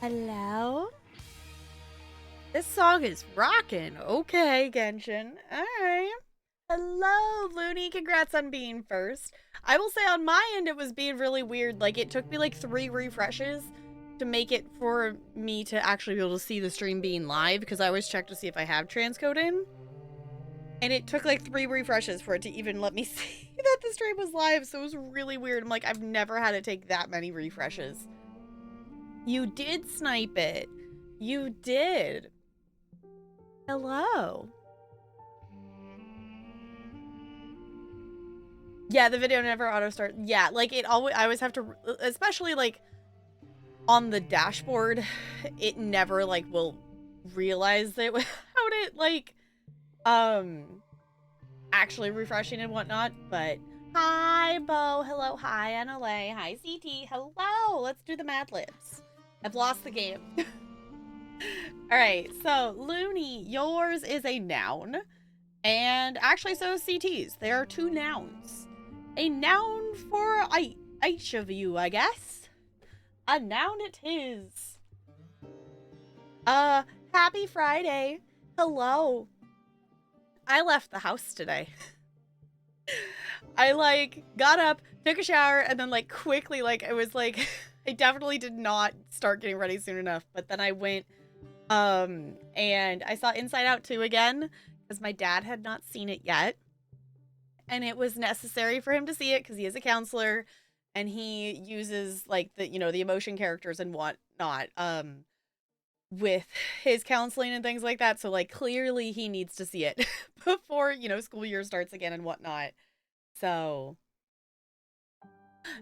Hello? This song is rocking. Okay, Genshin. Alright. Hello, Looney. Congrats on being first. I will say on my end, it was being really weird. Like, it took me like 3 refreshes to make it for me to actually be able to see the stream being live because I always check to see if I have transcode in. And it took like 3 refreshes for it to even let me see that the stream was live. So it was really weird. I'm like, I've never had it take that many refreshes. You did snipe it. You did. Hello. Yeah, the video never auto start. Yeah, like I always have to, especially like on the dashboard, it never like will realize it without it like actually refreshing and whatnot. But hi, Bo. Hello. Hi, NLA. Hi, CT. Hello. Let's do the Mad Libs. I've lost the game. All right, so Looney, yours is a noun. And actually, so is CT's. There are 2 nouns. A noun for each of you, I guess. A noun it is. Happy Friday. Hello. I left the house today. I like got up, took a shower, and then like quickly, like it was like I definitely did not start getting ready soon enough. But then I went and I saw Inside Out 2 again because my dad had not seen it yet. And it was necessary for him to see it because he is a counselor and he uses like the emotion characters and whatnot with his counseling and things like that. So like clearly he needs to see it before school year starts again and whatnot. So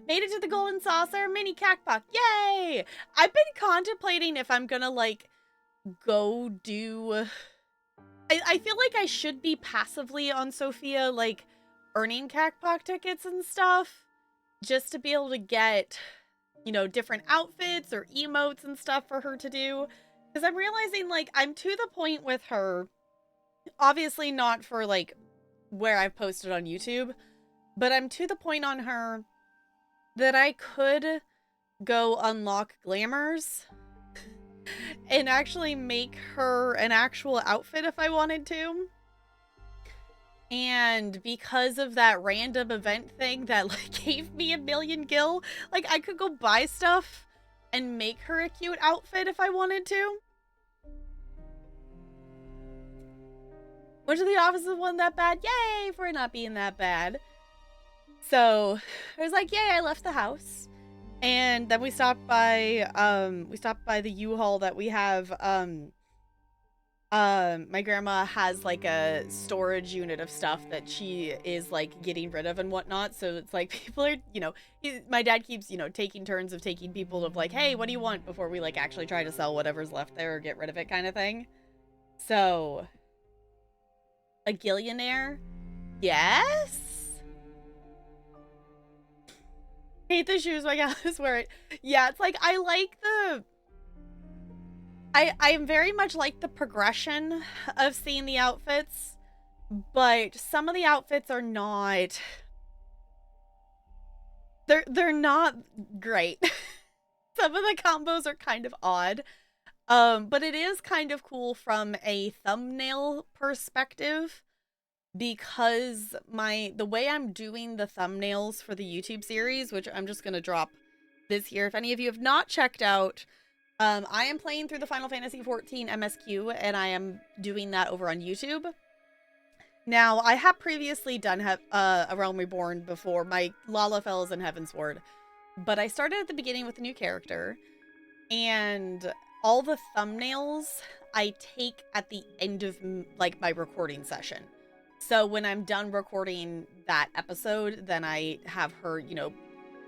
made it to the golden saucer mini cactuck. Yay! I've been contemplating if I'm gonna like go do I feel like I should be passively on Sophia like earning cactuck tickets and stuff just to be able to get different outfits or emotes and stuff for her to do because I'm realizing like I'm to the point with her, obviously not for like where I've posted on YouTube, but I'm to the point on her that I could go unlock glamours and actually make her an actual outfit if I wanted to. And because of that random event thing that like gave me a million gil, like I could go buy stuff and make her a cute outfit if I wanted to. Which of the offices wasn't that bad? Yay for it not being that bad. So I was like, yay, I left the house. And then we stopped by the U-Haul that we have. My grandma has like a storage unit of stuff that she is like getting rid of and whatnot. So it's like people are, my dad keeps, taking turns of taking people of like, hey, what do you want before we like actually try to sell whatever's left there or get rid of it kind of thing. So a gillionaire? Yes. Hate the shoes my gal is wearing. Yeah, it's like I like the I very much like the progression of seeing the outfits, but some of the outfits are not they're not great. Some of the combos are kind of odd. But it is kind of cool from a thumbnail perspective because the way I'm doing the thumbnails for the YouTube series, which I'm just gonna drop this here. If any of you have not checked out, I am playing through the Final Fantasy XIV MSQ, and I am doing that over on YouTube. Now, I have previously done A Realm Reborn before, my Lalafell and Heavensward, but I started at the beginning with a new character, and all the thumbnails I take at the end of like my recording session. So when I'm done recording that episode, then I have her,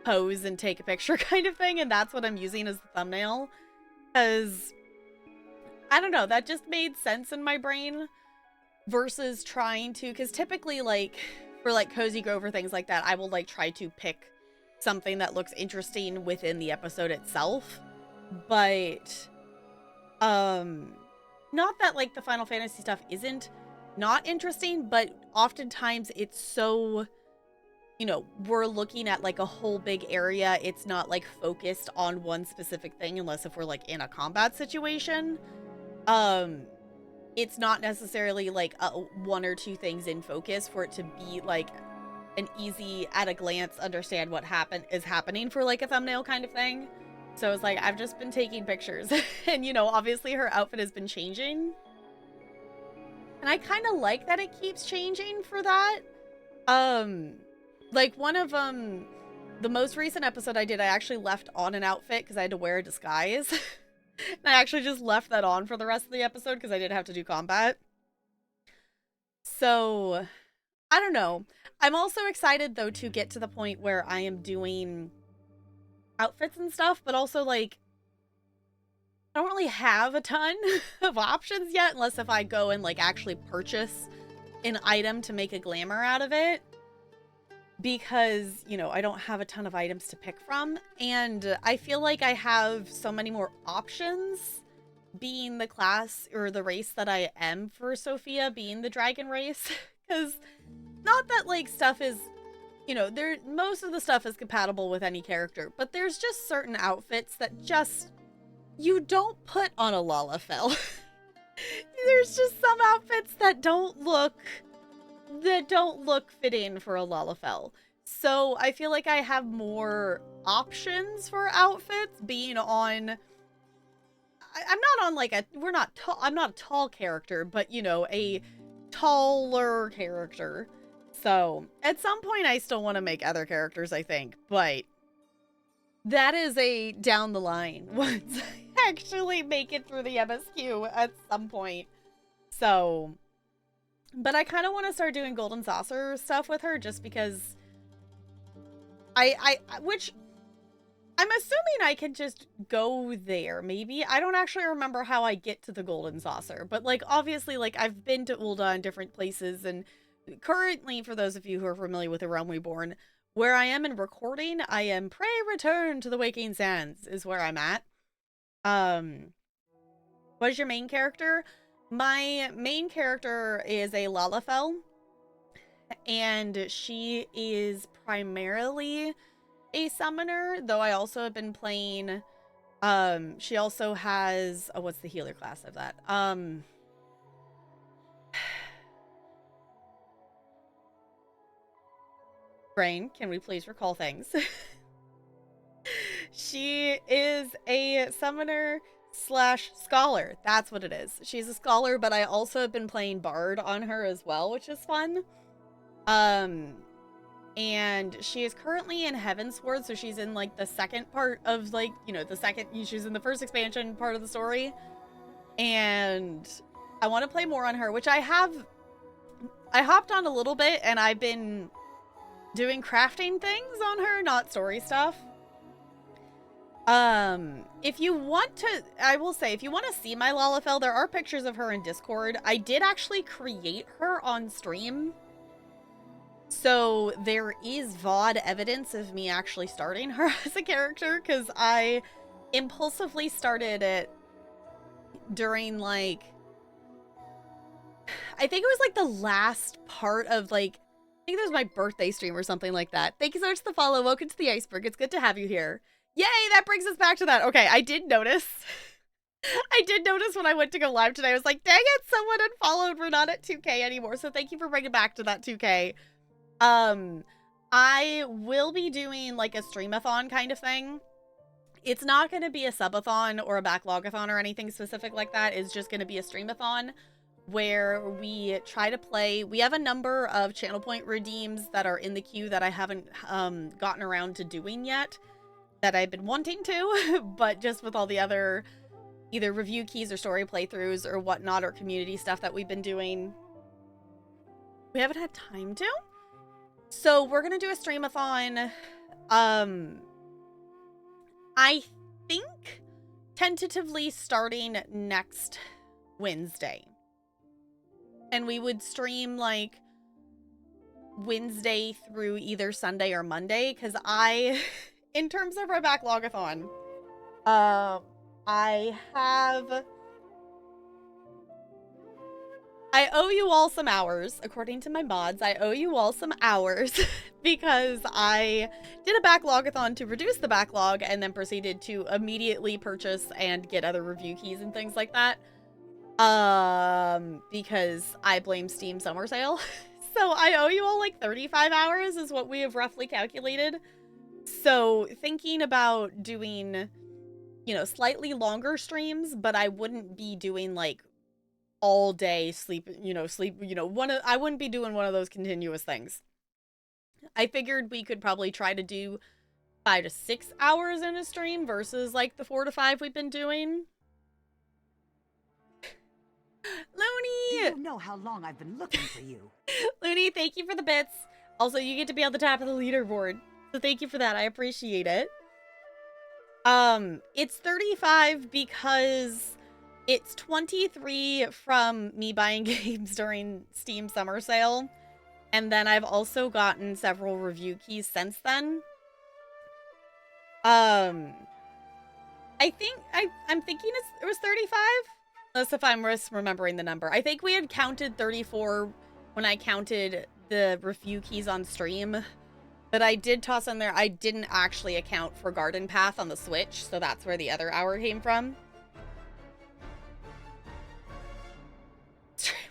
pose and take a picture kind of thing, and that's what I'm using as the thumbnail. Because, I don't know, that just made sense in my brain versus trying to, because typically, like, for, like, Cozy Grove or things like that, I will, like, try to pick something that looks interesting within the episode itself. But, not that, like, the Final Fantasy stuff isn't not interesting, but oftentimes it's so you know, we're looking at like a whole big area. It's not like focused on one specific thing unless if we're like in a combat situation. It's not necessarily like one or two things in focus for it to be like an easy at a glance understand what is happening for like a thumbnail kind of thing. So it's like I've just been taking pictures and you know, obviously her outfit has been changing. And I kind of like that it keeps changing for that. Like one of the most recent episode I did, I actually left on an outfit because I had to wear a disguise. And I actually just left that on for the rest of the episode because I did have to do combat. So, I don't know. I'm also excited though to get to the point where I am doing outfits and stuff, but also like I don't really have a ton of options yet unless if I go and like actually purchase an item to make a glamour out of it. Because, you know, I don't have a ton of items to pick from. And I feel like I have so many more options being the class or the race that I am for Sophia, being the dragon race. Because not that like stuff is, you know, most of the stuff is compatible with any character, but there's just certain outfits that just you don't put on a Lalafell. There's just some outfits that don't look fitting for a Lalafell. So I feel like I have more options for outfits being on. I'm not on like I'm not a tall character, but you know, a taller character. So at some point I still want to make other characters, I think, but that is a down the line once I actually make it through the MSQ at some point. So, but I kind of want to start doing Golden Saucer stuff with her just because which I'm assuming I can just go there, maybe. I don't actually remember how I get to the Golden Saucer, but like obviously like I've been to Ul'dah in different places, and currently, for those of you who are familiar with The Realm Reborn, where I am in recording, I am Pray Return to the Waking Sands is where I'm at. What is your main character? My main character is a Lalafell, and she is primarily a summoner, though I also have been playing, she also has, oh, what's the healer class of that? Brain, can we please recall things? She is a summoner slash scholar. That's what it is. She's a scholar, but I also have been playing Bard on her as well, which is fun. And she is currently in Heavensward, so she's in like the second part of like, you know, she's in the first expansion part of the story. And I want to play more on her, which I hopped on a little bit, and I've been doing crafting things on her, not story stuff. If you want to, I will say, if you want to see my Lalafell, there are pictures of her in Discord. I did actually create her on stream. So there is VOD evidence of me actually starting her as a character, because I impulsively started it during like, I think it was like the last part of like, I think it was my birthday stream or something like that. Thank you so much for the follow. Welcome to the Iceberg. It's good to have you here. Yay, that brings us back to that. Okay, I did notice. I did notice when I went to go live today. I was like, dang it, someone unfollowed. We're not at 2K anymore. So thank you for bringing back to that 2K. I will be doing like a streamathon kind of thing. It's not going to be a subathon or a backlogathon or anything specific like that. It's just going to be a streamathon where we try to play. We have a number of channel point redeems that are in the queue that I haven't gotten around to doing yet, that I've been wanting to, but just with all the other either review keys or story playthroughs or whatnot or community stuff that we've been doing, we haven't had time to. So we're gonna do a streamathon. I think tentatively starting next Wednesday. And we would stream like Wednesday through either Sunday or Monday, because in terms of our backlogathon, I I owe you all some hours. According to my mods, I owe you all some hours because I did a backlog-a-thon to reduce the backlog and then proceeded to immediately purchase and get other review keys and things like that. Because I blame Steam Summer Sale. So I owe you all like 35 hours is what we have roughly calculated. So thinking about doing, you know, slightly longer streams, but I wouldn't be doing like all day sleep, I wouldn't be doing one of those continuous things. I figured we could probably try to do 5 to 6 hours in a stream versus like the 4 to 5 we've been doing. Looney! Do you know how long I've been looking for you? Looney, thank you for the bits. Also, you get to be on the top of the leaderboard. So thank you for that. I appreciate it. It's 35 because it's 23 from me buying games during Steam Summer Sale. And then I've also gotten several review keys since then. I think I'm thinking it was 35? Unless if I'm misremembering the number. I think we had counted 34 when I counted the review keys on stream. But I did toss in there, I didn't actually account for Garden Path on the Switch, so that's where the other hour came from.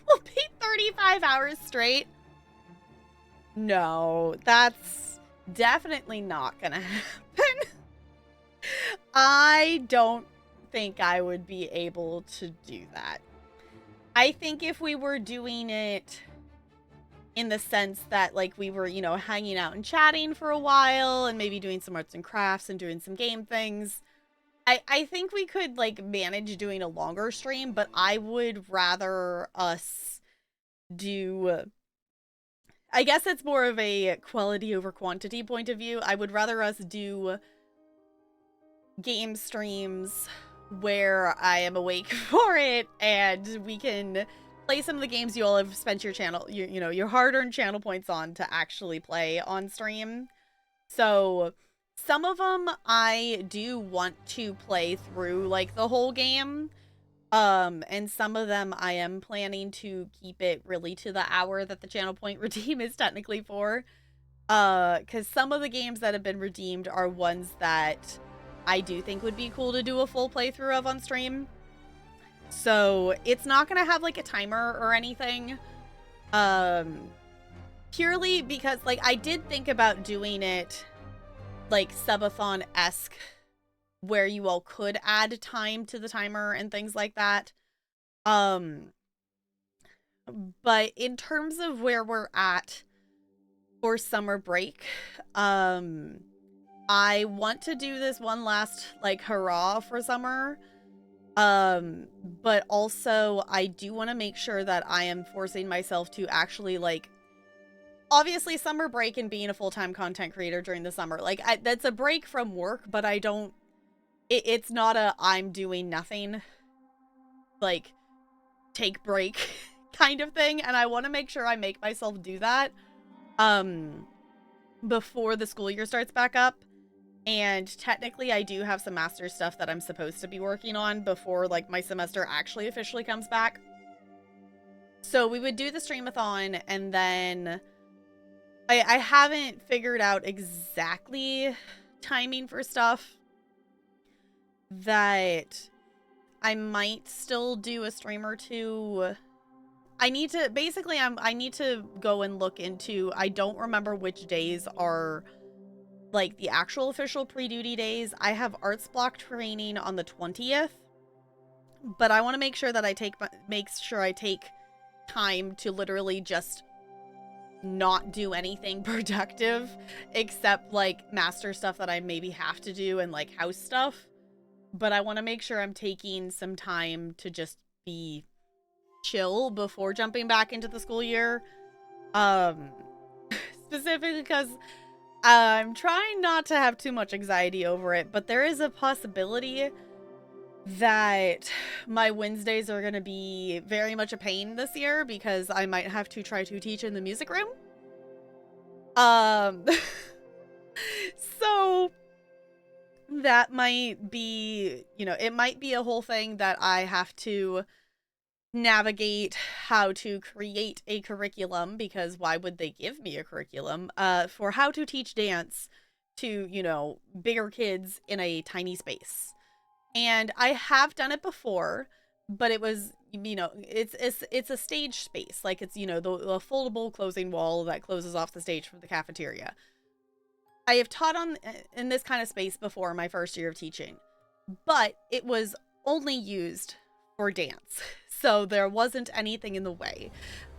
We'll be 35 hours straight. No, that's definitely not gonna happen. I don't think I would be able to do that. I think if we were doing it in the sense that like we were, you know, hanging out and chatting for a while and maybe doing some arts and crafts and doing some game things, I think we could like manage doing a longer stream, but I would rather us do, I guess it's more of a quality over quantity point of view. I would rather us do game streams where I am awake for it and we can play some of the games you all have spent your channel, you know, your hard-earned channel points on to actually play on stream. So some of them I do want to play through like the whole game. And some of them I am planning to keep it really to the hour that the channel point redeem is technically for. Because some of the games that have been redeemed are ones that I do think would be cool to do a full playthrough of on stream. So it's not going to have like a timer or anything. Purely because like I did think about doing it like subathon-esque where you all could add time to the timer and things like that. But in terms of where we're at for summer break, I want to do this one last like hurrah for summer. But also I do want to make sure that I am forcing myself to actually like, obviously summer break and being a full-time content creator during the summer, like that's a break from work, but I don't, it's not a I'm doing nothing, like take break kind of thing. And I want to make sure I make myself do that, before the school year starts back up. And technically I do have some master stuff that I'm supposed to be working on before like my semester actually officially comes back. So we would do the streamathon and then I haven't figured out exactly timing for stuff that I might still do a stream or two. I need to basically I need to go and look into, I don't remember which days are like the actual official pre-duty days. I have arts block training on the 20th, but I want to make sure that I take time to literally just not do anything productive except like master stuff that I maybe have to do and like house stuff. But I want to make sure I'm taking some time to just be chill before jumping back into the school year. Specifically because I'm trying not to have too much anxiety over it, but there is a possibility that my Wednesdays are going to be very much a pain this year because I might have to try to teach in the music room. So that might be, you know, it might be a whole thing that I have to navigate how to create a curriculum, because why would they give me a curriculum for how to teach dance to, you know, bigger kids in a tiny space. And I have done it before, but it was, you know, it's a stage space. Like, it's, you know, the foldable closing wall that closes off the stage from the cafeteria. I have taught in this kind of space before my first year of teaching, but it was only used for dance. So there wasn't anything in the way.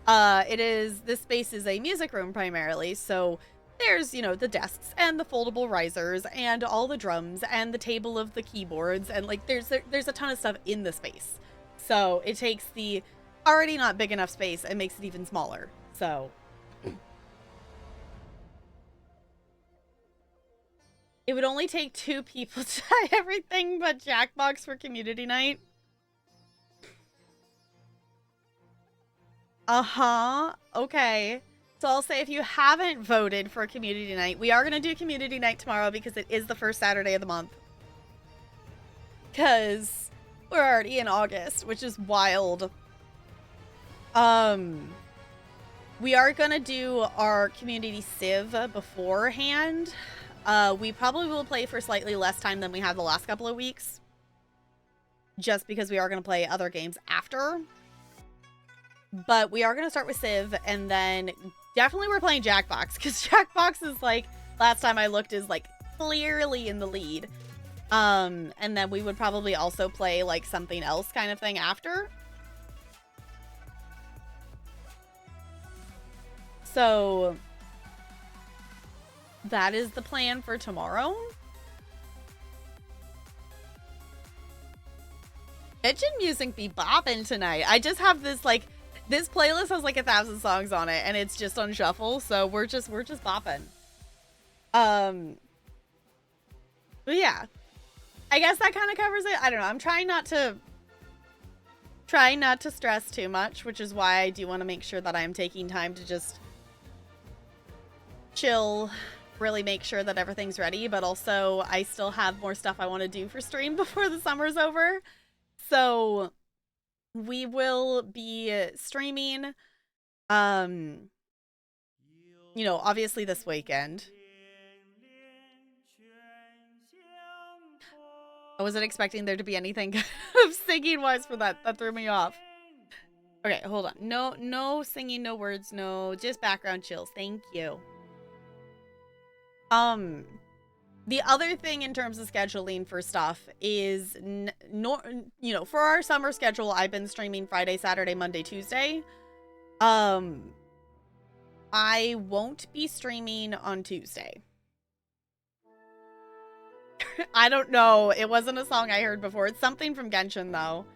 This space is a music room primarily, so there's, you know, the desks and the foldable risers and all the drums and the table of the keyboards, and like there's a ton of stuff in the space. So it takes the already not big enough space and makes it even smaller. So it would only take 2 people to tie everything but Jackbox for community night. Okay. So I'll say, if you haven't voted for community night, we are going to do community night tomorrow because it is the first Saturday of the month. Because we're already in August, which is wild. We are going to do our community civ beforehand. We probably will play for slightly less time than we have the last couple of weeks, just because we are going to play other games after. But we are going to start with Civ, and then definitely we're playing Jackbox, because Jackbox is, like, last time I looked, is, like, clearly in the lead. And then we would probably also play, like, something else kind of thing after. So that is the plan for tomorrow. Bitchin' music be bopping tonight. I just have this, like, this playlist has like 1,000 songs on it, and it's just on shuffle, so we're just bopping. But yeah, I guess that kind of covers it. I don't know. I'm trying not to stress too much, which is why I do want to make sure that I'm taking time to just chill, really make sure that everything's ready, but also I still have more stuff I want to do for stream before the summer's over. So we will be streaming, you know, obviously this weekend. I wasn't expecting there to be anything of singing wise for that. That threw me off. Okay, hold on. No singing, no words, no, just background chills. Thank you. The other thing in terms of scheduling for stuff is, you know, for our summer schedule, I've been streaming Friday, Saturday, Monday, Tuesday. I won't be streaming on Tuesday. I don't know. It wasn't a song I heard before. It's something from Genshin, though.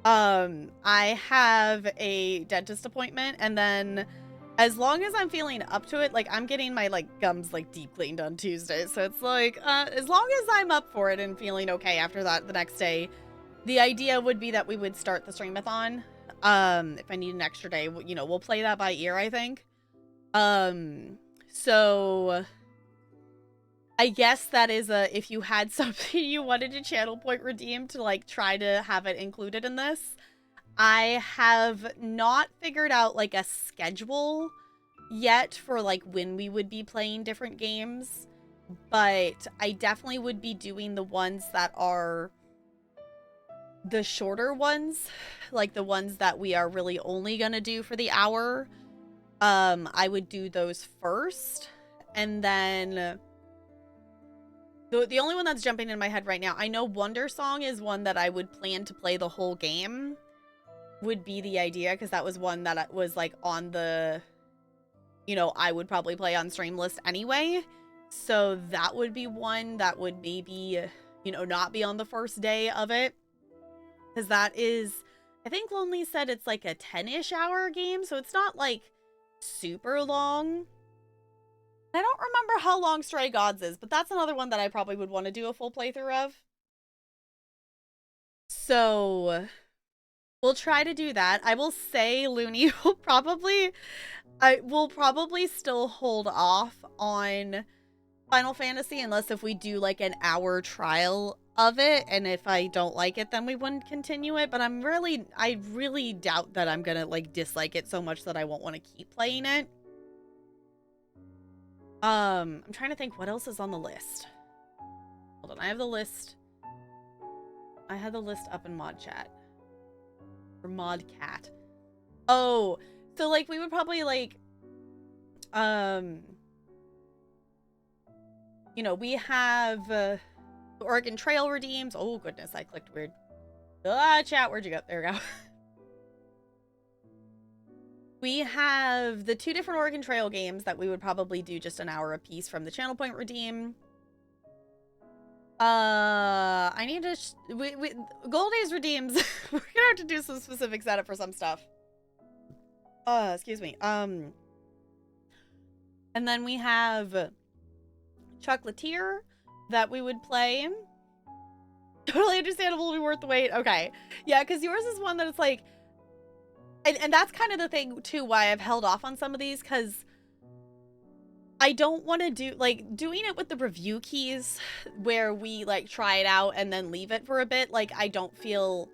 I have a dentist appointment, and then as long as I'm feeling up to it, like, I'm getting my, like, gums, like, deep cleaned on Tuesday. So it's like, as long as I'm up for it and feeling okay after that the next day, the idea would be that we would start the streamathon. If I need an extra day, you know, we'll play that by ear, I think. So I guess that is if you had something you wanted to channel point redeem to, like, try to have it included in this. I have not figured out, like, a schedule yet for, like, when we would be playing different games, but I definitely would be doing the ones that are the shorter ones, like the ones that we are really only gonna do for the hour. I would do those first, and then the only one that's jumping in my head right now, I know Wonder Song is one that I would plan to play the whole game. Would be the idea, because that was one that was, like, on the, you know, I would probably play on stream list anyway. So that would be one that would maybe, you know, not be on the first day of it, because that is, I think Lonely said it's like a 10-ish hour game, so it's not, like, super long. I don't remember how long Stray Gods is, but that's another one that I probably would want to do a full playthrough of. So we'll try to do that. I will say Looney will probably still hold off on Final Fantasy, unless if we do, like, an hour trial of it, and if I don't like it, then we wouldn't continue it. But I really doubt that I'm gonna like dislike it so much that I won't want to keep playing it. I'm trying to think what else is on the list. Hold on, I have the list. I had the list up in mod chat. Or mod cat. Oh, so like we would probably like you know, we have the Oregon Trail redeems. Oh goodness, I clicked weird. Chat, where'd you go? There we go. We have the 2 different Oregon Trail games that we would probably do just an hour a piece from the Channel Point redeem. I need to Gold Days redeems. We're gonna have to do some specific setup for some stuff. Excuse me. And then we have Chocolatier that we would play. Totally understandable to be worth the wait. Okay. Yeah, because yours is one that it's like, and that's kind of the thing too why I've held off on some of these, because I don't want to do, like, doing it with the review keys where we, like, try it out and then leave it for a bit. Like, I don't feel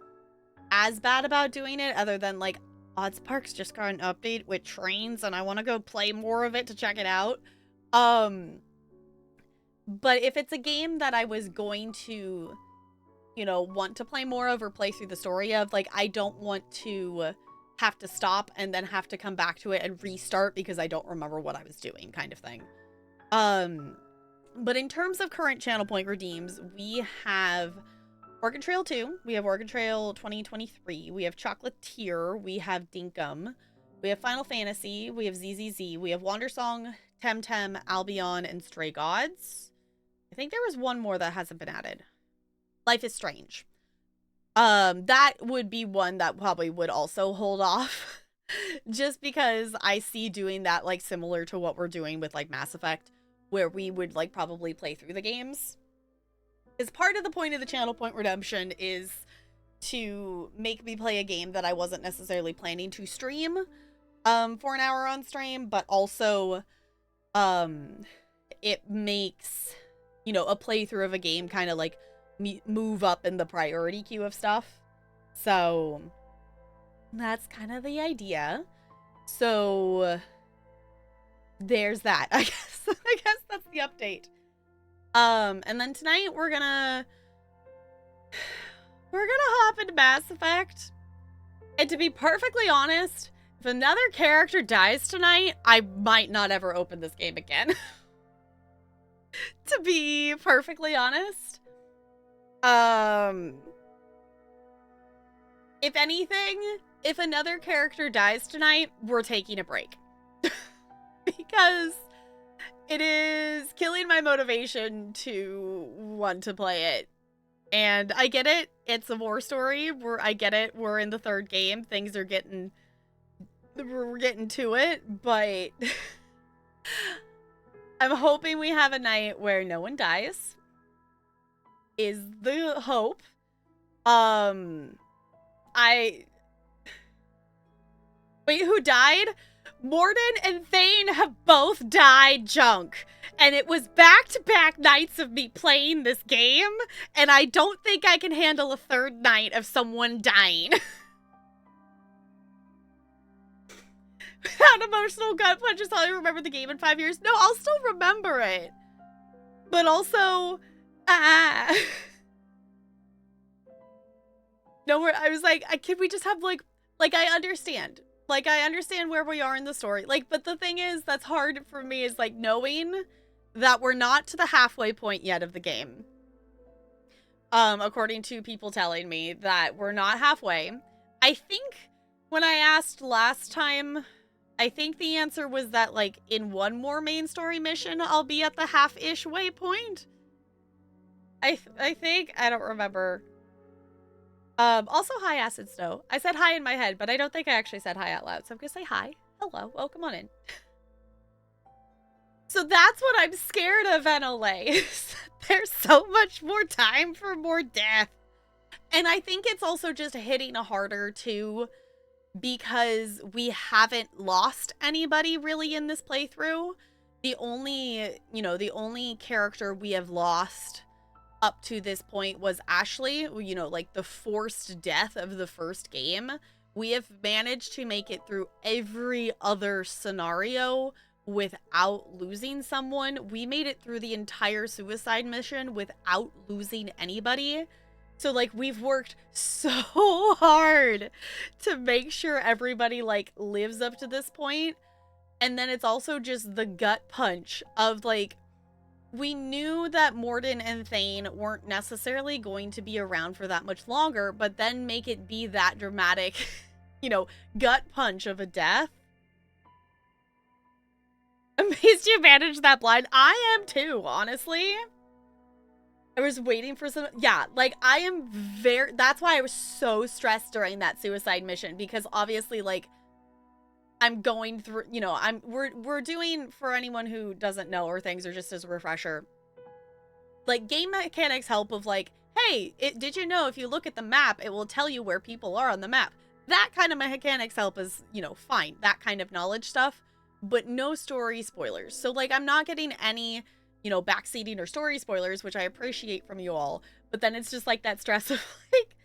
as bad about doing it, other than, like, Odds Parks just got an update with trains, and I want to go play more of it to check it out. But if it's a game that I was going to, you know, want to play more of or play through the story of, like, I don't want to have to stop and then have to come back to it and restart because I don't remember what I was doing, kind of thing. But in terms of current Channel Point redeems, we have Oregon Trail 2, we have Oregon Trail 2023, we have Chocolatier, we have Dinkum, we have Final Fantasy, we have ZZZ, we have Wandersong, Temtem, Albion, and Stray Gods. I think there was one more that hasn't been added. Life is Strange. That would be one that probably would also hold off just because I see doing that, like, similar to what we're doing with, like, Mass Effect, where we would, like, probably play through the games. Is part of the point of the Channel Point Redemption is to make me play a game that I wasn't necessarily planning to stream, for an hour on stream, but also, it makes, you know, a playthrough of a game kind of, like, move up in the priority queue of stuff. So that's kind of the idea. So there's that. I guess that's the update. And then tonight we're gonna hop into Mass Effect. And to be perfectly honest, if another character dies tonight, I might not ever open this game again. To be perfectly honest. If anything, if another character dies tonight, we're taking a break. Because it is killing my motivation to want to play it. And I get it, it's a war story, I get it, we're in the 3rd game, things are we're getting to it, but I'm hoping we have a night where no one dies. Is the hope. Wait, who died? Mordin and Thane have both died, Junk. And it was back-to-back nights of me playing this game, and I don't think I can handle a 3rd night of someone dying. Without emotional gut punches, I'll remember the game in 5 years. No, I'll still remember it. But also, no, I was like, can we just have, like, I understand. Like, I understand where we are in the story. Like, but the thing is, that's hard for me is, like, knowing that we're not to the halfway point yet of the game. According to people telling me that we're not halfway. I think when I asked last time, I think the answer was that, like, in one more main story mission, I'll be at the half-ish waypoint. I think, I don't remember. Also, hi, Acid Snow. I said hi in my head, but I don't think I actually said hi out loud, so I'm gonna say hi. Hello, welcome on in. So that's what I'm scared of, NLA. There's so much more time for more death. And I think it's also just hitting harder, too, because we haven't lost anybody really in this playthrough. The only character we have lost up to this point was Ashley, you know, like the forced death of the first game. We have managed to make it through every other scenario without losing someone. We made it through the entire suicide mission without losing anybody. So, like, we've worked so hard to make sure everybody, like, lives up to this point. And then it's also just the gut punch of, like, we knew that Mordin and Thane weren't necessarily going to be around for that much longer, but then make it be that dramatic, you know, gut punch of a death. Amazed you managed that blind. I am too, honestly. I was waiting for some, yeah, like, I am very, that's why I was so stressed during that suicide mission, because obviously, like, I'm going through, you know, we're doing, for anyone who doesn't know or things, or just as a refresher, like, game mechanics help of, like, hey, did you know if you look at the map, it will tell you where people are on the map. That kind of mechanics help is, you know, fine, that kind of knowledge stuff, but no story spoilers. So, like, I'm not getting any, you know, backseating or story spoilers, which I appreciate from you all, but then it's just, like, that stress of, like,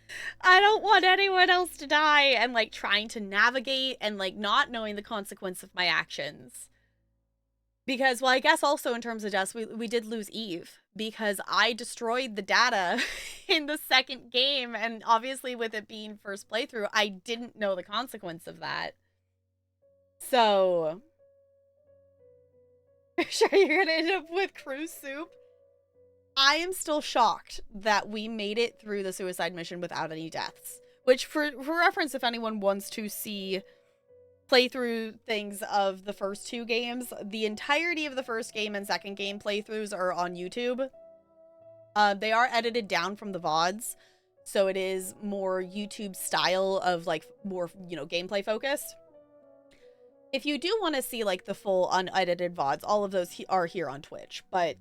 I don't want anyone else to die, and, like, trying to navigate and, like, not knowing the consequence of my actions. Because, well, I guess also in terms of deaths, we did lose Eve, because I destroyed the data in the second game, and obviously with it being first playthrough, I didn't know the consequence of that. So, sure you're gonna end up with cruise soup? I am still shocked that we made it through the suicide mission without any deaths. Which, for reference, if anyone wants to see playthrough things of the first two games, the entirety of the first game and second game playthroughs are on YouTube. They are edited down from the VODs, so it is more YouTube style of, like, more, you know, gameplay focused. If you do want to see, like, the full unedited VODs, all of those are here on Twitch, but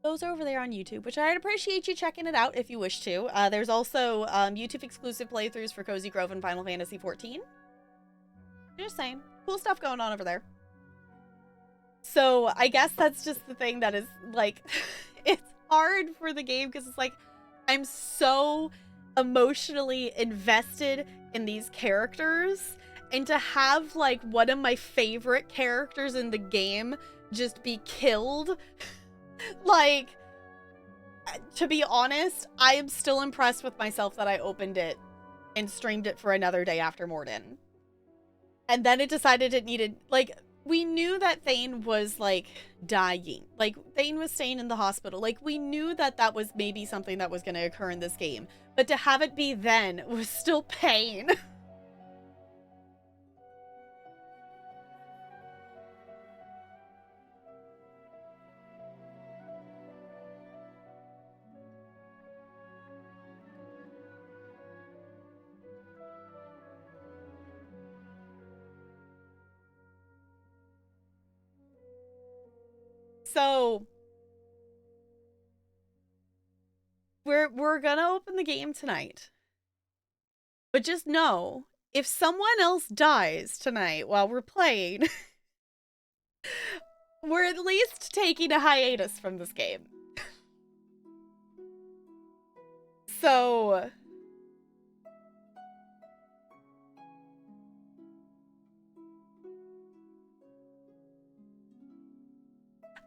those are over there on YouTube, which I'd appreciate you checking it out if you wish to. There's also YouTube exclusive playthroughs for Cozy Grove and Final Fantasy XIV. Just saying. Cool stuff going on over there. So I guess that's just the thing that is, like, it's hard for the game because it's like, I'm so emotionally invested in these characters, and to have, like, one of my favorite characters in the game just be killed, like, to be honest, I am still impressed with myself that I opened it and streamed it for another day after Mordin. And then it decided it needed, like, we knew that Thane was, like, dying. Like, Thane was staying in the hospital. Like, we knew that that was maybe something that was going to occur in this game. But to have it be then was still pain. So we're gonna open the game tonight. But just know, if someone else dies tonight while we're playing, we're at least taking a hiatus from this game. So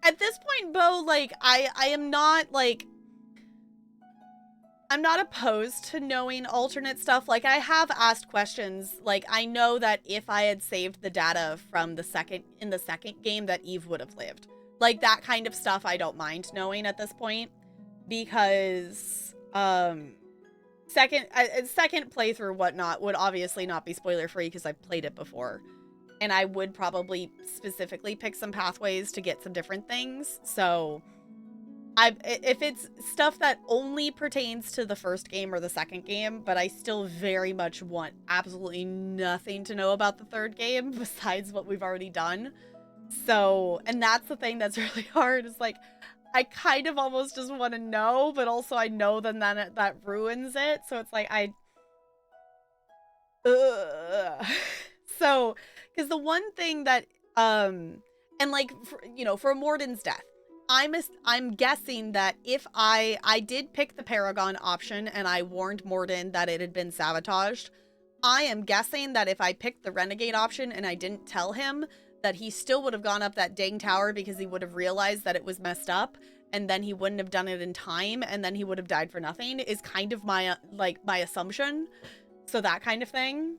at this point, Bo, like, I am not, like, I'm not opposed to knowing alternate stuff. Like, I have asked questions. Like, I know that if I had saved the data from the second game, that Eve would have lived. Like, that kind of stuff I don't mind knowing at this point, because second playthrough whatnot would obviously not be spoiler free because I've played it before, and I would probably specifically pick some pathways to get some different things. So if it's stuff that only pertains to the first game or the second game, but I still very much want absolutely nothing to know about the third game besides what we've already done. So, and that's the thing that's really hard, is like, I kind of almost just want to know, but also I know then that ruins it. So it's like, so, because the one thing that, and like, for, you know, for Mordin's death, I'm guessing that if I did pick the Paragon option and I warned Mordin that it had been sabotaged, I am guessing that if I picked the Renegade option and I didn't tell him, that he still would have gone up that dang tower because he would have realized that it was messed up, and then he wouldn't have done it in time, and then he would have died for nothing, is kind of my, my assumption. So that kind of thing.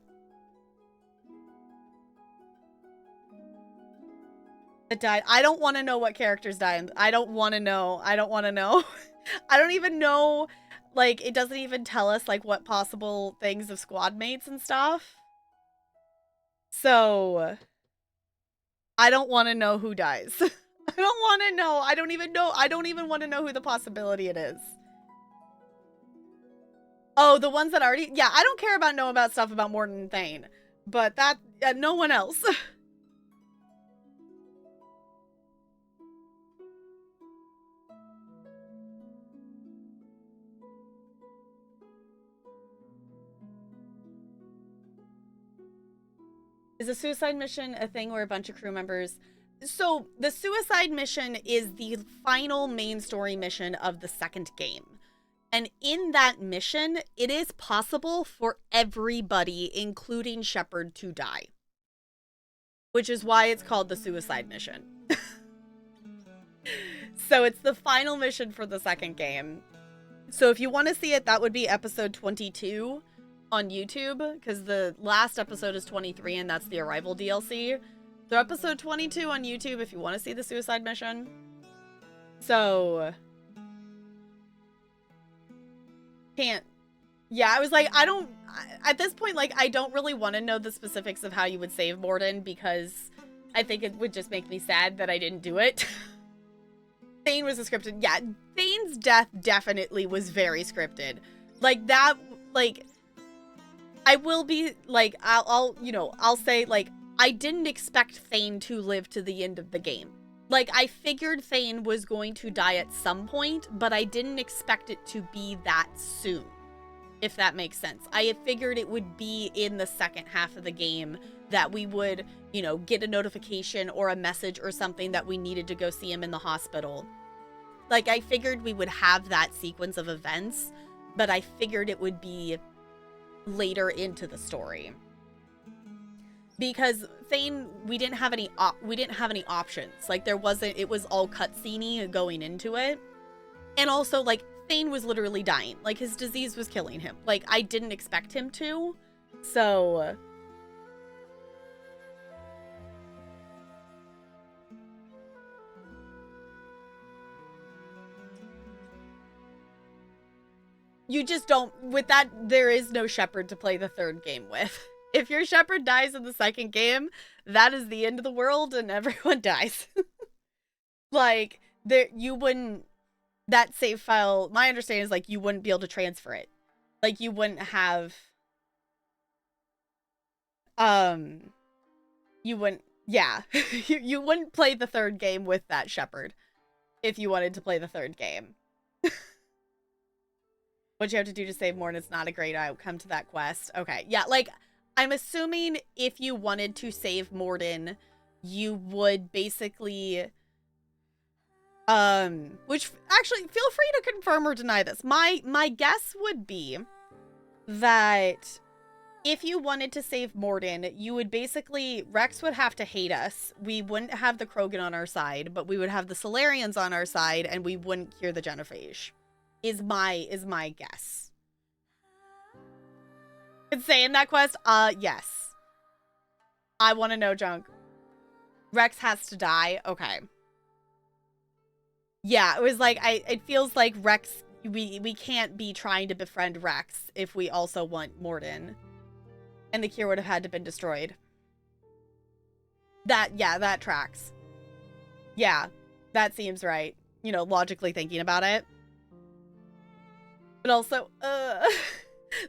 That died. I don't want to know what characters died. I don't want to know. I don't want to know. I don't even know, like, it doesn't even tell us, like, what possible things of squad mates and stuff. So, I don't want to know who dies. I don't want to know. I don't even know. I don't even want to know who the possibility it is. Oh, the ones that already... Yeah, I don't care about knowing about stuff about Mordin and Thane. But that... no one else. Is a suicide mission a thing where a bunch of crew members... So, the suicide mission is the final main story mission of the second game. And in that mission, it is possible for everybody, including Shepard, to die. Which is why it's called the suicide mission. So, it's the final mission for the second game. So, if you want to see it, that would be episode 22 on YouTube, because the last episode is 23, and that's the Arrival DLC. So episode 22 on YouTube if you want to see the suicide mission. So... Can't... Yeah, I was like, I don't... At this point, like, I don't really want to know the specifics of how you would save Mordin, because I think it would just make me sad that I didn't do it. Thane was a scripted... Yeah, Thane's death definitely was very scripted. Like, that... Like... I will be, like, I'll say, like, I didn't expect Thane to live to the end of the game. Like, I figured Thane was going to die at some point, but I didn't expect it to be that soon, if that makes sense. I had figured it would be in the second half of the game that we would, you know, get a notification or a message or something that we needed to go see him in the hospital. Like, I figured we would have that sequence of events, but I figured it would be later into the story. Because Thane, we didn't have any options. Like, there wasn't, it was all cutscene-y going into it. And also, like, Thane was literally dying. Like, his disease was killing him. Like, I didn't expect him to. So... You just don't, with that, there is no Shepard to play the third game with. If your Shepard dies in the second game, that is the end of the world and everyone dies. Like, there, you wouldn't, that save file, my understanding is, like, you wouldn't be able to transfer it. Like, you wouldn't have, you wouldn't, yeah. you wouldn't play the third game with that Shepard if you wanted to play the third game. What you have to do to save Mordin is not a great outcome to that quest. Okay, yeah, like, I'm assuming if you wanted to save Mordin, you would basically, which, actually, feel free to confirm or deny this. My guess would be that if you wanted to save Mordin, you would basically, Rex would have to hate us. We wouldn't have the Krogan on our side, but we would have the Solarians on our side, and we wouldn't cure the Genophage. Is my guess. Could say in that quest, yes. I want to know, Junk. Rex has to die. Okay. Yeah, it was like, it feels like Rex, we can't be trying to befriend Rex if we also want Mordin. And the cure would have had to been destroyed. Yeah, that tracks. Yeah, that seems right. You know, logically thinking about it. But also,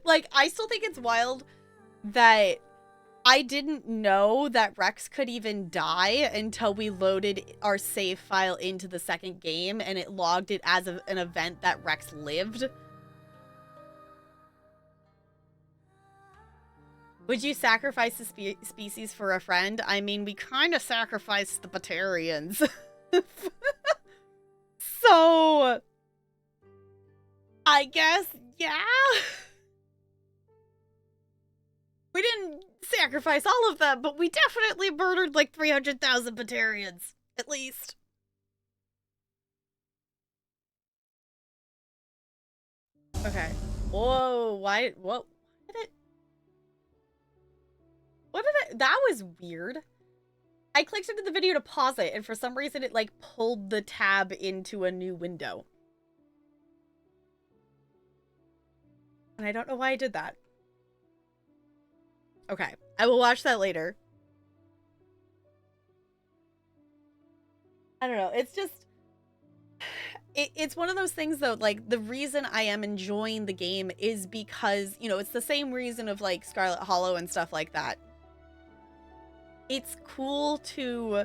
like, I still think it's wild that I didn't know that Rex could even die until we loaded our save file into the second game and it logged it as an event that Rex lived. Would you sacrifice the species for a friend? I mean, we kind of sacrificed the Batarians. So, I guess, yeah. We didn't sacrifice all of them, but we definitely murdered like 300,000 Batarians, at least. Okay. Whoa, why, what did it, that was weird. I clicked into the video to pause it, and for some reason it, like, pulled the tab into a new window. And I don't know why I did that. Okay, I will watch that later. I don't know, it's just... It's one of those things, though, like, the reason I am enjoying the game is because, you know, it's the same reason of, like, Scarlet Hollow and stuff like that. It's cool to,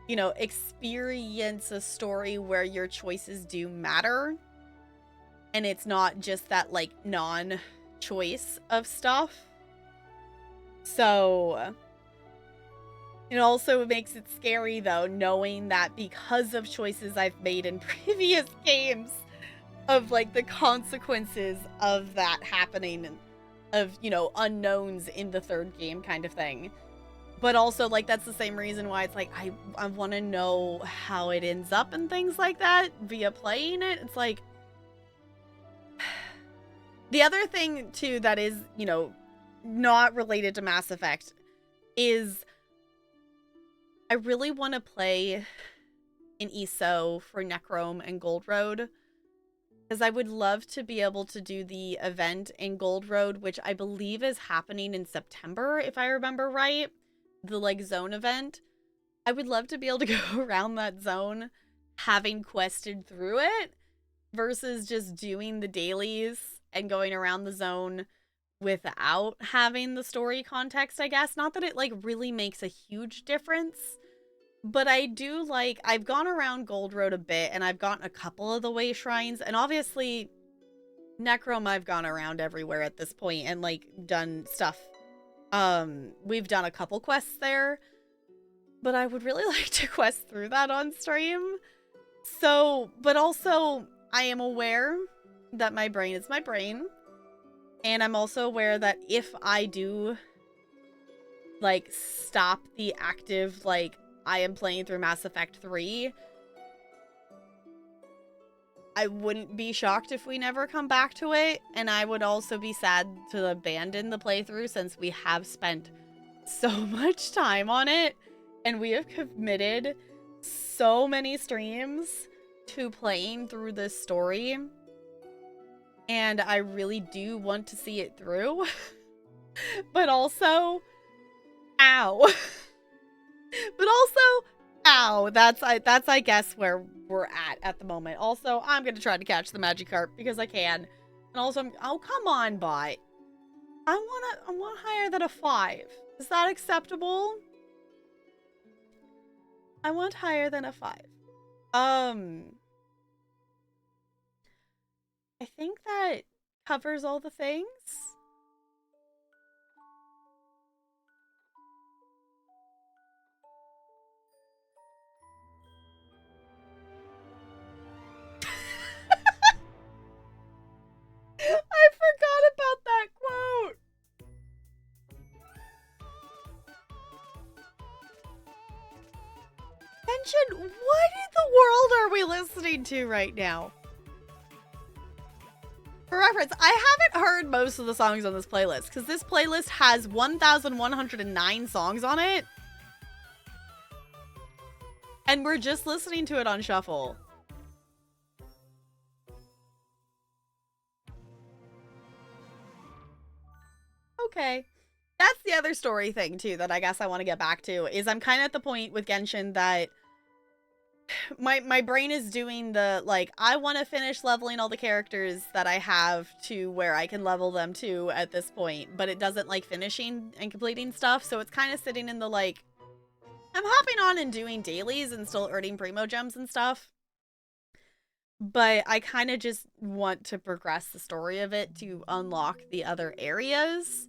you know, experience a story where your choices do matter. And it's not just that, like, non-choice of stuff. So, it also makes it scary, though, knowing that because of choices I've made in previous games, of, like, the consequences of that happening, and of, you know, unknowns in the third game kind of thing. But also, like, that's the same reason why it's like, I want to know how it ends up and things like that via playing it. It's like... The other thing, too, that is, you know, not related to Mass Effect is I really want to play in ESO for Necrome and Gold Road, because I would love to be able to do the event in Gold Road, which I believe is happening in September, if I remember right. The, like, zone event. I would love to be able to go around that zone having quested through it versus just doing the dailies and going around the zone without having the story context, I guess. Not that it, like, really makes a huge difference, but I do like... I've gone around Gold Road a bit, and I've gotten a couple of the way shrines, and obviously Necrome I've gone around everywhere at this point and, like, done stuff. We've done a couple quests there, but I would really like to quest through that on stream. So, but also, I am aware that my brain is my brain, and I'm also aware that if I do, like, stop the active, like, I am playing through Mass Effect 3, I wouldn't be shocked if we never come back to it, and I would also be sad to abandon the playthrough since we have spent so much time on it, and we have committed so many streams to playing through this story, and I really do want to see it through. But also, ow. But also, ow. That's I guess where we're at the moment. Also, I'm gonna try to catch the Magikarp because I can. And also, oh, come on, bot. I want higher than a 5. Is that acceptable? I want higher than a 5. I think that covers all the things. I forgot about that quote. Genshin, what in the world are we listening to right now? For reference, I haven't heard most of the songs on this playlist, because this playlist has 1,109 songs on it. And we're just listening to it on shuffle. Okay. That's the other story thing, too, that I guess I want to get back to, is I'm kind of at the point with Genshin that my brain is doing the, like, I want to finish leveling all the characters that I have to where I can level them to at this point, but it doesn't like finishing and completing stuff, so it's kind of sitting in the, like, I'm hopping on and doing dailies and still earning Primo Gems and stuff, but I kind of just want to progress the story of it to unlock the other areas,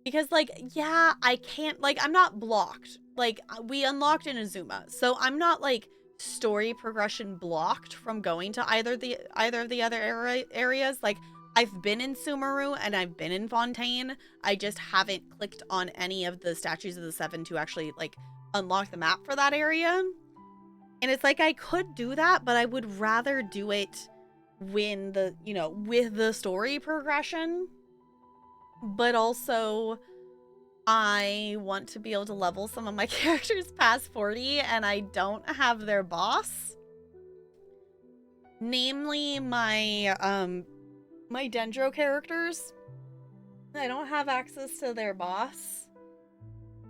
because, like, yeah, I can't, like, I'm not blocked. Like, we unlocked Inazuma, so I'm not, like, story progression blocked from going to either of the other areas. Like, I've been in Sumeru and I've been in Fontaine. I just haven't clicked on any of the Statues of the Seven to actually like unlock the map for that area. And it's like I could do that, but I would rather do it when the, you know, with the story progression. But also I want to be able to level some of my characters past 40 and I don't have their boss. Namely my Dendro characters. I don't have access to their boss.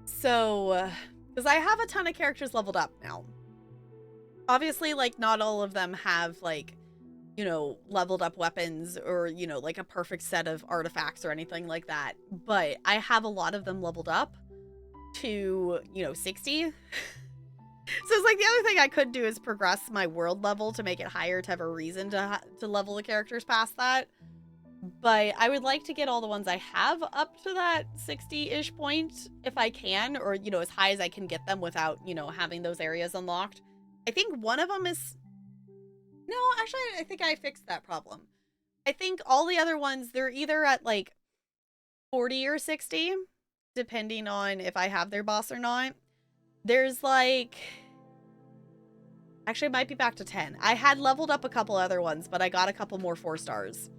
So, because I have a ton of characters leveled up now. Obviously, like, not all of them have, like, you know, leveled up weapons or, you know, like a perfect set of artifacts or anything like that. But I have a lot of them leveled up to, you know, 60. So it's like the other thing I could do is progress my world level to make it higher to have a reason to level the characters past that. But I would like to get all the ones I have up to that 60-ish point if I can, or, you know, as high as I can get them without, you know, having those areas unlocked. I think one of them is... No, actually, I think I fixed that problem. I think all the other ones, they're either at, like, 40 or 60, depending on if I have their boss or not. There's, like... Actually, it might be back to 10. I had leveled up a couple other ones, but I got a couple more 4 stars.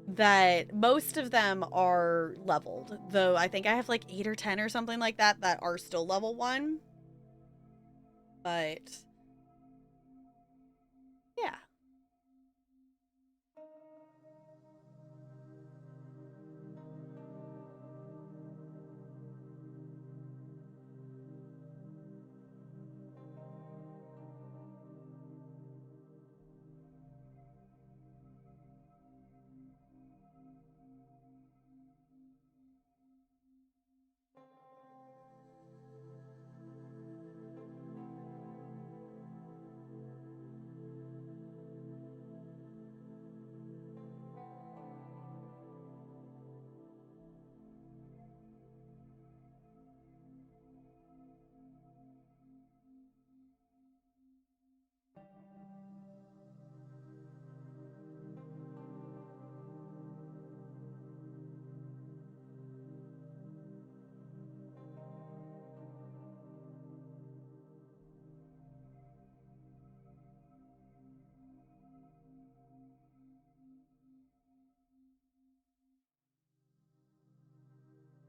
That most of them are leveled. Though I think I have, like, 8 or 10 or something like that that are still level 1. But... yeah.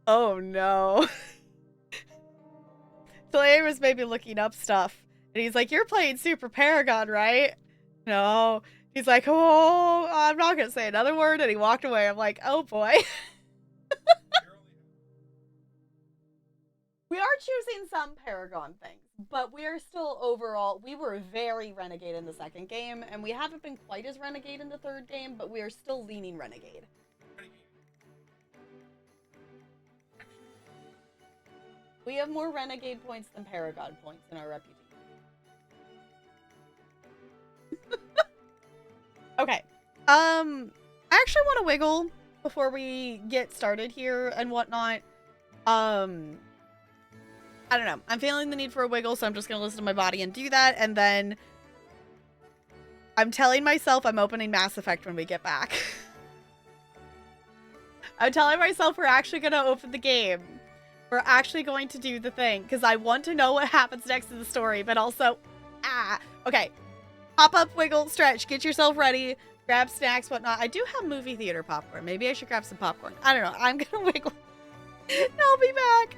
Oh no. Flame was maybe looking up stuff. And he's like, you're playing Super Paragon, right? No. He's like, oh, I'm not going to say another word. And he walked away. I'm like, oh boy. We are choosing some Paragon things, but we are still overall, we were very Renegade in the second game, and we haven't been quite as Renegade in the third game, but we are still leaning Renegade. We have more Renegade points than Paragon points in our reputation. Okay. I actually want to wiggle before we get started here and whatnot. I don't know. I'm feeling the need for a wiggle, so I'm just going to listen to my body and do that. And then I'm telling myself I'm opening Mass Effect when we get back. I'm telling myself we're actually going to open the game. We're actually going to do the thing, because I want to know what happens next in the story, but also... Okay. Pop up, wiggle, stretch. Get yourself ready. Grab snacks, whatnot. I do have movie theater popcorn. Maybe I should grab some popcorn. I don't know. I'm going to wiggle. I'll be back.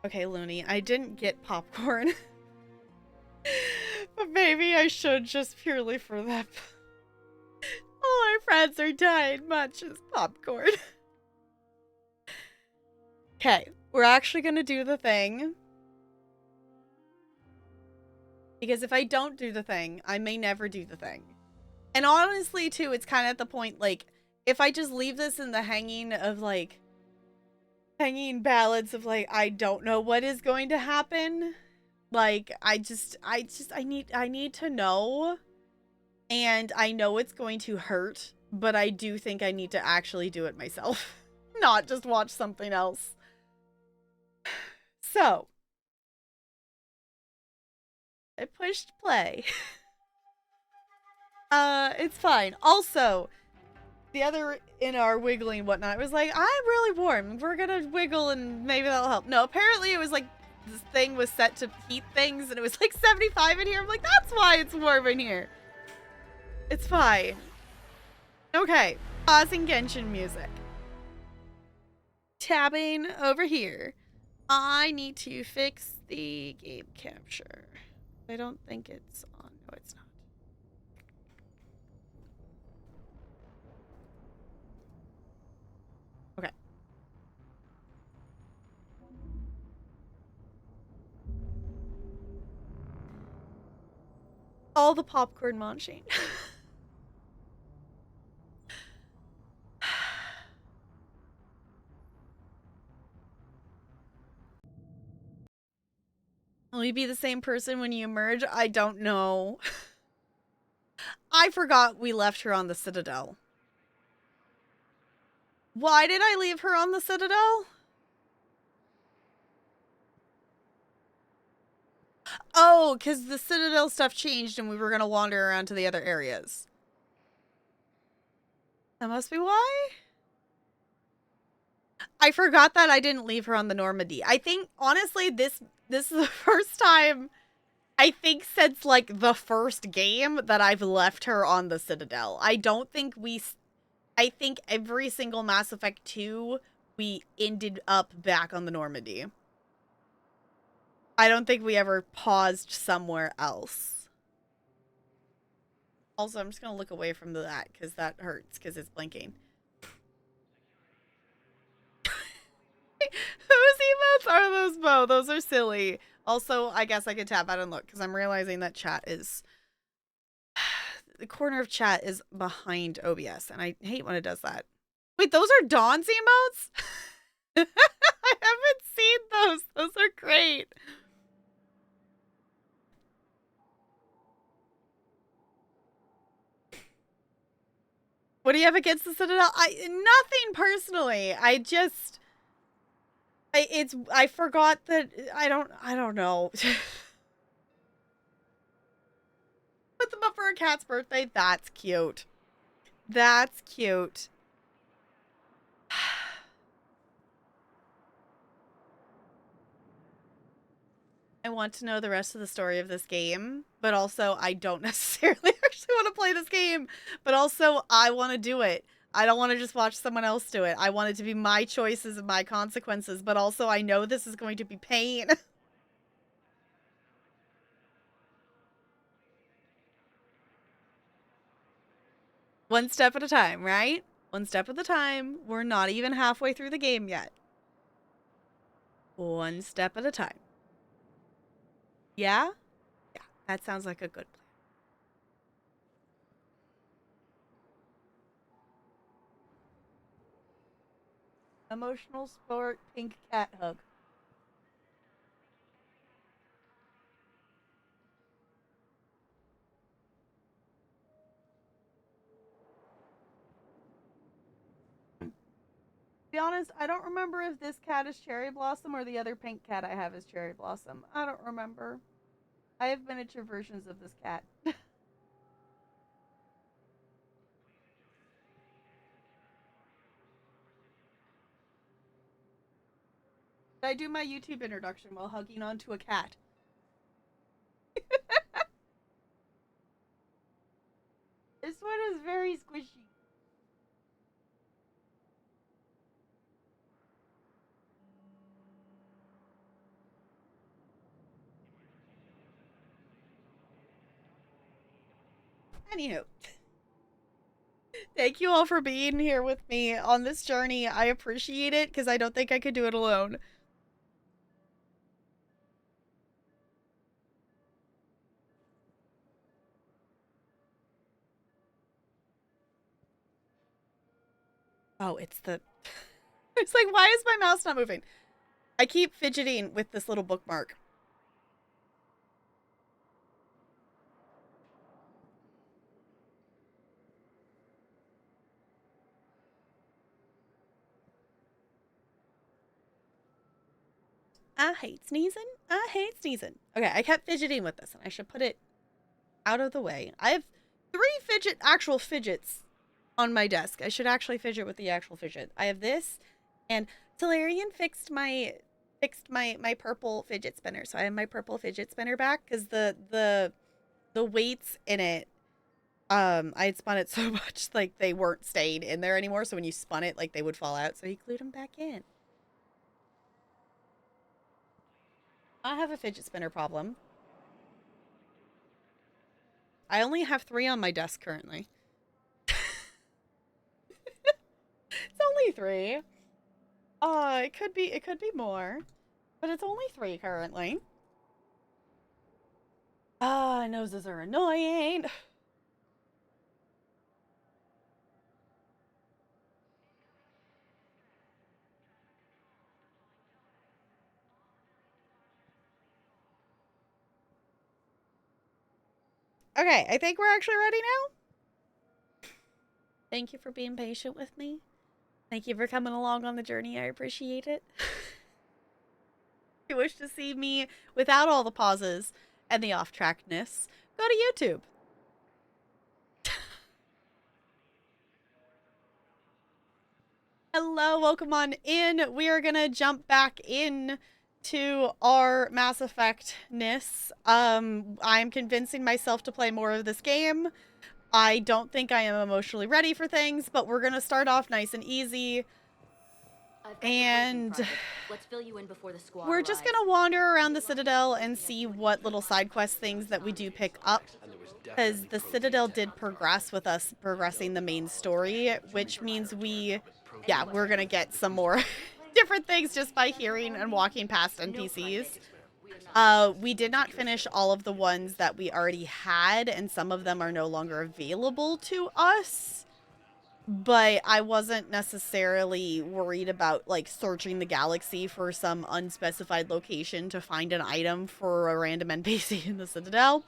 Okay, Looney, I didn't get popcorn. But maybe I should, just purely for them. All our friends are dying much as popcorn. Okay, we're actually gonna do the thing. Because if I don't do the thing, I may never do the thing. And honestly, too, it's kind of at the point, like, if I just leave this in the hanging of, like, hanging ballads of, like, I don't know what is going to happen. Like, I need to know. And I know it's going to hurt, but I do think I need to actually do it myself. Not just watch something else. So, I pushed play. It's fine. Also, the other in our wiggling and whatnot was like, I'm really warm. We're gonna wiggle and maybe that'll help. No, apparently it was like this thing was set to heat things and it was like 75 in here. I'm like, that's why it's warm in here. It's fine. Okay, pausing Genshin music. Tabbing over here. I need to fix the game capture. I don't think it's on. No, it's not. Okay. All the popcorn munching. Will you be the same person when you emerge? I don't know. I forgot we left her on the Citadel. Why did I leave her on the Citadel? Oh, because the Citadel stuff changed and we were going to wander around to the other areas. That must be why? I forgot that I didn't leave her on the Normandy. I think, honestly, this is the first time, I think, since, like, the first game that I've left her on the Citadel. I don't think I think every single Mass Effect 2, we ended up back on the Normandy. I don't think we ever paused somewhere else. Also, I'm just going to look away from that, because that hurts, because it's blinking. Whose emotes are those, Bo? Those are silly. Also, I guess I could tap out and look, because I'm realizing that chat is... the corner of chat is behind OBS, and I hate when it does that. Wait, those are Dawn's emotes? I haven't seen those. Those are great. What do you have against the Citadel? Nothing personally. I forgot that I don't know. Put them up for a cat's birthday. That's cute. That's cute. I want to know the rest of the story of this game, but also I don't necessarily actually want to play this game, but also I want to do it. I don't want to just watch someone else do it. I want it to be my choices and my consequences, but also I know this is going to be pain. One step at a time, right? One step at a time. We're not even halfway through the game yet. One step at a time. Yeah? Yeah, that sounds like a good plan. Emotional sport, pink cat hug. To be honest, I don't remember if this cat is Cherry Blossom or the other pink cat I have is Cherry Blossom. I don't remember. I have miniature versions of this cat. Did I do my YouTube introduction while hugging onto a cat? This one is very squishy. Anywho. Thank you all for being here with me on this journey. I appreciate it because I don't think I could do it alone. Oh, it's the... It's like, why is my mouse not moving? I keep fidgeting with this little bookmark. I hate sneezing. I hate sneezing. Okay, I kept fidgeting with this, and I should put it out of the way. I have 3 actual fidgets on my desk. I should actually fidget with the actual fidget. I have this, and Talarian fixed my purple fidget spinner. So I have my purple fidget spinner back because the weights in it, I had spun it so much like they weren't staying in there anymore. So when you spun it, like they would fall out. So he glued them back in. I have a fidget spinner problem. I only have 3 on my desk currently. It's only 3. It could be more, but it's only 3 currently. Noses are annoying. Okay, I think we're actually ready now. Thank you for being patient with me. Thank you for coming along on the journey. I appreciate it. If you wish to see me without all the pauses and the off-trackness, go to YouTube. Hello, welcome on in. We are gonna jump back in to our Mass Effect-ness. I'm convincing myself to play more of this game. I don't think I am emotionally ready for things, but we're gonna start off nice and easy. And let's fill you in before the squad we're just gonna wander around the Citadel and see what little side quest things that we do pick up. Because the Citadel did progress with us progressing the main story, which means we're gonna get some more different things just by hearing and walking past NPCs. We did not finish all of the ones that we already had, and some of them are no longer available to us. But I wasn't necessarily worried about, like, searching the galaxy for some unspecified location to find an item for a random NPC in the Citadel.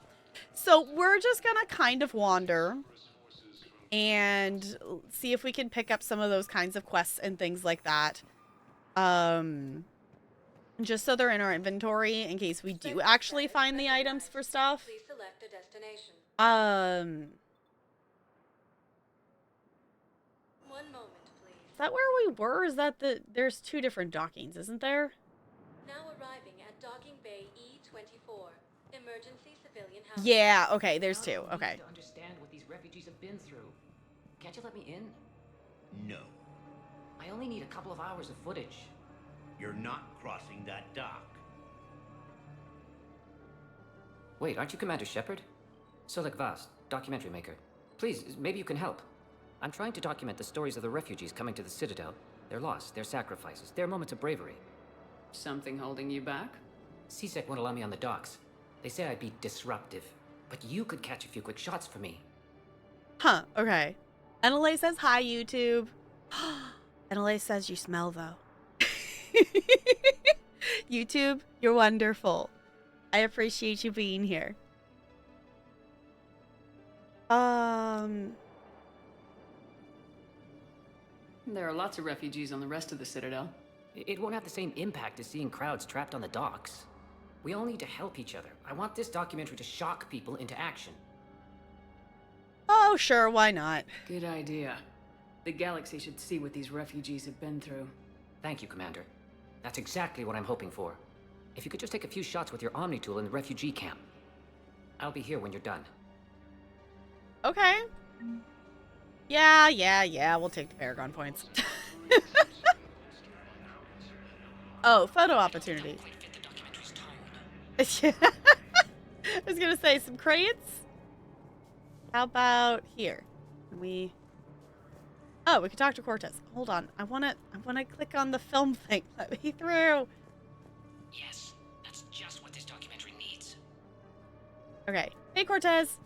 So we're just gonna kind of wander and see if we can pick up some of those kinds of quests and things like that. Just so they're in our inventory in case we do actually find the items for stuff. Please select a destination. 1 moment, please. Is that where we were? Or is that there's 2 different dockings, isn't there? Now arriving at Docking Bay E24. Emergency civilian housing. Yeah, okay, there's 2. I Okay. need to understand what these refugees have been through. Can't you let me in? No, I only need a couple of hours of footage. you're not crossing that dock. Wait, aren't you Commander Shepard? Solek Vast, documentary maker. Please, maybe you can help. I'm trying to document the stories of the refugees coming to the Citadel. Their loss, their sacrifices, their moments of bravery. Something holding you back? CSEC won't allow me on the docks. They say I'd be disruptive. But you could catch a few quick shots for me. Huh, okay. NLA says hi, YouTube. NLA says you smell, though. YouTube, you're wonderful. I appreciate you being here. There are lots of refugees on the rest of the Citadel. It won't have the same impact as seeing crowds trapped on the docks. We all need to help each other. I want this documentary to shock people into action. Oh, sure, why not? Good idea. The galaxy should see what these refugees have been through. Thank you, Commander. That's exactly what I'm hoping for. If you could just take a few shots with your Omni tool in the refugee camp. I'll be here when you're done. Okay. Yeah, we'll take the Paragon points. Oh, photo opportunity. I was gonna say, some crates? How about here? Can we... Oh, we can talk to Cortez. Hold on. I wanna click on the film thing. Let me through. Yes, that's just what this documentary needs. Okay. Hey, Cortez.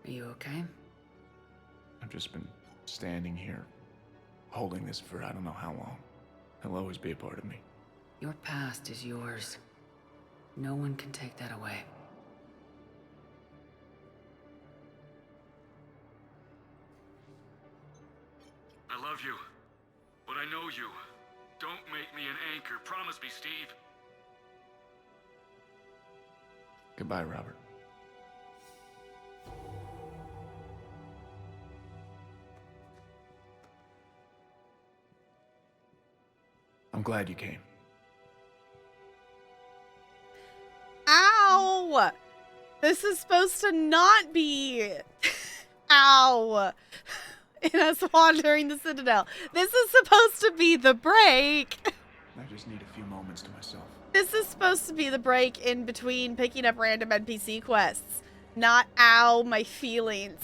Are you okay? I've just been standing here, holding this for I don't know how long. It'll always be a part of me. Your past is yours. No one can take that away. I love you, but I know you. Don't make me an anchor. Promise me, Steve. Goodbye, Robert. I'm glad you came. Ow! This is supposed to not be... Ow! In us wandering the Citadel. This is supposed to be the break. I just need a few moments to myself. This is supposed to be the break in between picking up random NPC quests. Not, ow, my feelings.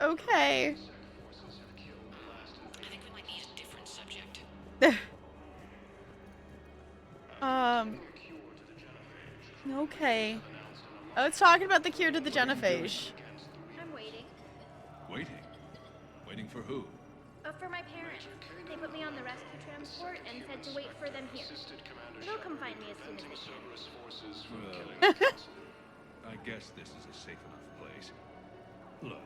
Okay. I think we might need a different subject. Okay. Oh, it's talking about the cure to the genophage. I'm waiting. Waiting? Waiting for who? For my parents. They put me on the rescue transport and said to wait for them here. They'll come find me as soon as they can. Well, I guess this is a safe enough place. Look,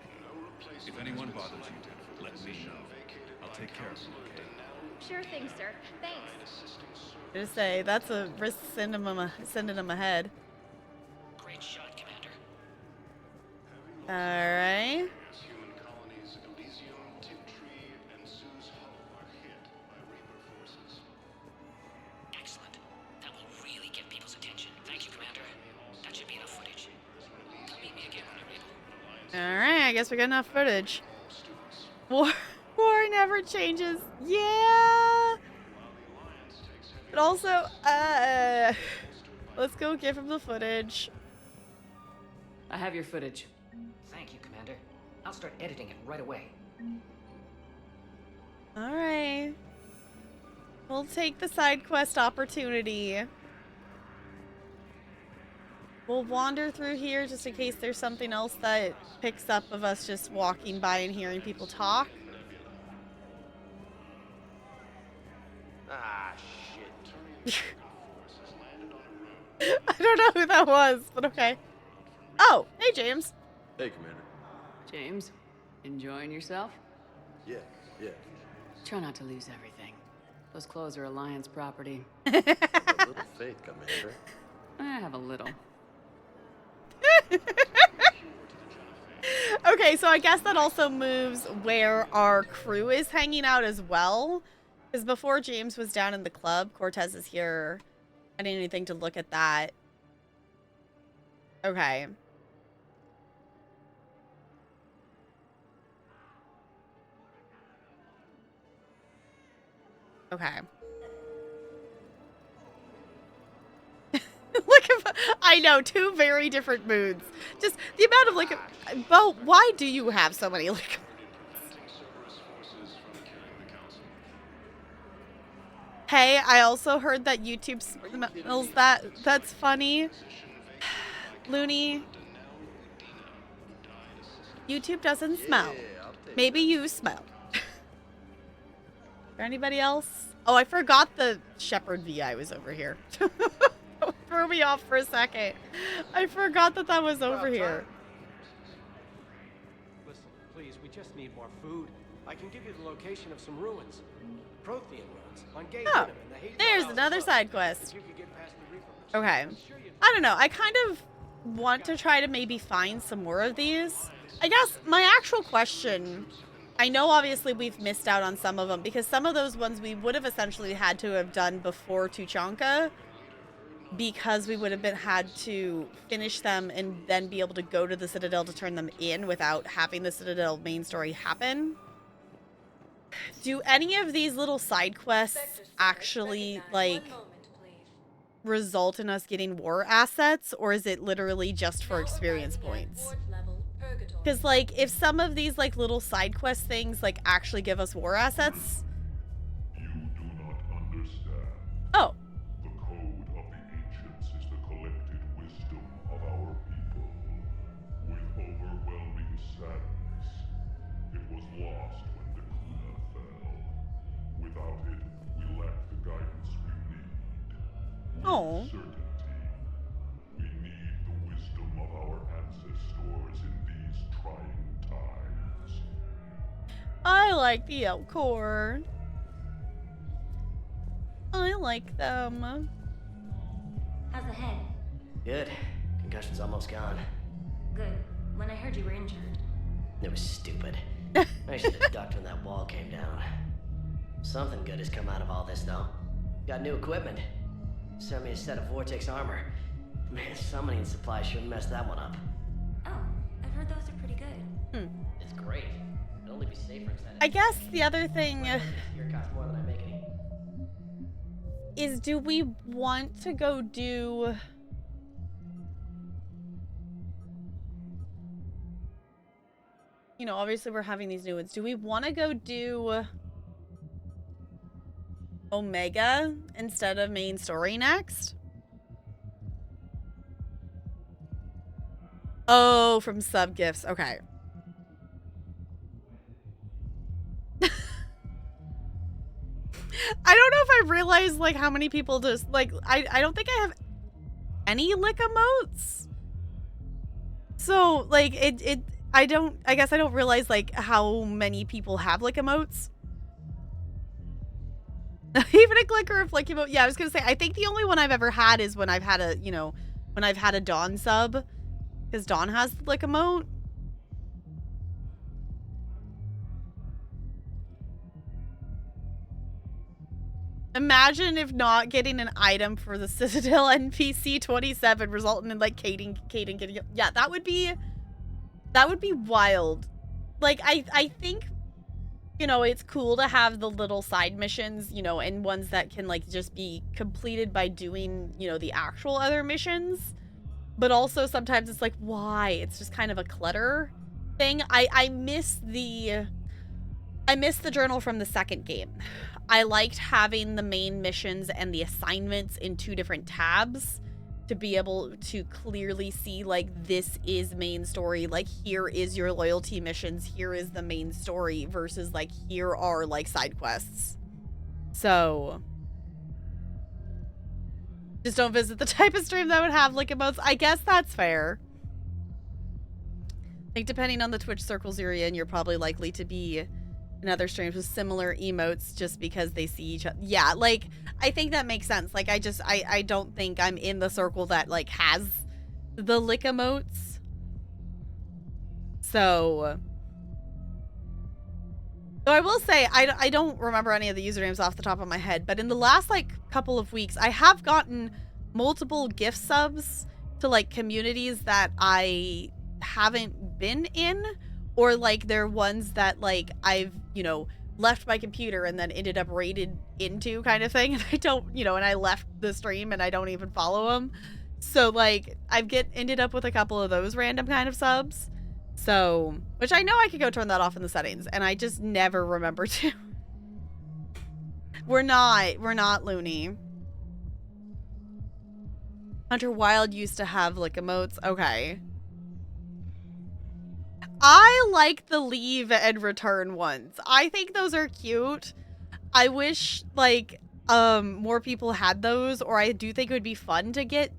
if anyone bothers you, let me know. I'll take care of them, okay? Sure thing, sir. Thanks. Gonna say, that's a risk sending them ahead. Great shot, Commander. Alright. Excellent. That will really get people's attention. Thank you, Commander. That should be enough footage. Meet me again when you're able. Alright, I guess we got enough footage. War never changes. Yeah! But also, let's go give him the footage. I have your footage. Thank you, Commander. I'll start editing it right away. Alright. We'll take the side quest opportunity. We'll wander through here just in case there's something else that picks up of us just walking by and hearing people talk. Ah, shit. I don't know who that was, but okay. Oh, hey James. Hey, Commander. James, enjoying yourself? Yeah. Try not to lose everything. Those clothes are Alliance property. A little faith, Commander. I have a little. Okay, so I guess that also moves where our crew is hanging out as well. Because before James was down in the club, Cortez is here. I didn't anything to look at that. Okay. Okay. Look at, I know, two very different moods. Just the amount of like, Bo, why do you have so many like? Hey, I also heard that YouTube smells that. That's funny. Looney. YouTube doesn't smell. Maybe you smell. Is there anybody else? Oh, I forgot the Shepherd VI was over here. Threw me off for a second. I forgot that that was over here. Listen, please, we just need more food. I can give you the location of some ruins. Prothean ruins on Gate Oh, Venom and the Hazel there's House another above. side quest. If you could get past the Reaper Patrol, Okay. I'm sure you'd- I don't know. I kind of want to try to maybe find some more of these. I guess my actual question, I know obviously we've missed out on some of them because some of those ones we would have essentially had to have done before Tuchanka because we would have had to finish them and then be able to go to the Citadel to turn them in without having the Citadel main story happen. Do any of these little side quests Spectre Squad, actually, recognize. like, One moment, please. result in us getting war assets, or is it literally just for experience points? Because, like, if some of these, like, little side quest things, like, actually give us war assets... You do not understand. Oh. The code of the ancients is the collected wisdom of our people. With overwhelming sadness, it was lost when the Kuna fell. Without it, we lack the guidance we need. Oh. Certainty, we need the wisdom of our ancestors in these trying times. I like the Elcor. I like them. How's the head? Good. Concussion's almost gone. Good. When I heard you were injured. It was stupid. I should have ducked when that wall came down. Something good has come out of all this, though. Got new equipment. Sent me a set of Vortex armor. Man, summoning supplies shouldn't mess that one up. Oh, I've heard those are pretty good. It's great. It'd only be safer inside. I guess the other thing Here costs more than I make any. is, do we want to go do... You know, obviously we're having these new ones. Do we want to go do Omega instead of main story next? Oh, from sub gifts. Okay. I don't know if I realized, like, how many people just, like, I don't think I have any lick emotes. So, like, I guess I don't realize, like, how many people have lick emotes. Even a clicker or flick emote. Yeah, I was gonna say, I think the only one I've ever had is when I've had a, you know, when I've had a Dawn sub. Because Dawn has the lick emote. Imagine if not getting an item for the Citadel NPC 27 resulting in, like, Caden getting... Yeah, that would be wild. Like, I think, you know, it's cool to have the little side missions, you know, and ones that can, like, just be completed by doing, you know, the actual other missions. But also sometimes it's like, why? It's just kind of a clutter thing. I miss the journal from the second game. I liked having the main missions and the assignments in 2 different tabs to be able to clearly see, like, this is main story. Like, here is your loyalty missions. Here is the main story versus, like, here are, like, side quests. So... just don't visit the type of stream that would have lick emotes. I guess that's fair. I think depending on the Twitch circles you're in, you're probably likely to be in other streams with similar emotes just because they see each other. Yeah, like, I think that makes sense. Like, I don't think I'm in the circle that, like, has the lick emotes. So I will say, I don't remember any of the usernames off the top of my head, but in the last, like, couple of weeks, I have gotten multiple gift subs to, like, communities that I haven't been in, or, like, they're ones that, like, I've, you know, left my computer and then ended up raided into kind of thing, and I don't, you know, and I left the stream and I don't even follow them. So, like, I've ended up with a couple of those random kind of subs. So, which I know I could go turn that off in the settings, and I just never remember to. We're not loony. Hunter Wild used to have lick emotes. Okay. I like the leave and return ones. I think those are cute. I wish, like, more people had those, or I do think it would be fun to get,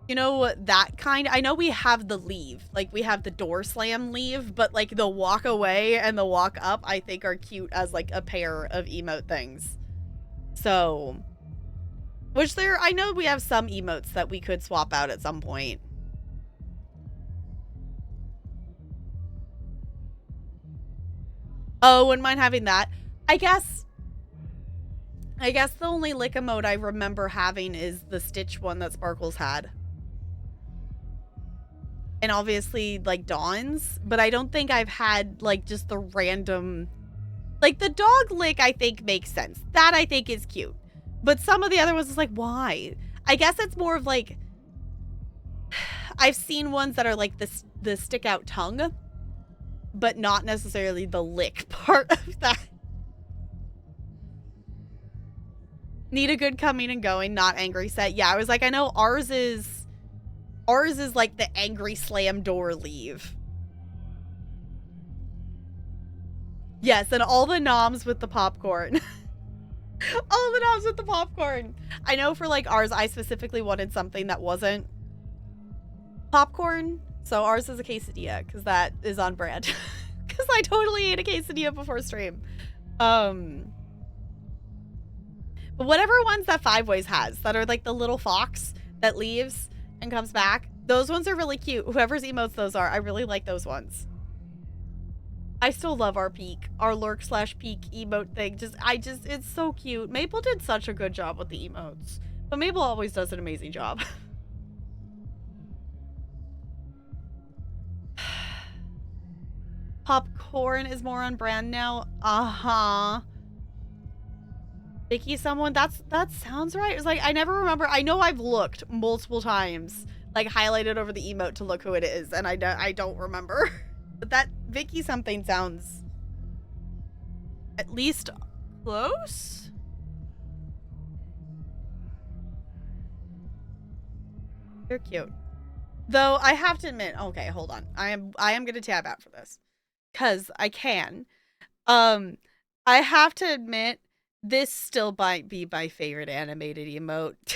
you know, that kind. I know we have the leave, like, we have the door slam leave, but, like, the walk away and the walk up, I think are cute as, like, a pair of emote things. So, which I know we have some emotes that we could swap out at some point. Oh, wouldn't mind having that. I guess the only lick emote I remember having is the Stitch one that Sparkles had. And obviously, like, Dawn's, but I don't think I've had, like, just the random, like, the dog lick I think makes sense. That I think is cute. But some of the other ones is like, why? I guess it's more of like, I've seen ones that are like the stick out tongue, but not necessarily the lick part of that. Need a good coming and going, not angry set. Yeah, I was like, I know ours is like the angry slam door leave. Yes, and all the noms with the popcorn. All the noms with the popcorn. I know for like ours, I specifically wanted something that wasn't popcorn. So ours is a quesadilla because that is on brand. Because I totally ate a quesadilla before stream. But whatever ones that Five Ways has that are like the little fox that leaves and comes back, those ones are really cute. Whoever's emotes those are, I really like those ones. I still love our peak, our lurk/peak emote thing. It's so cute. Maple did such a good job with the emotes, but Maple always does an amazing job. Popcorn is more on brand now. Vicky, someone that sounds right. It's like I never remember. I know I've looked multiple times, like highlighted over the emote to look who it is, and I don't remember. But that Vicky something sounds at least close. They're cute. Though I have to admit, okay, hold on. I am gonna tab out for this. 'Cause I can. I have to admit, this still might be my favorite animated emote.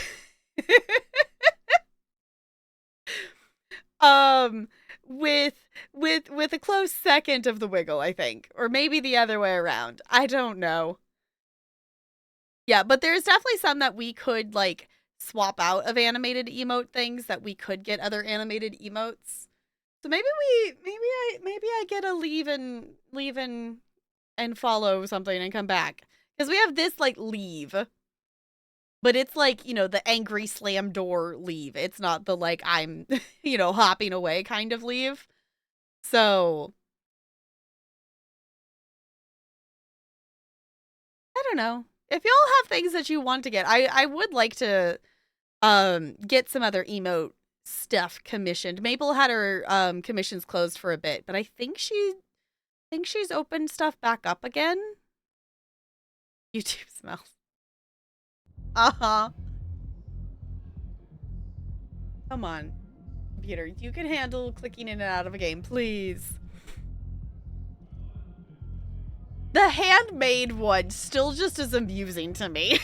With a close second of the wiggle, I think. Or maybe the other way around. I don't know. Yeah, but there's definitely some that we could like swap out of animated emote things that we could get other animated emotes. So maybe I get a leave and follow something and come back. Because we have this like leave. But it's like, you know, the angry slam door leave. It's not the like I'm, you know, hopping away kind of leave. So I don't know. If y'all have things that you want to get, I would like to get some other emote stuff commissioned. Maple had her commissions closed for a bit, but I think she's opened stuff back up again. YouTube smells. Come on, computer. You can handle clicking in and out of a game, please. The handmade one still just is amusing to me.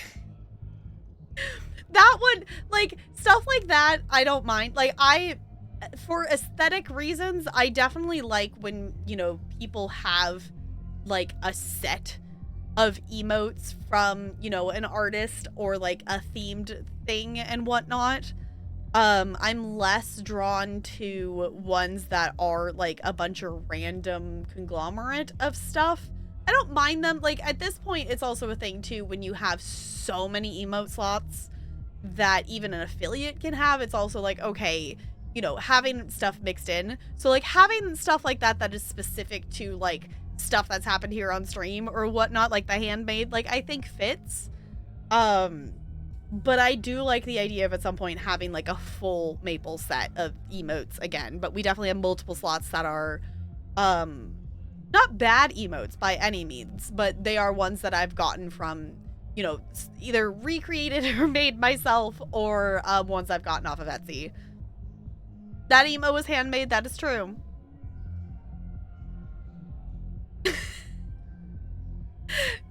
That one, like, stuff like that, I don't mind. Like, for aesthetic reasons, I definitely like when, you know, people have, like, a set of emotes from, you know, an artist or, like, a themed thing and whatnot. I'm less drawn to ones that are, like, a bunch of random conglomerate of stuff. I don't mind them. Like, at this point, it's also a thing, too, when you have so many emote slots that even an affiliate can have. It's also like, okay, you know, having stuff mixed in. So, like, having stuff like that is specific to, like, stuff that's happened here on stream or whatnot, like the handmade, like, I think fits. But I do like the idea of at some point having, like, a full Maple set of emotes again. But we definitely have multiple slots that are, not bad emotes by any means, but they are ones that I've gotten from, you know, either recreated or made myself, or ones I've gotten off of Etsy. That emo was handmade, that is true.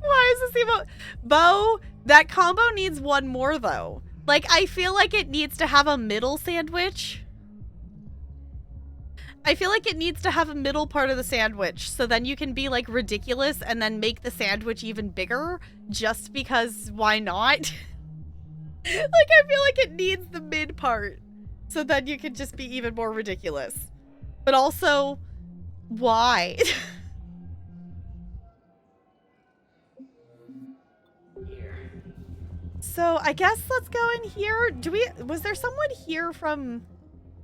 Why is this emo? Bo, that combo needs one more, though. Like, I feel like it needs to have a middle sandwich. I feel like it needs to have a middle part of the sandwich, so then you can be, like, ridiculous and then make the sandwich even bigger, just because why not? Like, I feel like it needs the mid part, so then you can just be even more ridiculous. But also, why? So, I guess let's go in here. Was there someone here from...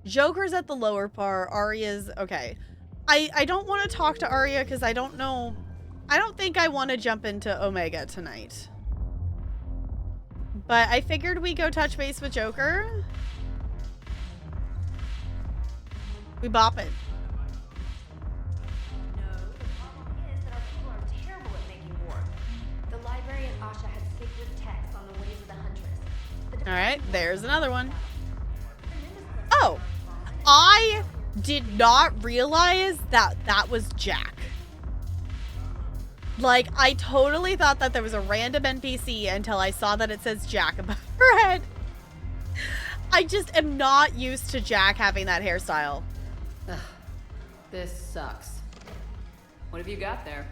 Joker's at the lower part. Arya's... Okay. I don't want to talk to Arya because I don't know... I don't think I want to jump into Omega tonight. But I figured we go touch base with Joker. We bop it. The library at Asha had sacred texts on the ways of the Huntress. All right, there's another one. Oh, I did not realize that that was Jack. Like, I totally thought that there was a random NPC until I saw that it says Jack above her head. I just am not used to Jack having that hairstyle. Ugh, this sucks. What have you got there?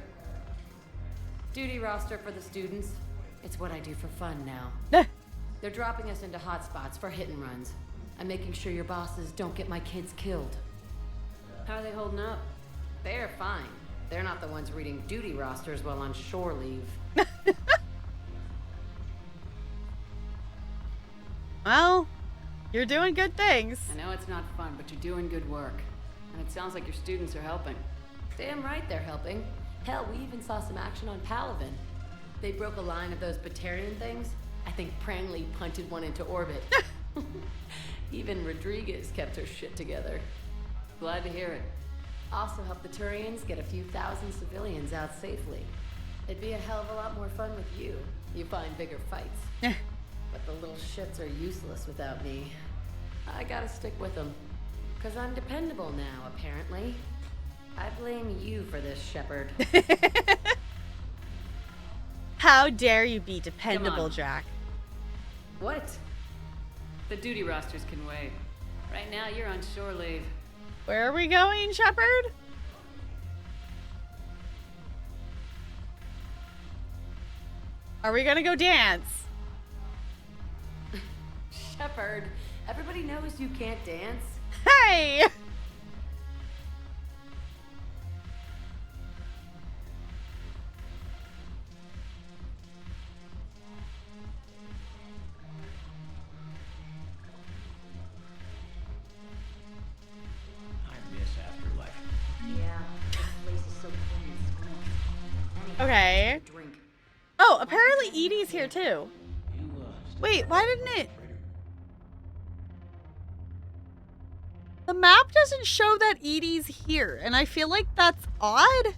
Duty roster for the students. It's what I do for fun now. They're dropping us into hotspots for hit and runs. I'm making sure your bosses don't get my kids killed. How are they holding up? They're fine. They're not the ones reading duty rosters while on shore leave. Well, you're doing good things. I know it's not fun, but you're doing good work. And it sounds like your students are helping. Damn right they're helping. Hell, we even saw some action on Palaven. They broke a line of those Batarian things. I think Prangley punted one into orbit. Even Rodriguez kept her shit together. Glad to hear it. Also helped the Turians get a few thousand civilians out safely. It'd be a hell of a lot more fun with you. You find bigger fights. But the little shits are useless without me. I gotta stick with them. 'Cause I'm dependable now, apparently. I blame you for this, Shepard. How dare you be dependable, Jack? What? The duty rosters can wait. Right now, you're on shore leave. Where are we going, Shepard? Are we gonna go dance? Shepard, everybody knows you can't dance. Hey! Okay. Oh, apparently Edie's here too. Wait, why didn't it? The map doesn't show that Edie's here, and I feel like that's odd.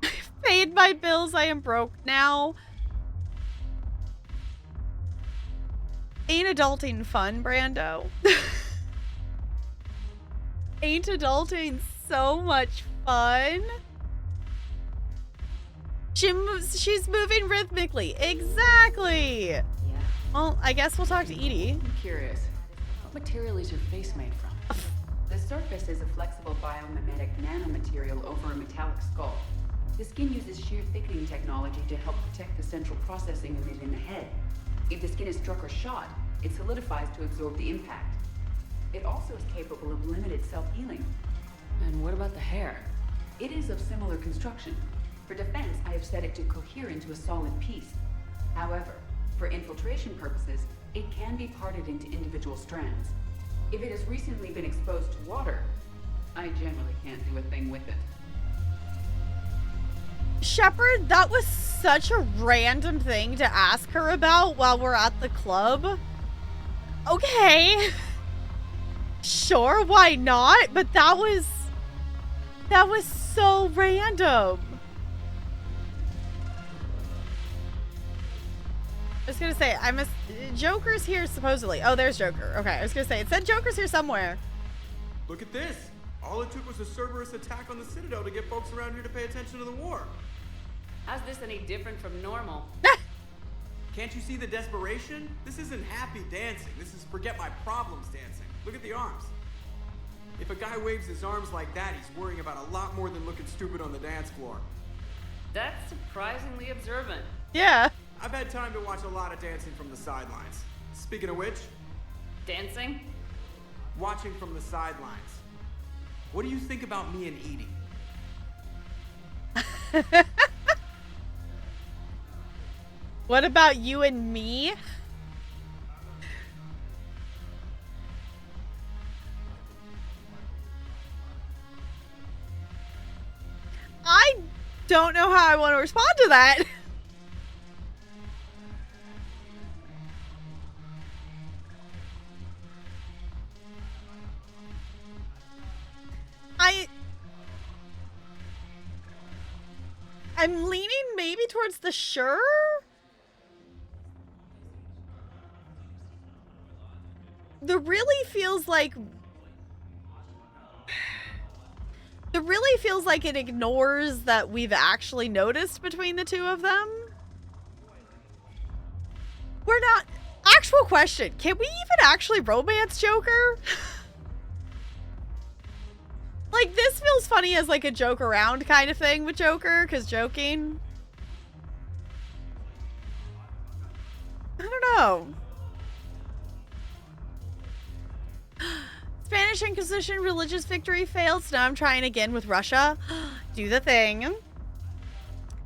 I've paid my bills, I am broke now. Ain't adulting fun, Brando? Ain't adulting so much fun? She's moving rhythmically. Exactly. Yeah. Well, I guess we'll talk to Edie. I'm curious. What material is your face made from? The surface is a flexible biomimetic nanomaterial over a metallic skull. The skin uses shear thickening technology to help protect the central processing unit in the head. If the skin is struck or shot, it solidifies to absorb the impact. It also is capable of limited self-healing. And what about the hair? It is of similar construction. For defense, I have set it to cohere into a solid piece. However, for infiltration purposes, it can be parted into individual strands. If it has recently been exposed to water, I generally can't do a thing with it. Shepard, that was such a random thing to ask her about while we're at the club. Okay. Sure, why not? But that was so random. I was gonna say, Joker's here supposedly. Oh, there's Joker. Okay, I was gonna say, it said Joker's here somewhere. Look at this. All it took was a Cerberus attack on the Citadel to get folks around here to pay attention to the war. How's this any different from normal? Can't you see the desperation? This isn't happy dancing. This is forget my problems dancing. Look at the arms. If a guy waves his arms like that, he's worrying about a lot more than looking stupid on the dance floor. That's surprisingly observant. Yeah. I've had time to watch a lot of dancing from the sidelines. Speaking of which... Dancing? Watching from the sidelines. What do you think about me and Edie? What about you and me? I don't know how I want to respond to that. I'm leaning maybe towards the sure. The really feels like it ignores that we've actually noticed between the two of them. We're not... Actual question. Can we even actually romance Joker? Like, this feels funny as like a joke around kind of thing with Joker, because joking. I don't know. Spanish Inquisition religious victory failed, so now I'm trying again with Russia. Do the thing.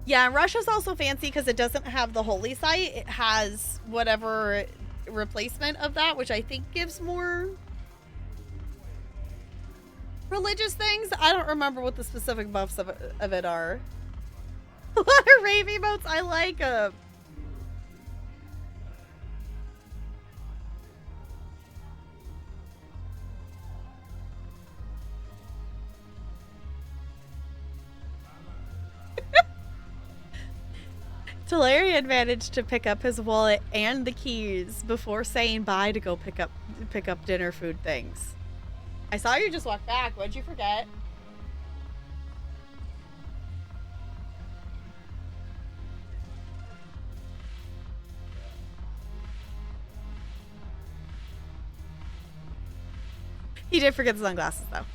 Yeah, Russia's also fancy because it doesn't have the holy site. It has whatever replacement of that, which I think gives more religious things. I don't remember what the specific buffs of it are. A lot of rave emotes. I like them. Talarian managed to pick up his wallet and the keys before saying bye to go pick up dinner food things. I saw you just walk back. What'd you forget? He did forget the sunglasses though.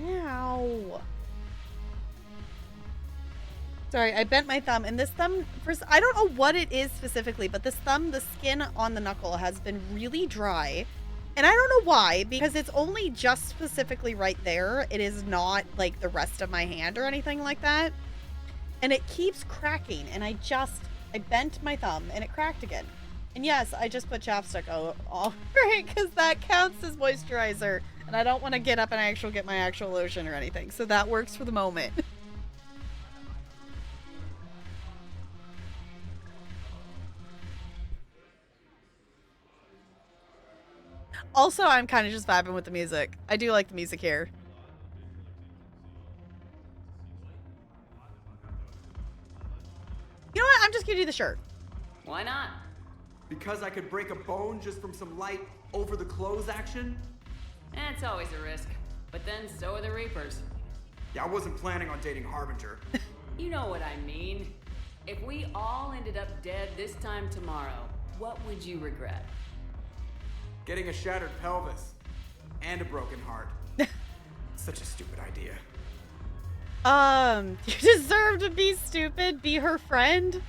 Ow. Sorry, I bent my thumb, and this thumb, first, I don't know what it is specifically, but this thumb, the skin on the knuckle has been really dry. And I don't know why, because it's only just specifically right there. It is not like the rest of my hand or anything like that. And it keeps cracking, and I bent my thumb, and it cracked again. And yes, I just put chapstick all right, because that counts as moisturizer. And I don't want to get up and get my actual lotion or anything. So that works for the moment. Also, I'm kind of just vibing with the music. I do like the music here. You know what? I'm just gonna do the shirt. Why not? Because I could break a bone just from some light over the clothes action? It's always a risk. But then so are the Reapers. Yeah, I wasn't planning on dating Harbinger. You know what I mean. If we all ended up dead this time tomorrow, what would you regret? Getting a shattered pelvis. And a broken heart. Such a stupid idea. You deserve to be stupid. Be her friend.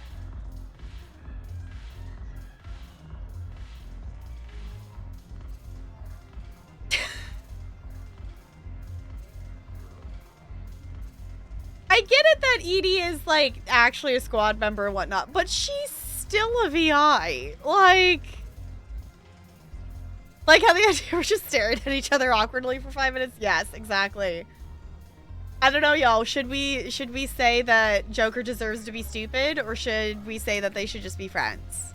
I get it that Edie is, like, actually a squad member and whatnot, but she's still a VI. Like how the idea we're just staring at each other awkwardly for 5 minutes? Yes, exactly. I don't know, y'all. Should we say that Joker deserves to be stupid, or should we say that they should just be friends?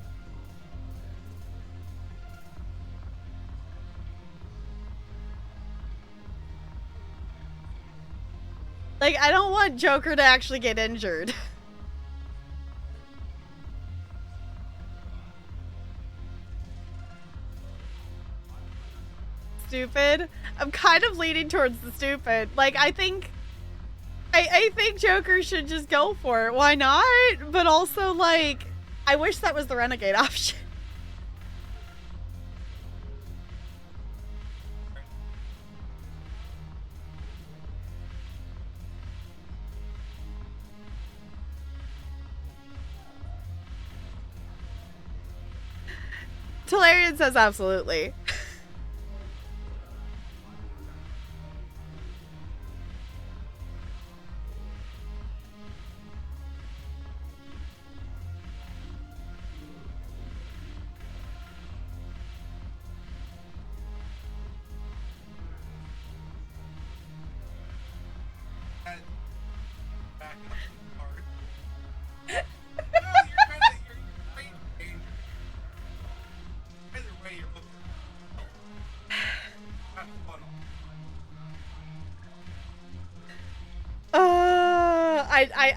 Like, I don't want Joker to actually get injured. Stupid. I'm kind of leaning towards the stupid. Like, I think Joker should just go for it. Why not? But also, like, I wish that was the renegade option. Talarian says absolutely.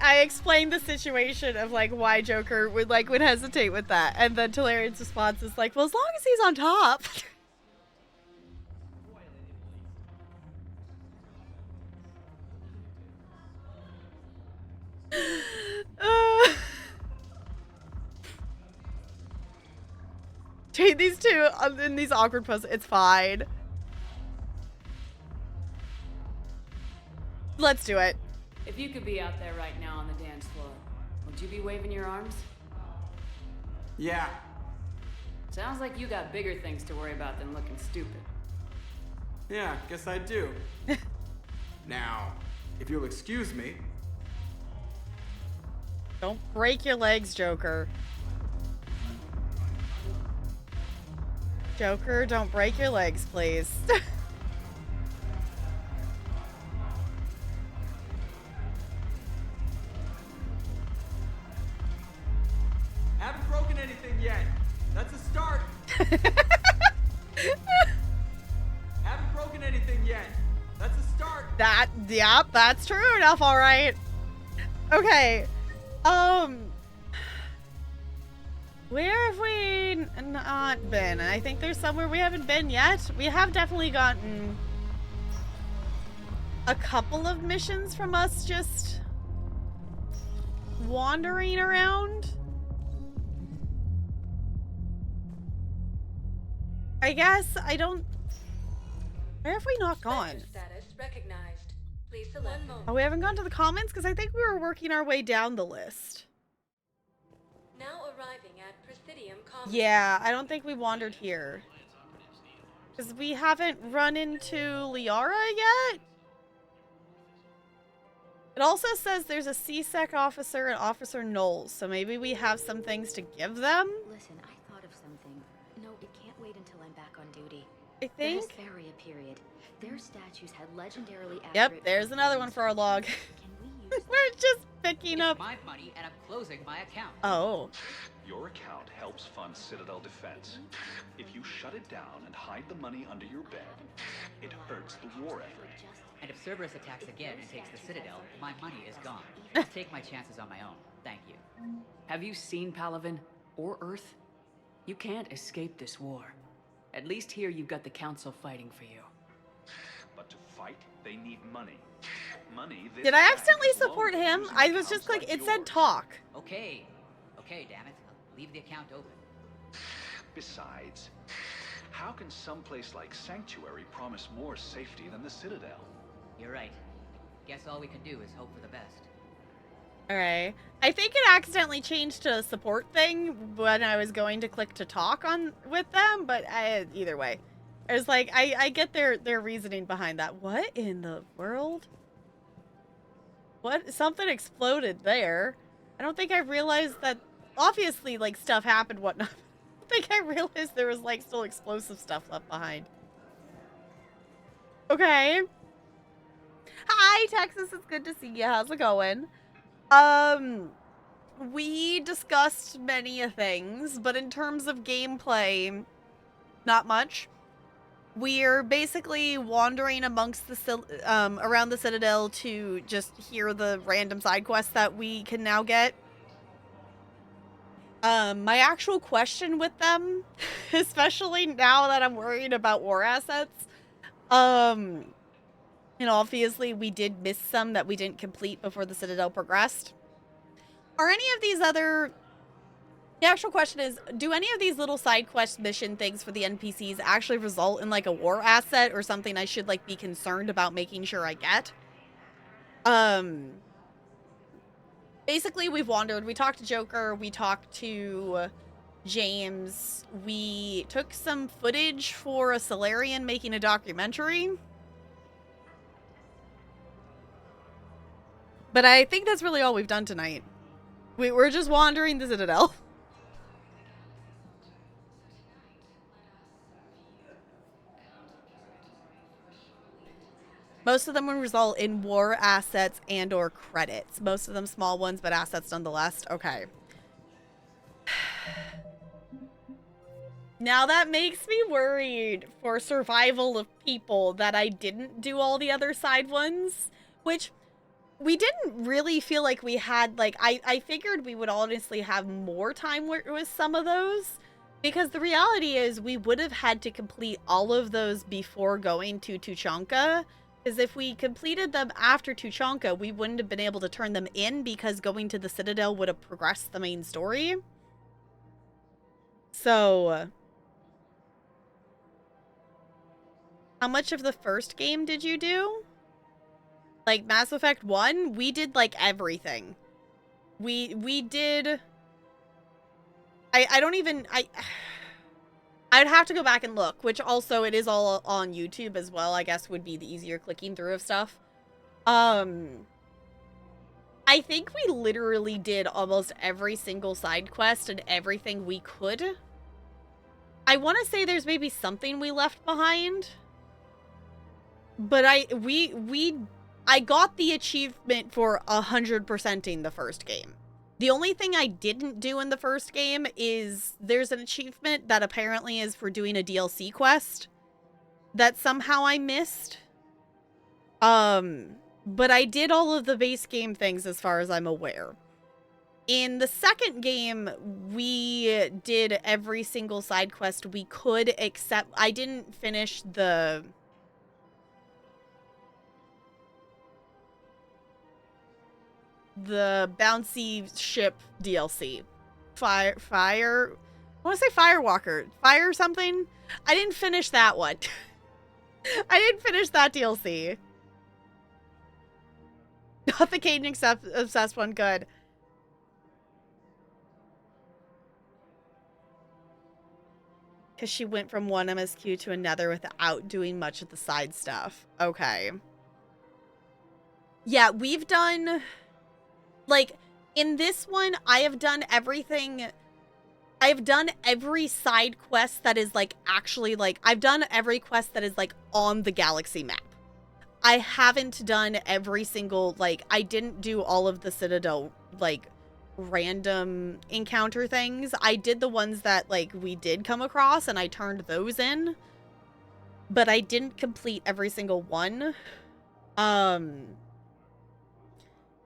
I explained the situation of like why Joker would hesitate with that, and then Talarian's response is like, well, as long as he's on top. Take these two in these awkward poses. It's fine. Let's do it. If you could be out there right now on the dance floor, would you be waving your arms? Yeah. Sounds like you got bigger things to worry about than looking stupid. Yeah, guess I do. Now, if you'll excuse me. Don't break your legs, Joker. Joker, don't break your legs, please. Haven't broken anything yet. That's a start. Haven't broken anything yet. That's a start. Yep, that's true enough, alright. Okay. Where have we not been? I think there's somewhere we haven't been yet. We have definitely gotten a couple of missions from us just wandering around. I guess I don't... Where have we not gone? Status recognized. Please select one moment. Oh, we haven't gone to the comments? Because I think we were working our way down the list. Now arriving at Presidium Commons. Yeah, I don't think we wandered here. Because we haven't run into Liara yet? It also says there's a CSEC officer and Officer Knowles, so maybe we have some things to give them? Listen, I thought of something. No, it can't wait until I'm back on duty. I think... The Hesperia period. Their statues had legendarily accurate... Yep, there's another one for our log. We're just picking up... my money and I'm closing my account. Oh. Your account helps fund Citadel defense. If you shut it down and hide the money under your bed, it hurts the war effort. And if Cerberus attacks again and takes the Citadel, my money is gone. I'll take my chances on my own. Thank you. Have you seen Palaven or Earth? You can't escape this war. At least here you've got the Council fighting for you. But to fight, they need money. Money. Did I accidentally support him? I was just like, it said talk. Okay, damn it. I'll leave the account open. Besides, how can some place like Sanctuary promise more safety than the Citadel? You're right. Guess all we can do is hope for the best. Alright. I think it accidentally changed to a support thing when I was going to click to talk on with them, but either way. I was like, I get their reasoning behind that. What in the world? What? Something exploded there. I don't think I realized that, obviously, like, stuff happened, whatnot. I don't think I realized there was, like, still explosive stuff left behind. Okay. Hi, Texas. It's good to see you. How's it going? We discussed many things, but in terms of gameplay, not much. We're basically wandering amongst the around the Citadel to just hear the random side quests that we can now get. My actual question with them, especially now that I'm worried about war assets, and obviously we did miss some that we didn't complete before the Citadel progressed. Are any of these other... The actual question is, do any of these little side quest mission things for the NPCs actually result in, like, a war asset or something I should, like, be concerned about making sure I get? Basically, we've wandered. We talked to Joker. We talked to James. We took some footage for a Solarian making a documentary. But I think that's really all we've done tonight. We're just wandering the Citadel. Most of them would result in war assets and or credits. Most of them small ones, but assets nonetheless. Okay. Now that makes me worried for survival of people that I didn't do all the other side ones, which we didn't really feel like we had, like, I figured we would honestly have more time with some of those, because the reality is we would have had to complete all of those before going to Tuchanka, because if we completed them after Tuchanka, we wouldn't have been able to turn them in because going to the Citadel would have progressed the main story. So, how much of the first game did you do? Like, Mass Effect 1, we did, like, everything. We did... I don't even... I'd have to go back and look, which also, it is all on YouTube as well, I guess would be the easier clicking through of stuff. I think we literally did almost every single side quest and everything we could. I want to say there's maybe something we left behind. But I got the achievement for 100%ing the first game. The only thing I didn't do in the first game is there's an achievement that apparently is for doing a DLC quest that somehow I missed. But I did all of the base game things as far as I'm aware. In the second game, we did every single side quest we could, except I didn't finish the bouncy ship DLC. I want to say Firewalker. Fire something? I didn't finish that one. I didn't finish that DLC. Not the Caden Obsessed one. Good. Because she went from one MSQ to another without doing much of the side stuff. Okay. Yeah, we've done... Like, in this one, I have done everything. I have done every side quest that is, like, actually, like, I've done every quest that is, like, on the galaxy map. I haven't done every single, like, I didn't do all of the Citadel, like, random encounter things. I did the ones that, like, we did come across, and I turned those in. But I didn't complete every single one.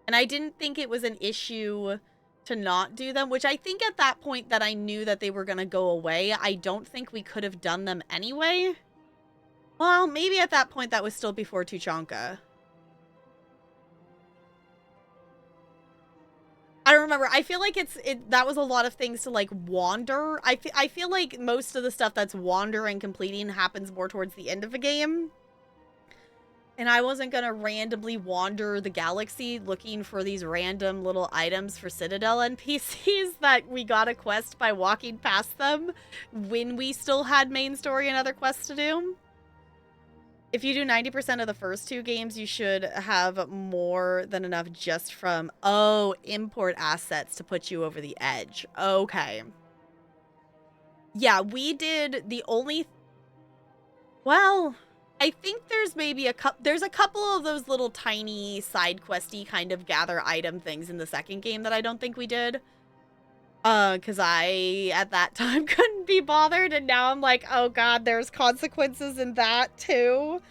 And I didn't think it was an issue to not do them, which I think at that point that I knew that they were going to go away, I don't think we could have done them anyway. Well, maybe at that point that was still before Tuchanka. I don't remember. I feel like that was a lot of things to, like, wander. I feel like most of the stuff that's wander and completing happens more towards the end of a game. And I wasn't going to randomly wander the galaxy looking for these random little items for Citadel NPCs that we got a quest by walking past them when we still had main story and other quests to do. If you do 90% of the first two games, you should have more than enough just from, import assets to put you over the edge. Okay. Yeah, we did the only... Well... I think there's maybe a couple of those little tiny side questy kind of gather item things in the second game that I don't think we did. Because I, at that time, couldn't be bothered, and now I'm like, oh god, there's consequences in that too.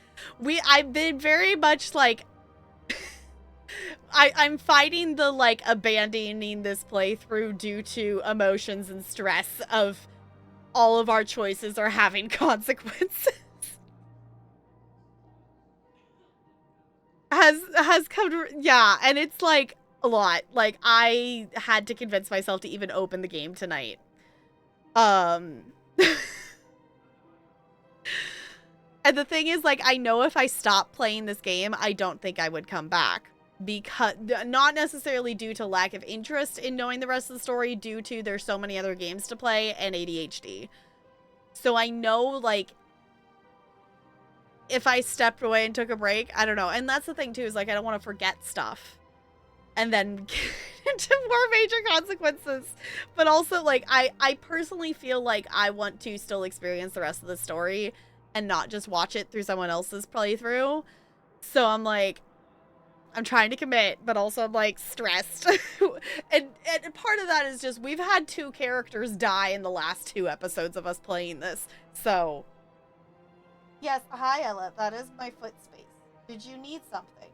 I've been very much like, I'm fighting the, like, abandoning this playthrough due to emotions and stress of all of our choices are having consequences. has come to, yeah, and it's like a lot. Like, I had to convince myself to even open the game tonight. And the thing is, like, I know if I stop playing this game, I don't think I would come back. Because, not necessarily due to lack of interest in knowing the rest of the story, due to there's so many other games to play and ADHD. So I know, like, if I stepped away and took a break, I don't know. And that's the thing too, is like, I don't want to forget stuff and then get into more major consequences. But also, like, I personally feel like I want to still experience the rest of the story and not just watch it through someone else's playthrough. So I'm like, I'm trying to commit, but also I'm like stressed. and part of that is just we've had 2 characters die in the last 2 episodes of us playing this. So yes, hi Ella, that is my foot space. Did you need something?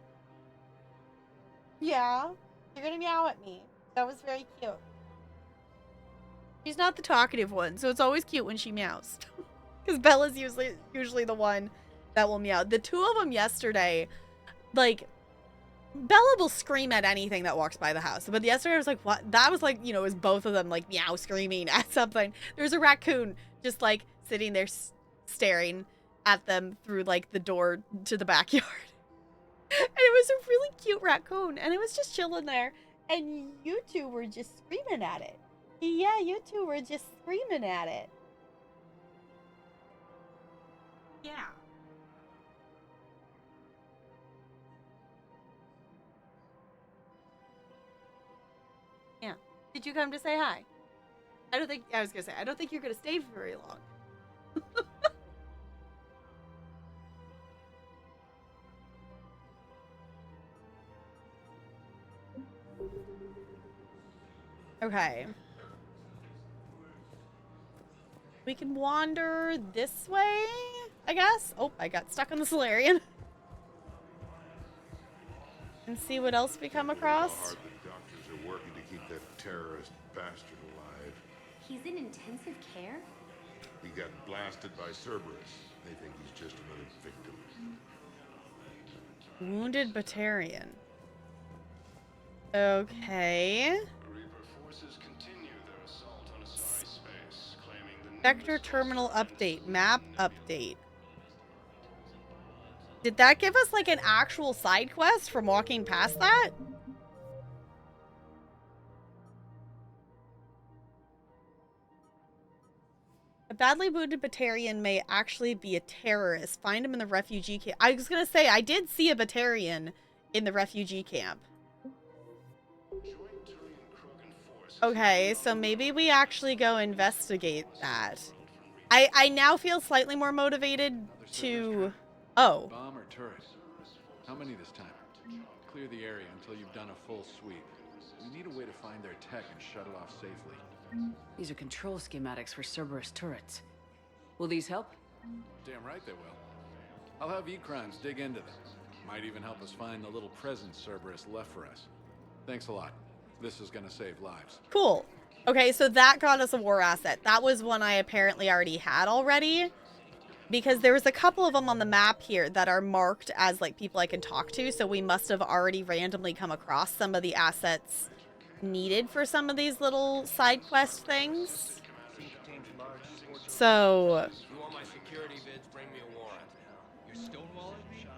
Yeah, you're gonna meow at me. That was very cute. She's not the talkative one, so it's always cute when she meows. Because Bella's usually the one that will meow. The 2 of them yesterday, like, Bella will scream at anything that walks by the house. But yesterday I was like, what? That was like, you know, it was both of them like meow screaming at something. There's a raccoon just like sitting there staring at them through like the door to the backyard. And it was a really cute raccoon. And it was just chilling there. And you 2 were just screaming at it. Yeah, you 2 were just screaming at it. Yeah. Yeah. Did you come to say hi? I don't think you're gonna stay for very long. Okay. We can wander this way, I guess. Oh, I got stuck on the Solarian. And see what else we come across. Hard the doctors are working to keep that terrorist bastard alive. He's in intensive care? He got blasted by Cerberus. They think he's just another victim. Wounded Batarian. Okay. Vector terminal update. Map update. Did that give us like an actual side quest from walking past that? A badly wounded Batarian may actually be a terrorist. Find him in the refugee camp. I was gonna say, I did see a Batarian in the refugee camp. Okay, so maybe we actually go investigate that. I now feel slightly more motivated to... Oh. Bomb or turret? How many this time? Clear the area until you've done a full sweep. We need a way to find their tech and shut it off safely. These are control schematics for Cerberus turrets. Will these help? Damn right they will. I'll have E-Crimes dig into them. Might even help us find the little present Cerberus left for us. Thanks a lot. This is gonna save lives. Cool. Okay, so that got us a war asset. That was one I apparently already had already. Because there was a couple of them on the map here that are marked as like people I can talk to. So we must have already randomly come across some of the assets needed for some of these little side quest things. So... You want my security vids, bring me a warrant. Your Stonewalling?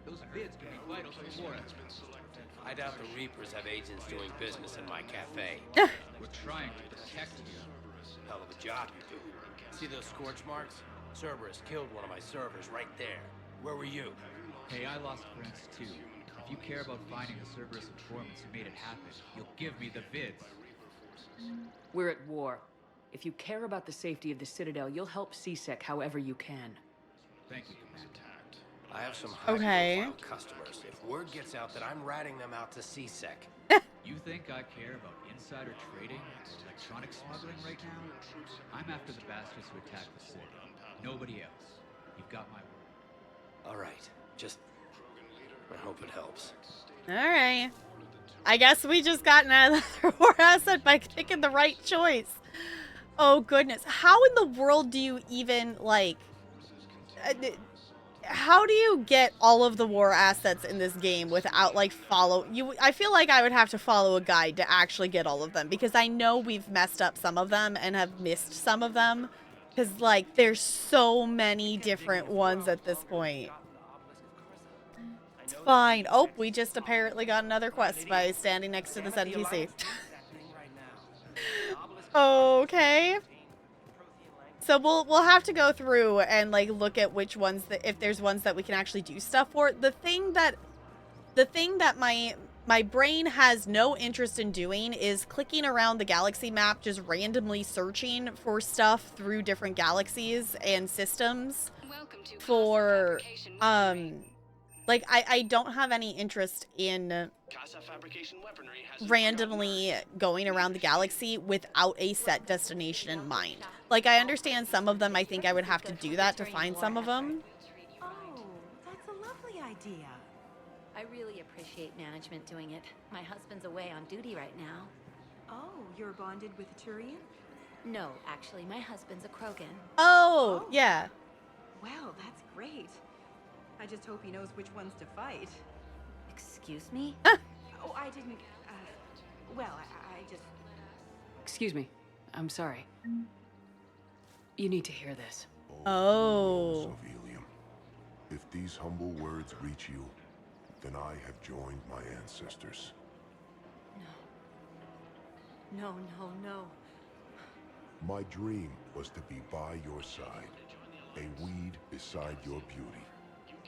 Those vids could be vital to the warrant. I doubt the Reapers have agents doing business in my cafe. We're trying to protect you. Hell of a job you do. See those scorch marks? Cerberus killed one of my servers right there. Where were you? Hey, I lost friends too. If you care about finding the Cerberus informants who made it happen, you'll give me the vids. We're at war. If you care about the safety of the Citadel, you'll help CSEC however you can. Thank you, Commander. I have some high-profile customers. If word gets out that I'm ratting them out to CSEC. You think I care about insider trading or electronic smuggling right now? I'm after the bastards who attacked the city. Nobody else. You've got my word. All right. Just... I hope it helps. Alright. I guess we just got another war asset by picking the right choice. Oh, goodness. How in the world do you even, like... how do you get all of the war assets in this game without, like, I feel like I would have to follow a guide to actually get all of them, because I know we've messed up some of them and have missed some of them. Because, like, there's so many different ones at this point. It's fine. Oh, we just apparently got another quest by standing next to this NPC. Okay. So we'll have to go through and like look at which ones if there's ones that we can actually do stuff for. The thing that my brain has no interest in doing is clicking around the galaxy map, just randomly searching for stuff through different galaxies and systems for Like, I don't have any interest in randomly going around the galaxy without a set destination in mind. Like, I understand some of them, I think I would have to do that to find some of them. Oh, that's a lovely idea. I really appreciate management doing it. My husband's away on duty right now. Oh, you're bonded with a Turian? No, actually, my husband's a Krogan. Oh, yeah. Wow, that's great. I just hope he knows which ones to fight. Excuse me? Oh, I didn't, well, I just... Excuse me. I'm sorry. You need to hear this. Oh. Savilium, if these humble words reach you, then I have joined my ancestors. No, no. My dream was to be by your side, a weed beside your beauty,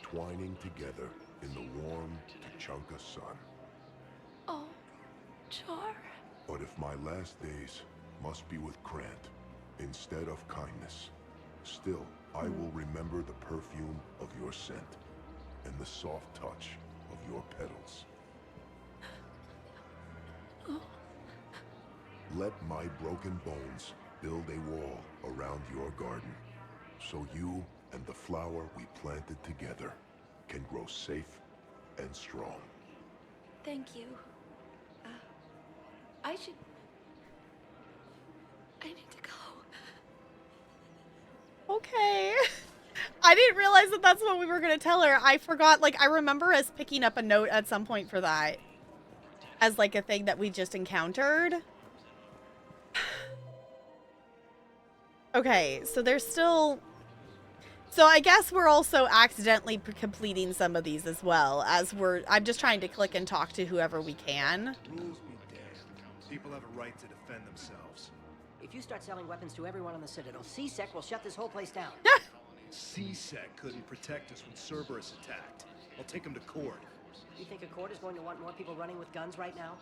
twining together in the warm Tuchanka sun. Oh, Char. But if my last days must be with Krant instead of kindness, still I will remember the perfume of your scent and the soft touch of your petals. Let my broken bones build a wall around your garden, so you and the flower we planted together can grow safe and strong. Thank you. I need to go. Okay. I didn't realize that that's what we were going to tell her. I forgot, like, I remember us picking up a note at some point for that. As, like, a thing that we just encountered. Okay, so there's still... So I guess we're also accidentally completing some of these as well, as I'm just trying to click and talk to whoever we can. Rules be damned. People have a right to defend themselves. If you start selling weapons to everyone on the Citadel, C-Sec will shut this whole place down. C-Sec couldn't protect us when Cerberus attacked. I'll take him to court. You think Accord is going to want more people running with guns right now?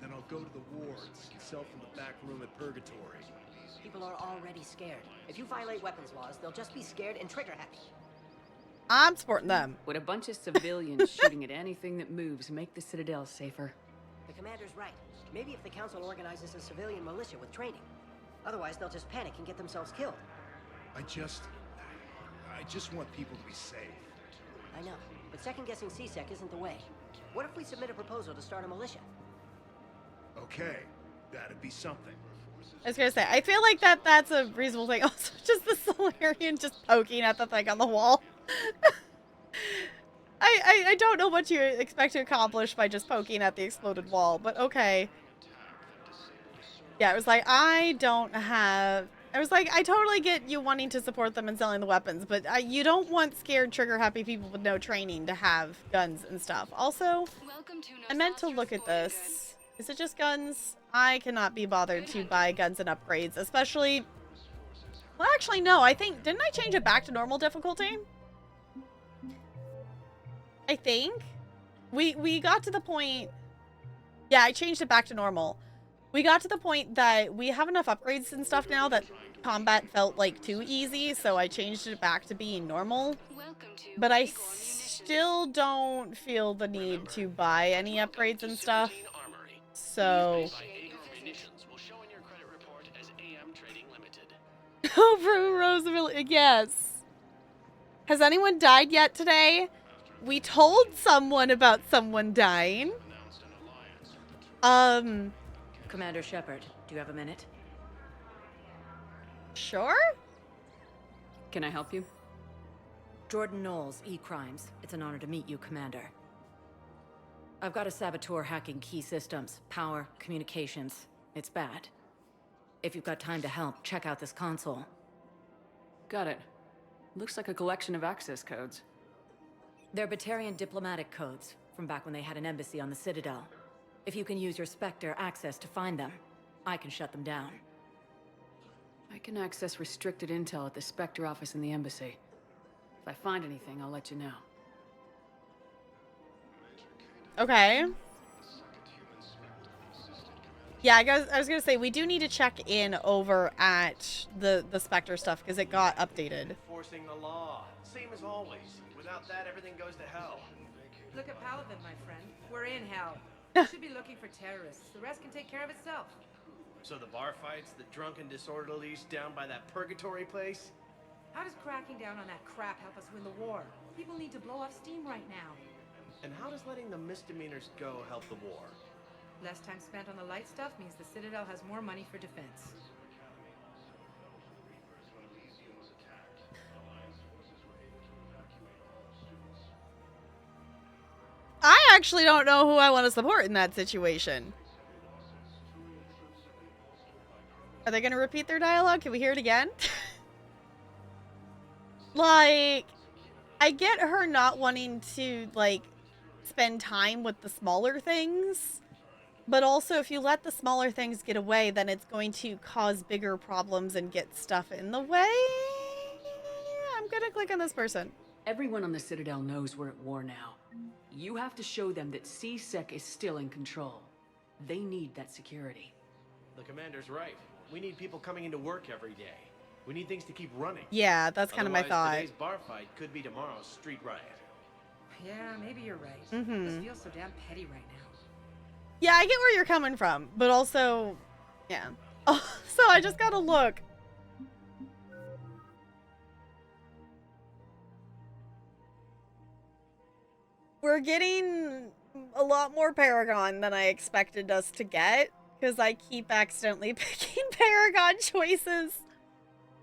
Then I'll go to the wards and sell from the back room at Purgatory. People are already scared. If you violate weapons laws, they'll just be scared and trigger happy. I'm supporting them. Would a bunch of civilians shooting at anything that moves make the Citadel safer? The commander's right. Maybe if the council organizes a civilian militia with training. Otherwise, they'll just panic and get themselves killed. I just want people to be safe. I know, but second-guessing C-Sec isn't the way. What if we submit a proposal to start a militia? Okay, that'd be something. I was gonna say, I feel like that's a reasonable thing. Also, just the Solarian just poking at the thing on the wall. I don't know what you expect to accomplish by just poking at the exploded wall, but okay. Yeah, it was like, I totally get you wanting to support them and selling the weapons, but you don't want scared, trigger-happy people with no training to have guns and stuff. Also, I meant to look at this. Is it just guns? I cannot be bothered to buy guns and upgrades, especially... Well, actually, no. I think... Didn't I change it back to normal difficulty? I think. We got to the point... Yeah, I changed it back to normal. We got to the point that we have enough upgrades and stuff now that combat felt like too easy, so I changed it back to being normal. But I still don't feel the need to buy any upgrades and stuff. So... Oh, Brew Roosevelt, yes. Has anyone died yet today? We told someone about someone dying. Commander Shepard, do you have a minute? Sure? Can I help you? Jordan Knowles, E-Crimes. It's an honor to meet you, Commander. I've got a saboteur hacking key systems, power, communications. It's bad. If you've got time to help, check out this console. Got it. Looks like a collection of access codes. They're Batarian diplomatic codes, from back when they had an embassy on the Citadel. If you can use your Spectre access to find them, I can shut them down. I can access restricted intel at the Spectre office in the embassy. If I find anything, I'll let you know. Okay. Yeah, I was gonna say, we do need to check in over at the Spectre stuff, because it got updated. Enforcing the law, same as always. Without that, everything goes to hell. Look at Paladin, my friend. We're in hell. You should be looking for terrorists. The rest can take care of itself. So the bar fights, the drunken disorderlies down by that purgatory place? How does cracking down on that crap help us win the war? People need to blow off steam right now. And how does letting the misdemeanors go help the war? Less time spent on the light stuff means the Citadel has more money for defense. I actually don't know who I want to support in that situation. Are they going to repeat their dialogue? Can we hear it again? Like, I get her not wanting to, like, spend time with the smaller things. But also, if you let the smaller things get away, then it's going to cause bigger problems and get stuff in the way. I'm going to click on this person. Everyone on the Citadel knows we're at war now. You have to show them that C-Sec is still in control. They need that security. The commander's right. We need people coming into work every day. We need things to keep running. Yeah, that's kind of my thought. Today's bar fight could be tomorrow's street riot. Yeah, maybe you're right. Mm-hmm. This feels so damn petty right now. Yeah, I get where you're coming from, but also, yeah. Oh, so I just gotta look. We're getting a lot more Paragon than I expected us to get, because I keep accidentally picking Paragon choices.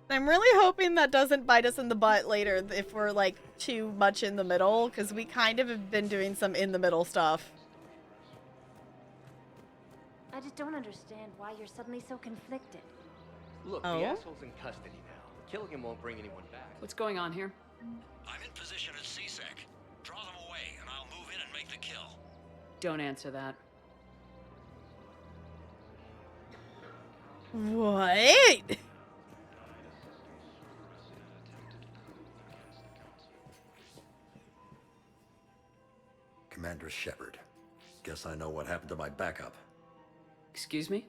I'm really hoping that doesn't bite us in the butt later if we're, like, too much in the middle, because we kind of have been doing some in-the-middle stuff. I just don't understand why you're suddenly so conflicted. Look, Oh? the asshole's in custody now. Killing him won't bring anyone back. What's going on here? I'm in position at C-Sec. Draw them away, and I'll move in and make the kill. Don't answer that. What? Commander Shepard. Guess I know what happened to my backup. Excuse me?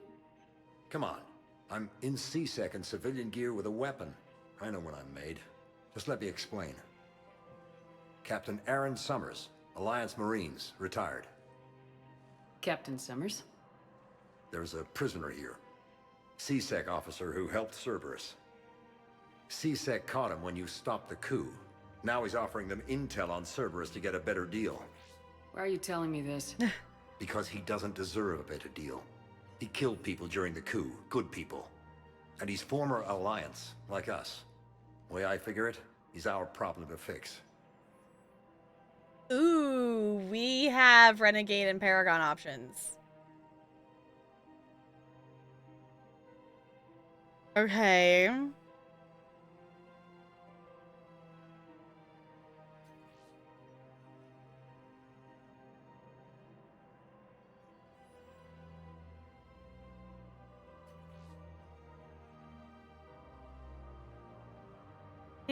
Come on. I'm in C-Sec in civilian gear with a weapon. I know what I'm made. Just let me explain. Captain Aaron Summers, Alliance Marines, retired. Captain Summers? There's a prisoner here. C-Sec officer who helped Cerberus. C-Sec caught him when you stopped the coup. Now he's offering them intel on Cerberus to get a better deal. Why are you telling me this? Because he doesn't deserve a better deal. He killed people during the coup, good people. And he's former Alliance, like us. The way I figure it, he's our problem to fix. Ooh, we have Renegade and Paragon options. Okay. Are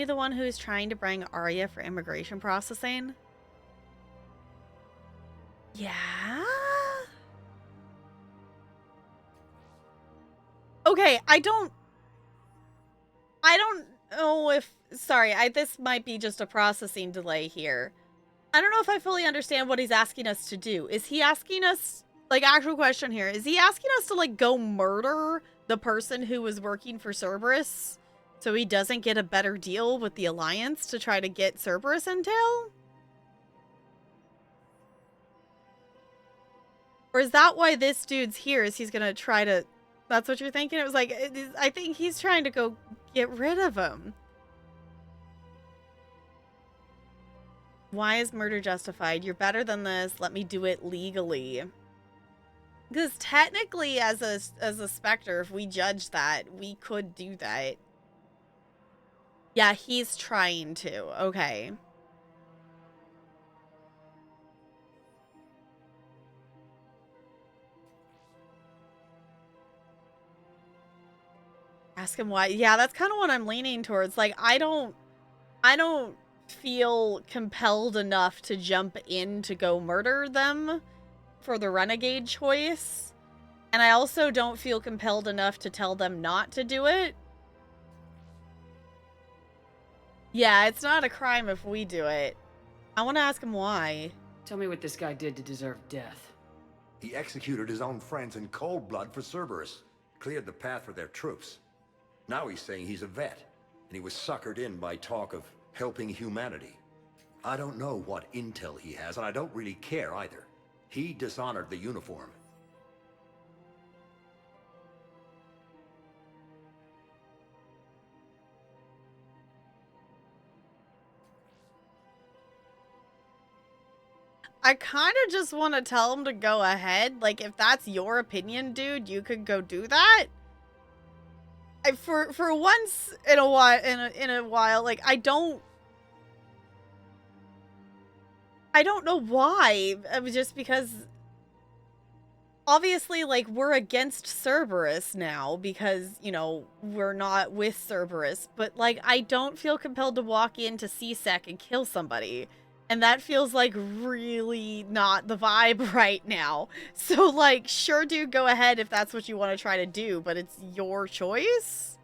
you the one who's trying to bring Arya for immigration processing? Yeah? Okay, I don't know if... Sorry, this might be just a processing delay here. I don't know if I fully understand what he's asking us to do. Is he asking us... Like, actual question here. Is he asking us to, like, go murder the person who was working for Cerberus so he doesn't get a better deal with the Alliance to try to get Cerberus intel? Or is that why this dude's here? Is he's gonna try to... That's what you're thinking? It was like, I think he's trying to go get rid of him. Why is murder justified? You're better than this. Let me do it legally. Because technically, as a Spectre, if we judge that, we could do that. Yeah, he's trying to. Okay. Ask him why. Yeah, that's kind of what I'm leaning towards. Like, I don't feel compelled enough to jump in to go murder them for the Renegade choice. And I also don't feel compelled enough to tell them not to do it. Yeah, it's not a crime if we do it. I want to ask him why. Tell me what this guy did to deserve death. He executed his own friends in cold blood for Cerberus. Cleared the path for their troops. Now he's saying he's a vet, and he was suckered in by talk of helping humanity. I don't know what intel he has, and I don't really care either. He dishonored the uniform. I kind of just want to tell him to go ahead. Like, if that's your opinion, dude, you could go do that. For once in a while, like, I don't know why. It was just because obviously, like, we're against Cerberus now because, you know, we're not with Cerberus, but like, I don't feel compelled to walk into C-Sec and kill somebody. And that feels like really not the vibe right now. So, like, sure, dude, go ahead if that's what you want to try to do, but it's your choice.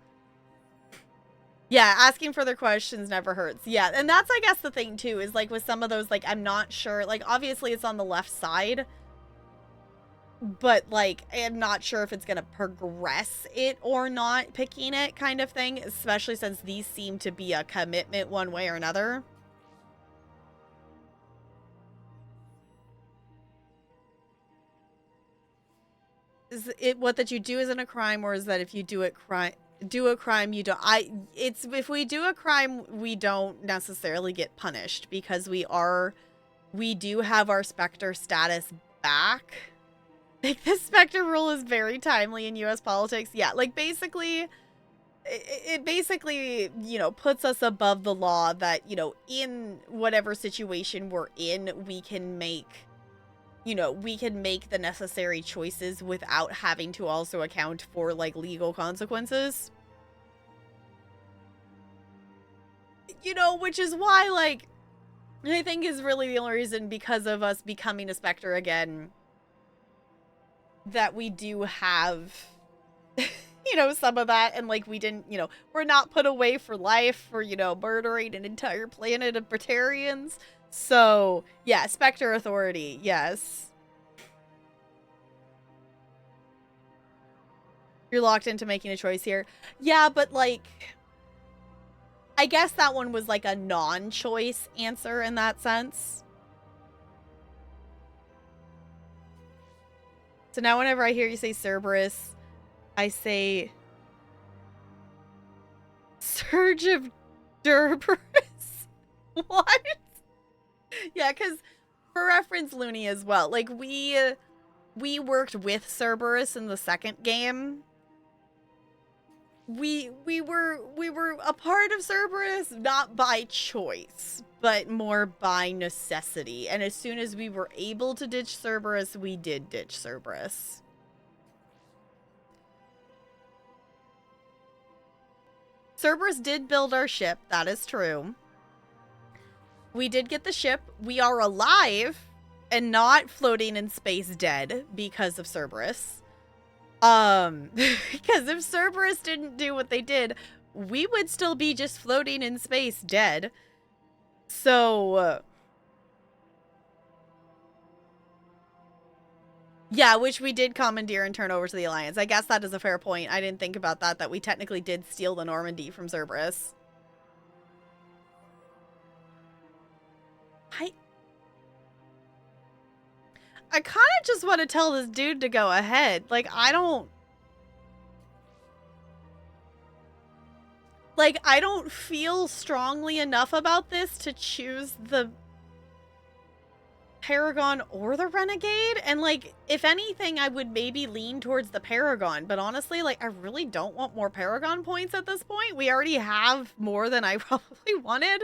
Yeah, asking further questions never hurts. Yeah, and that's, I guess, the thing, too, is, like, with some of those, like, I'm not sure. Like, obviously, it's on the left side. But, like, I'm not sure if it's going to progress it or not, picking it kind of thing. Especially since these seem to be a commitment one way or another. Is it what that you do isn't a crime, or is that if you do a crime you don't? It's if we do a crime we don't necessarily get punished because we do have our Spectre status back. Like, the Spectre rule is very timely in US politics. Yeah, like, basically it basically, you know, puts us above the law that, you know, in whatever situation we're in, we can make the necessary choices without having to also account for, like, legal consequences. You know, which is why, like, I think is really the only reason, because of us becoming a Spectre again, that we do have, you know, some of that, and, like, we didn't, you know, we're not put away for life for, you know, murdering an entire planet of Batarians. So, yeah, Spectre authority, yes. You're locked into making a choice here. Yeah, but, like, I guess that one was, like, a non-choice answer in that sense. So now whenever I hear you say Cerberus, I say Surge of Cerberus. What? Yeah, because for reference, Looney as well. Like, we worked with Cerberus in the second game. We were a part of Cerberus, not by choice, but more by necessity. And as soon as we were able to ditch Cerberus, we did ditch Cerberus. Cerberus did build our ship, that is true. We did get the ship. We are alive and not floating in space dead because of Cerberus. Because if Cerberus didn't do what they did, we would still be just floating in space dead. So, yeah, which we did commandeer and turn over to the Alliance. I guess that is a fair point. I didn't think about that we technically did steal the Normandy from Cerberus. I kind of just want to tell this dude to go ahead. Like, I don't feel strongly enough about this to choose the Paragon or the Renegade. And, like, if anything, I would maybe lean towards the Paragon. But honestly, like, I really don't want more Paragon points at this point. We already have more than I probably wanted.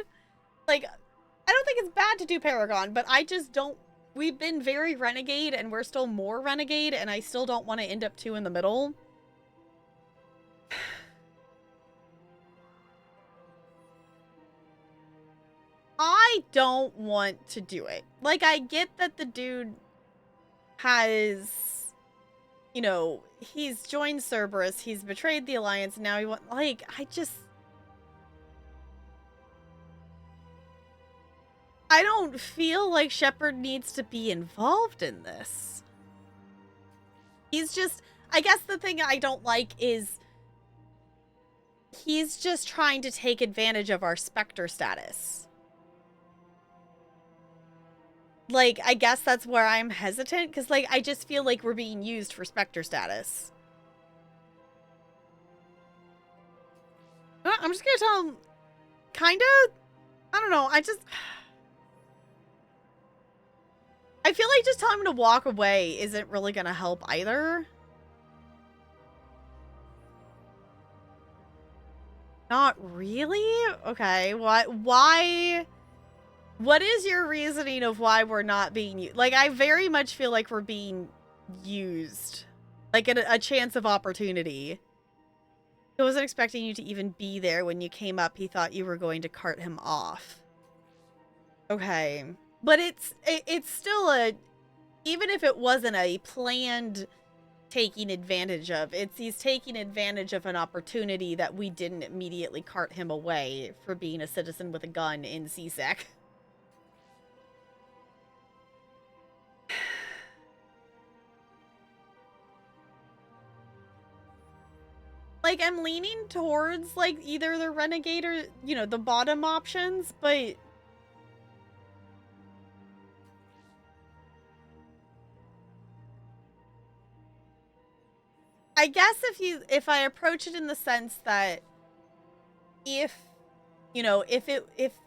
Like, I don't think it's bad to do Paragon, but I just don't. We've been very Renegade, and we're still more Renegade, and I still don't want to end up two in the middle. I don't want to do it. Like, I get that the dude has, you know, he's joined Cerberus, he's betrayed the Alliance, and now he wants, like, I don't feel like Shepard needs to be involved in this. He's just, I guess the thing I don't like is he's just trying to take advantage of our Spectre status. Like, I guess that's where I'm hesitant, because, like, I just feel like we're being used for Spectre status. I'm just gonna tell him, kinda? I don't know, I feel like just telling him to walk away isn't really gonna help either. Not really? Okay, why? What is your reasoning of why we're not being used? Like, I very much feel like we're being used. Like, a chance of opportunity. He wasn't expecting you to even be there when you came up. He thought you were going to cart him off. Okay. But it's still a... Even if it wasn't a planned taking advantage of, he's taking advantage of an opportunity that we didn't immediately cart him away for being a citizen with a gun in CSEC. Like, I'm leaning towards, like, either the Renegade or, you know, the bottom options, but... I guess if I approach it in the sense that if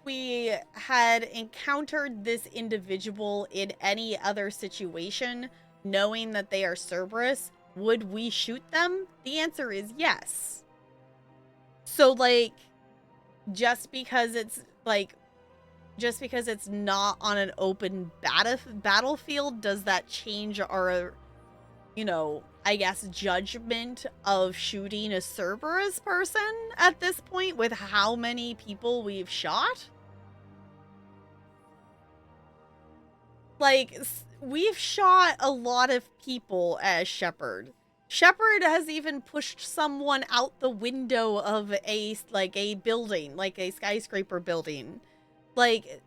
we had encountered this individual in any other situation, knowing that they are Cerberus, would we shoot them? The answer is yes. So, like, just because it's not on an open battlefield, does that change our, you know, I guess, judgment of shooting a Cerberus person at this point with how many people we've shot? Like, we've shot a lot of people as Shepard. Shepard has even pushed someone out the window of a building, like a skyscraper building. Like,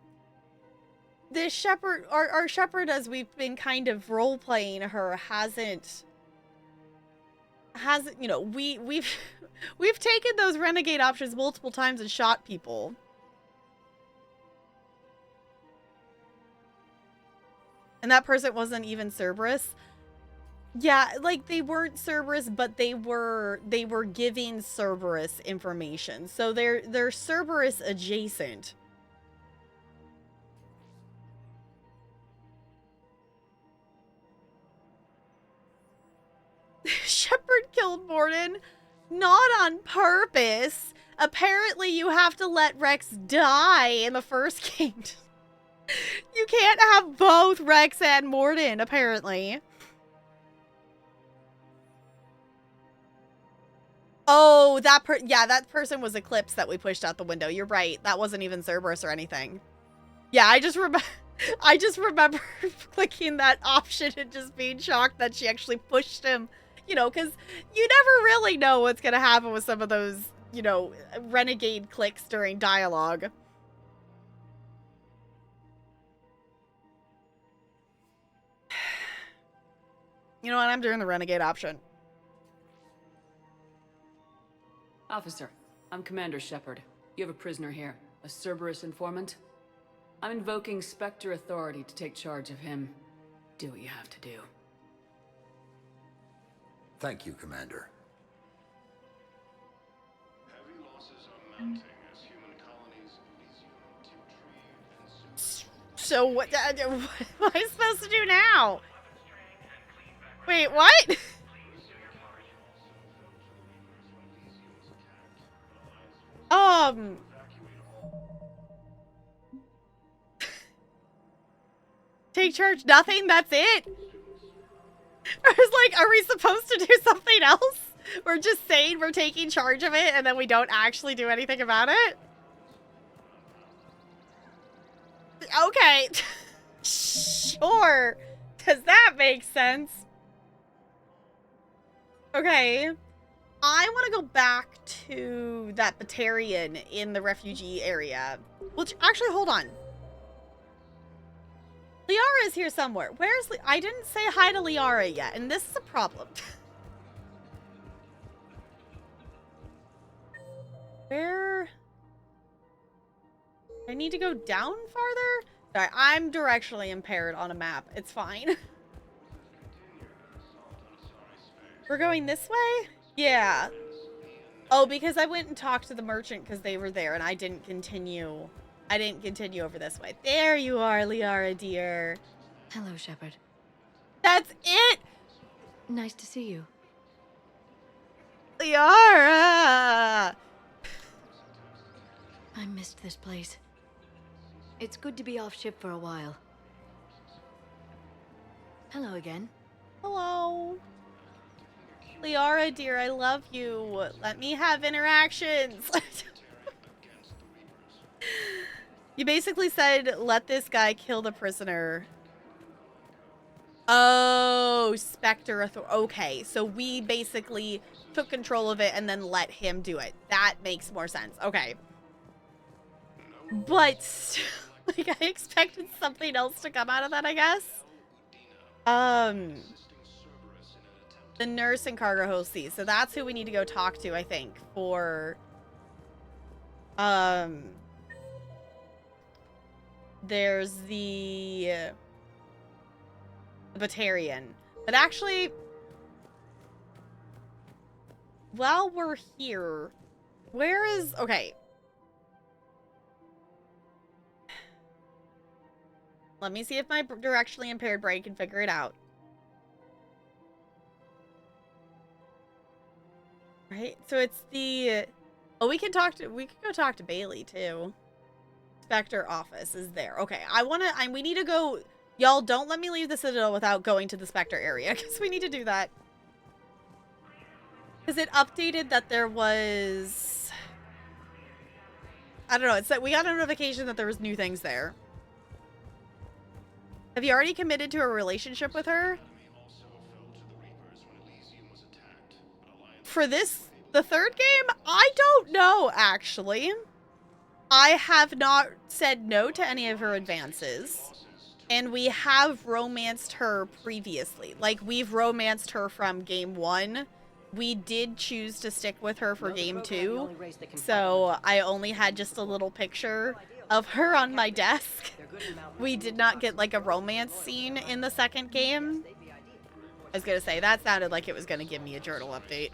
this Shepard, our Shepard, as we've been kind of role-playing her, hasn't, you know, we've taken those Renegade options multiple times and shot people. And that person wasn't even Cerberus. Yeah, like, they weren't Cerberus, but they were giving Cerberus information. So they're Cerberus adjacent. Shepard killed Mordin, not on purpose. Apparently you have to let Rex die in the first game. You can't have both Rex and Mordin, apparently. Oh, that person was Eclipse that we pushed out the window. You're right. That wasn't even Cerberus or anything. Yeah, I just remember clicking that option and just being shocked that she actually pushed him. You know, because you never really know what's going to happen with some of those, you know, Renegade clicks during dialogue. You know what? I'm doing the Renegade option. Officer, I'm Commander Shepard. You have a prisoner here, a Cerberus informant. I'm invoking Spectre authority to take charge of him. Do what you have to do. Thank you, Commander. Heavy losses are mounting as human colonies resume to retrieve and So what am I supposed to do now? Wait, what? Take charge, nothing, that's it? I was like, are we supposed to do something else? We're just saying we're taking charge of it and then we don't actually do anything about it? Okay. Sure. Does that make sense? Okay. I want to go back to that Batarian in the refugee area. Which, actually, hold on. Liara is here somewhere. Where's I didn't say hi to Liara yet, and this is a problem. Where? I need to go down farther? Sorry, I'm directionally impaired on a map. It's fine. We're going this way? Yeah. Oh, because I went and talked to the merchant because they were there and I didn't continue. I didn't continue over this way. There you are, Liara, dear. Hello, Shepard. That's it! Nice to see you. Liara! I missed this place. It's good to be off ship for a while. Hello again. Hello. Liara, dear, I love you. Let me have interactions. You basically said, let this guy kill the prisoner. Oh, Spectre. Okay, so we basically took control of it and then let him do it. That makes more sense. Okay. But, like, I expected something else to come out of that, I guess. The nurse and cargo hold C. So that's who we need to go talk to, I think, for... There's the Batarian. But actually, while we're here, where is... Okay. Let me see if my directionally impaired brain can figure it out. Right? So it's the... Oh, we can go talk to Bailey, too. Spectre office is there. Okay, we need to go... Y'all, don't let me leave the Citadel without going to the Spectre area, because we need to do that. Because it updated that there was... I don't know, it's that we got a notification that there was new things there. Have you already committed to a relationship with her? For this, the third game? I don't know, actually. I have not said no to any of her advances. And we have romanced her previously. Like, we've romanced her from game 1. We did choose to stick with her for game 2. So I only had just a little picture of her on my desk. We did not get, like, a romance scene in the second game. I was gonna say, that sounded like it was gonna give me a journal update.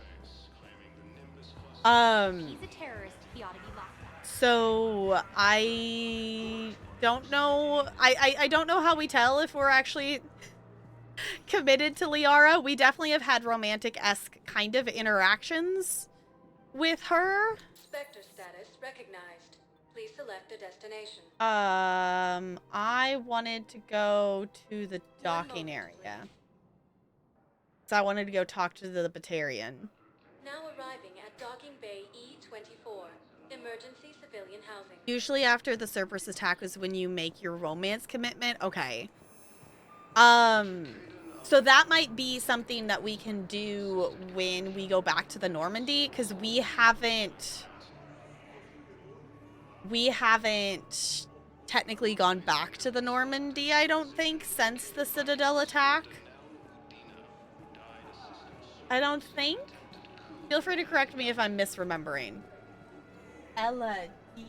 He's a terrorist. He ought to be locked up. So I don't know. I don't know how we tell if we're actually committed to Liara. We definitely have had romantic-esque kind of interactions with her. Spectre status recognized. Please select a destination. I wanted to go to the docking area. So I wanted to go talk to the Batarian. Now arriving at Docking Bay E-24. Emergency civilian housing. Usually after the Cerberus attack is when you make your romance commitment. Okay. So that might be something that we can do when we go back to the Normandy, because we haven't technically gone back to the Normandy, I don't think, since the Citadel attack. I don't think. Feel free to correct me if I'm misremembering. Ella,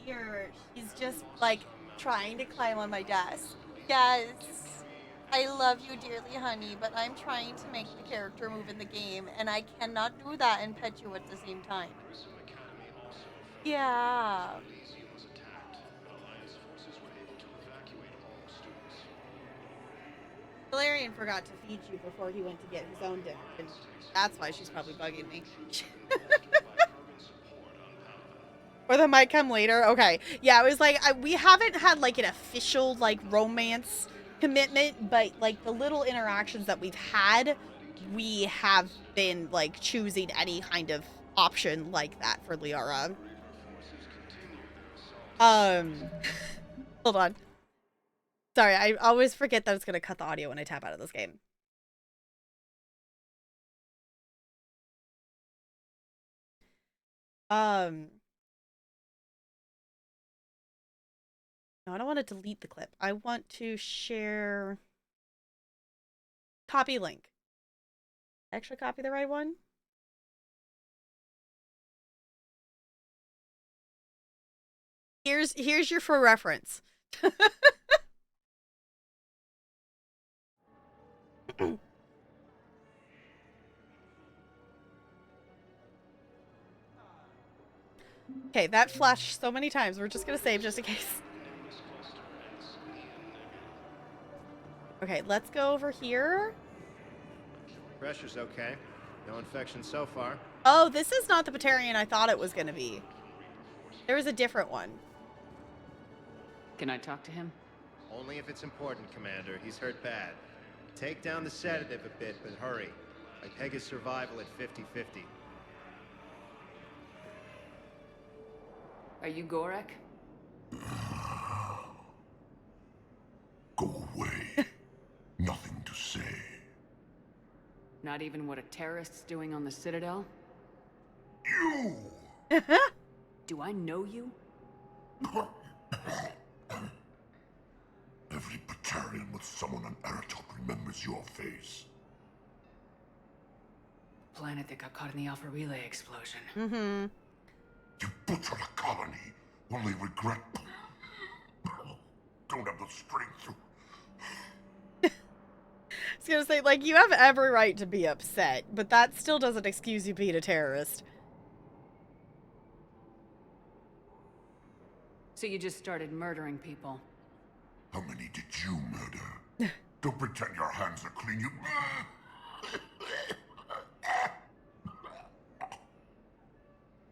dear, she's just, like, trying to climb on my desk. Yes, I love you dearly, honey, but I'm trying to make the character move in the game, and I cannot do that and pet you at the same time. Yeah. Valerian forgot to feed you before he went to get his own dinner, and that's why she's probably bugging me. Or that might come later. Okay. Yeah, it was like, we haven't had, like, an official, like, romance commitment, but, like, the little interactions that we've had, we have been, like, choosing any kind of option like that for Liara. Hold on. Sorry, I always forget that it's going to cut the audio when I tap out of this game. No, I don't want to delete the clip. I want to share. Copy link. Actually copy the right one? Here's your for reference. Okay, that flashed so many times. We're just gonna save just in case. Okay, let's go over here. Pressure's okay. No infection so far. Oh, this is not the Batarian I thought it was gonna be. There was a different one. Can I talk to him? Only if it's important, Commander. He's hurt bad. Take down the sedative a bit, but hurry. I peg his survival at 50-50. Are you Gorek? Go away. Nothing to say. Not even what a terrorist's doing on the Citadel? You! Do I know you? Every Batarian with someone on Aratok remembers your face. Planet that got caught in the Alpha Relay explosion. Mm-hmm. You butchered a colony. Only regret. Don't have the strength to. I was gonna say, like, you have every right to be upset, but that still doesn't excuse you being a terrorist. So you just started murdering people? How many did you murder? Don't pretend your hands are clean, you.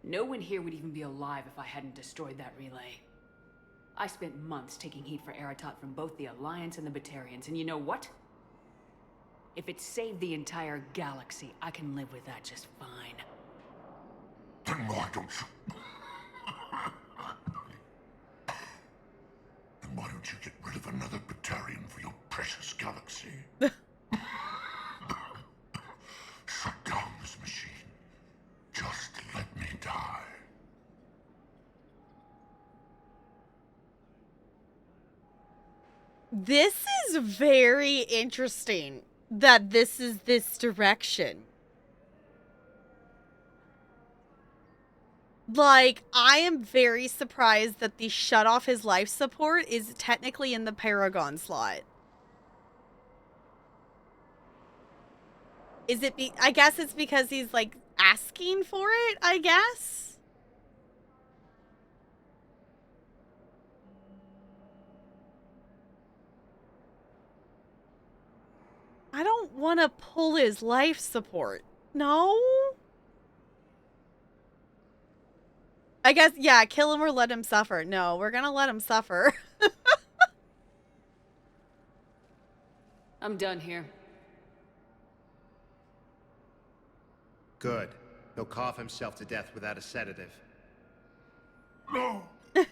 No one here would even be alive if I hadn't destroyed that relay. I spent months taking heat for Aratot from both the Alliance and the Batarians, and you know what? If it saved the entire galaxy, I can live with that just fine. Then why don't you? Then why don't you get rid of another Batarian for your precious galaxy? Shut down this machine. Just let me die. This is very interesting that this is this direction. Like, I am very surprised that the shut off his life support is technically in the Paragon slot. Is it I guess it's because he's like asking for it, I guess. I don't want to pull his life support. No? I guess, yeah, kill him or let him suffer. No, we're gonna let him suffer. I'm done here. Good. He'll cough himself to death without a sedative. No! Wait!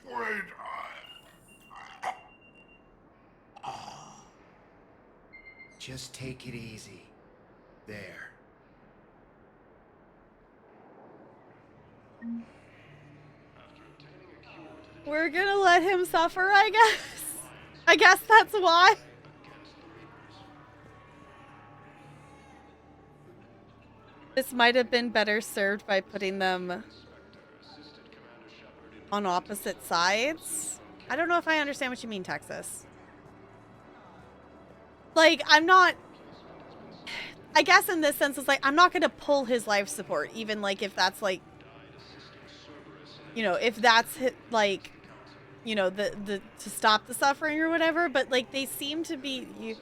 Just take it easy. There. We're gonna let him suffer, I guess. I guess that's why. This might have been better served by putting them on opposite sides. I don't know if I understand what you mean, Texas. Like, I'm not... I guess in this sense, it's like, I'm not going to pull his life support, even, like, if that's, like... You know, if that's, like, you know, the to stop the suffering or whatever, but, like, they seem to be...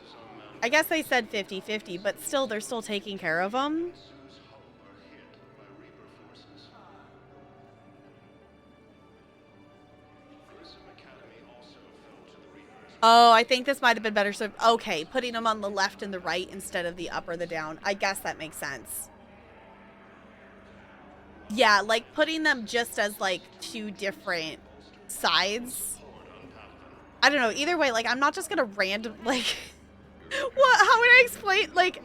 I guess they said 50-50, but still, they're still taking care of him. Oh, I think this might have been better. So, okay, putting them on the left and the right instead of the up or the down. I guess that makes sense. Yeah, like putting them just as like two different sides. I don't know. Either way, like I'm not just gonna random like what? How would I explain? Like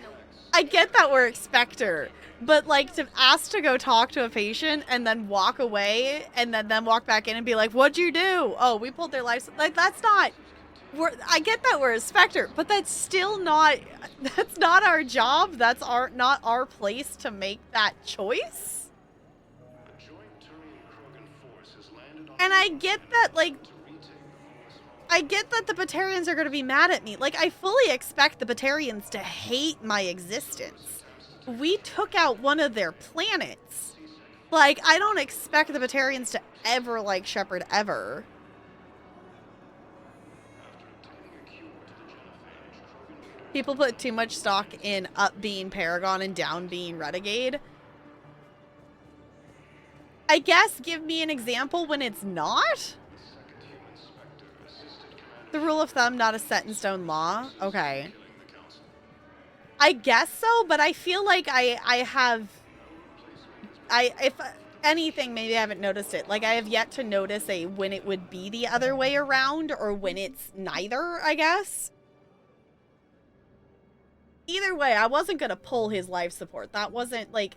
I get that we're Expector, but like to ask to go talk to a patient and then walk away and then walk back in and be like, what'd you do? Oh, we pulled their life. Like, that's not, I get that we're a Spectre, but that's still not, that's not our job. That's not our place to make that choice. And I get that, like, I get that the Batarians are going to be mad at me. Like, I fully expect the Batarians to hate my existence. We took out one of their planets. Like, I don't expect the Batarians to ever like Shepard, ever. People put too much stock in up being Paragon and down being Renegade. I guess give me an example when it's not. The rule of thumb, not a set in stone law. Okay. I guess so, but I feel like if anything, maybe I haven't noticed it. Like, I have yet to notice when it would be the other way around or when it's neither, I guess. Either way, I wasn't going to pull his life support. That wasn't, like,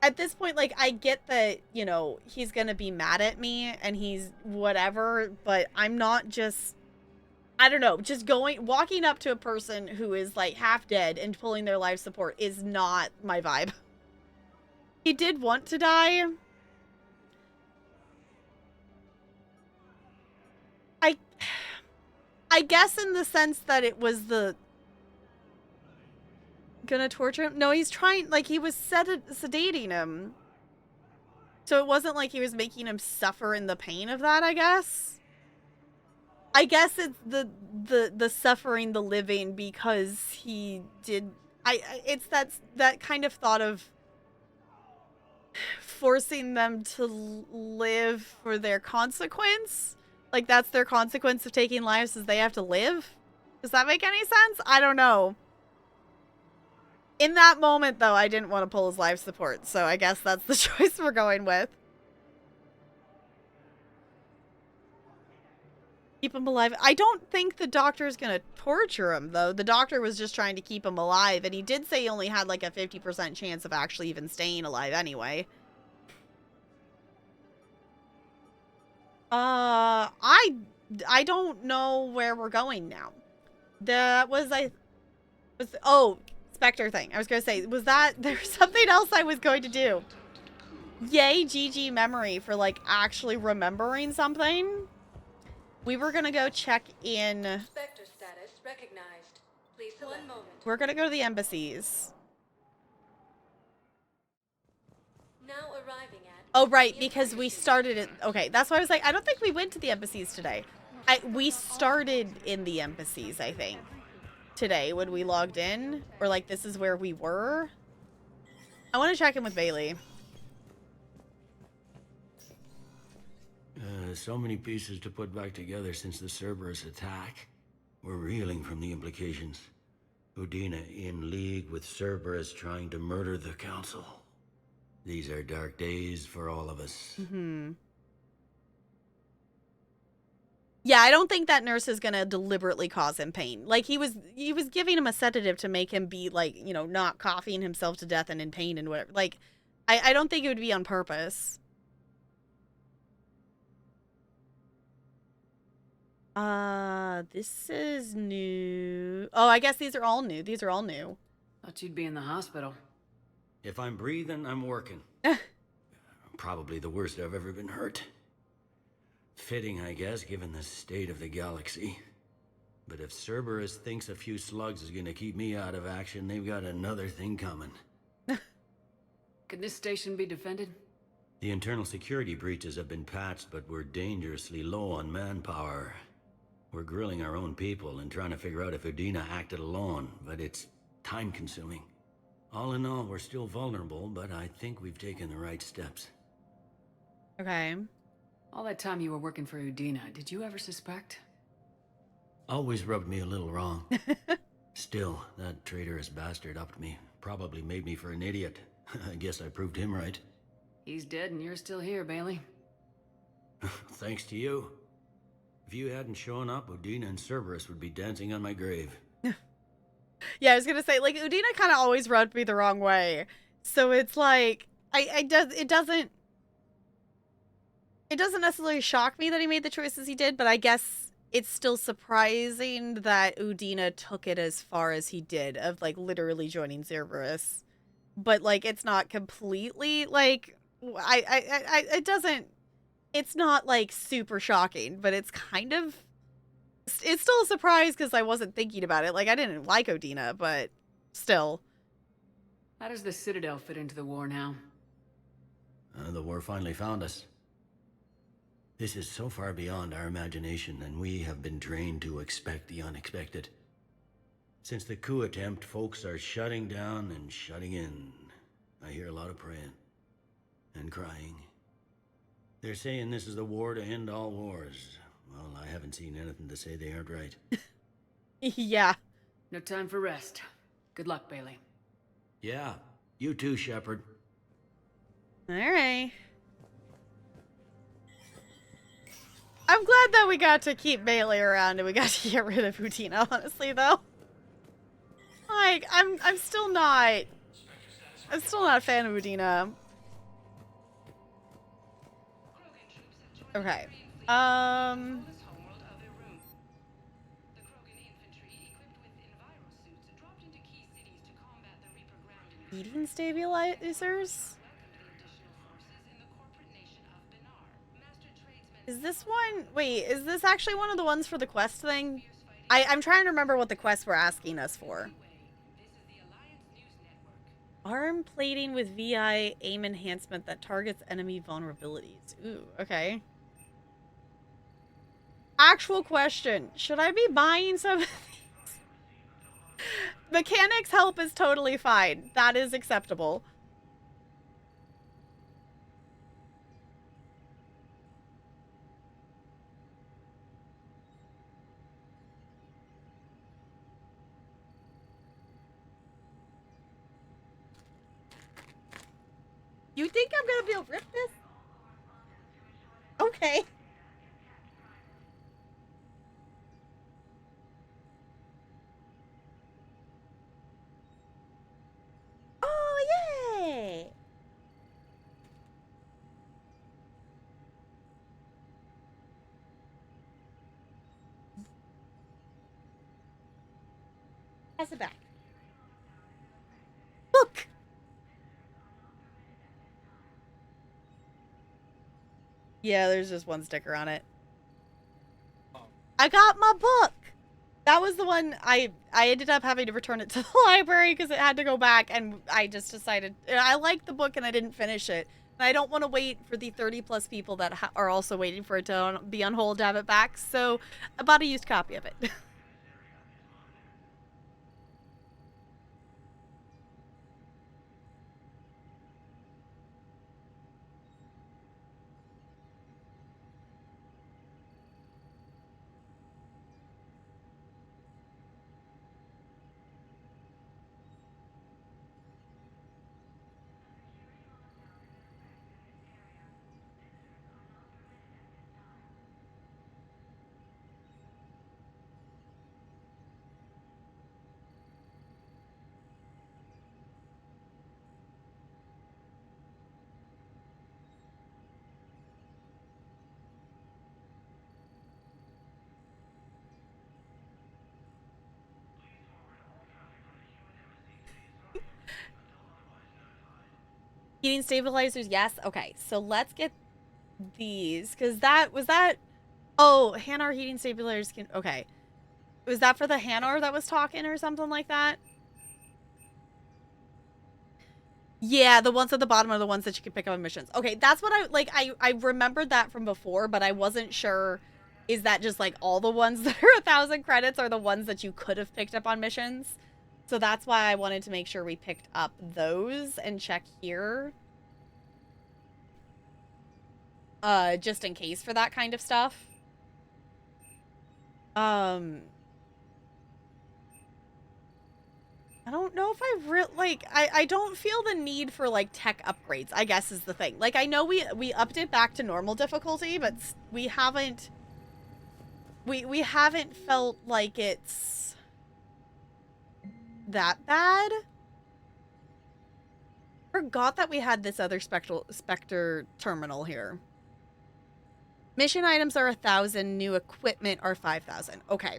at this point, like, I get that, you know, he's going to be mad at me and he's whatever, but I'm not just, I don't know, just walking up to a person who is, like, half dead and pulling their life support is not my vibe. He did want to die. I guess in the sense that it was gonna torture him. No, he's trying, like, he was sedating him. So it wasn't like he was making him suffer in the pain of that, I guess. I guess it's the suffering the living because he did, it's that kind of thought of forcing them to live for their consequence. Like, that's their consequence of taking lives, is they have to live. Does that make any sense? I don't know. In that moment, though, I didn't want to pull his life support, so I guess that's the choice we're going with. Keep him alive. I don't think the doctor's gonna torture him, though. The doctor was just trying to keep him alive, and he did say he only had, like, a 50% chance of actually even staying alive anyway. I don't know where we're going now. Oh, Spectre thing. I was going to say, there's something else I was going to do. Yay, GG memory for, like, actually remembering something. We were going to go check in. Spectre status recognized. Please select. 1 moment. We're going to go to the embassies. Now arriving at. Oh, right, because we started it. Okay, that's why I was like, I don't think we went to the embassies today. We started in the embassies, I think. Today when we logged in, or like this is where we were. I want to check in with Bailey. So many pieces to put back together since the Cerberus attack. We're reeling from the implications. Udina in league with Cerberus trying to murder the council. These are dark days for all of us. Mm-hmm. Yeah, I don't think that nurse is gonna deliberately cause him pain. Like, he was giving him a sedative to make him be, like, you know, not coughing himself to death and in pain and whatever. Like, I don't think it would be on purpose. This is new. Oh, I guess these are all new. These are all new. Thought you'd be in the hospital. If I'm breathing, I'm working. Probably the worst I've ever been hurt. Fitting, I guess, given the state of the galaxy. But if Cerberus thinks a few slugs is gonna keep me out of action, they've got another thing coming. Could this station be defended? The internal security breaches have been patched, but we're dangerously low on manpower. We're grilling our own people and trying to figure out if Udina acted alone, but it's time-consuming. All in all, we're still vulnerable, but I think we've taken the right steps. Okay. All that time you were working for Udina, did you ever suspect? Always rubbed me a little wrong. Still, that traitorous bastard upped me. Probably made me for an idiot. I guess I proved him right. He's dead and you're still here, Bailey. Thanks to you. If you hadn't shown up, Udina and Cerberus would be dancing on my grave. Yeah, I was gonna say, like, Udina kind of always rubbed me the wrong way. So it's like, it doesn't necessarily shock me that he made the choices he did, but I guess it's still surprising that Udina took it as far as he did, of, like, literally joining Cerberus. But, like, it's not completely, like, it doesn't, it's not, like, super shocking, but it's kind of, it's still a surprise because I wasn't thinking about it. Like, I didn't like Udina, but still. How does the Citadel fit into the war now? The war finally found us. This is so far beyond our imagination, and we have been trained to expect the unexpected. Since the coup attempt, folks are shutting down and shutting in. I hear a lot of praying. And crying. They're saying this is the war to end all wars. Well, I haven't seen anything to say they aren't right. Yeah. No time for rest. Good luck, Bailey. Yeah, you too, Shepard. Alright. I'm glad that we got to keep Bailey around and we got to get rid of Udina, honestly, though. Like, I'm still not a fan of Udina. Okay. Heating stabilizers? Is this one? Wait, is this actually one of the ones for the quest thing? I'm trying to remember what the quests were asking us for. Arm plating with VI aim enhancement that targets enemy vulnerabilities. Ooh, okay. Actual question. Should I be buying some of these? Mechanics help is totally fine. That is acceptable. You think I'm gonna be able to rip this? Okay. Oh, yay! Pass it back. Look! Yeah, there's just one sticker on it. I got my book! That was the one I ended up having to return it to the library because it had to go back, and I just decided I liked the book and I didn't finish it. And I don't want to wait for the 30+ people that are also waiting for it to be on hold to have it back, so I bought a used copy of it. Heating stabilizers, yes. Okay, so let's get these, because was that... Oh, Hanar heating stabilizers can... Okay. Was that for the Hanar that was talking or something like that? Yeah, the ones at the bottom are the ones that you can pick up on missions. Okay, that's what I remembered that from before, but I wasn't sure, is that just like all the ones that are 1,000 credits are the ones that you could have picked up on missions? So that's why I wanted to make sure we picked up those and check here. Just in case for that kind of stuff. I don't know if I don't feel the need for, like, tech upgrades, I guess is the thing. Like, I know we upped it back to normal difficulty, but we haven't... We haven't felt like it's... that bad. Forgot that we had this other Spectre terminal here. Mission items are 1,000. New equipment are 5,000. Okay.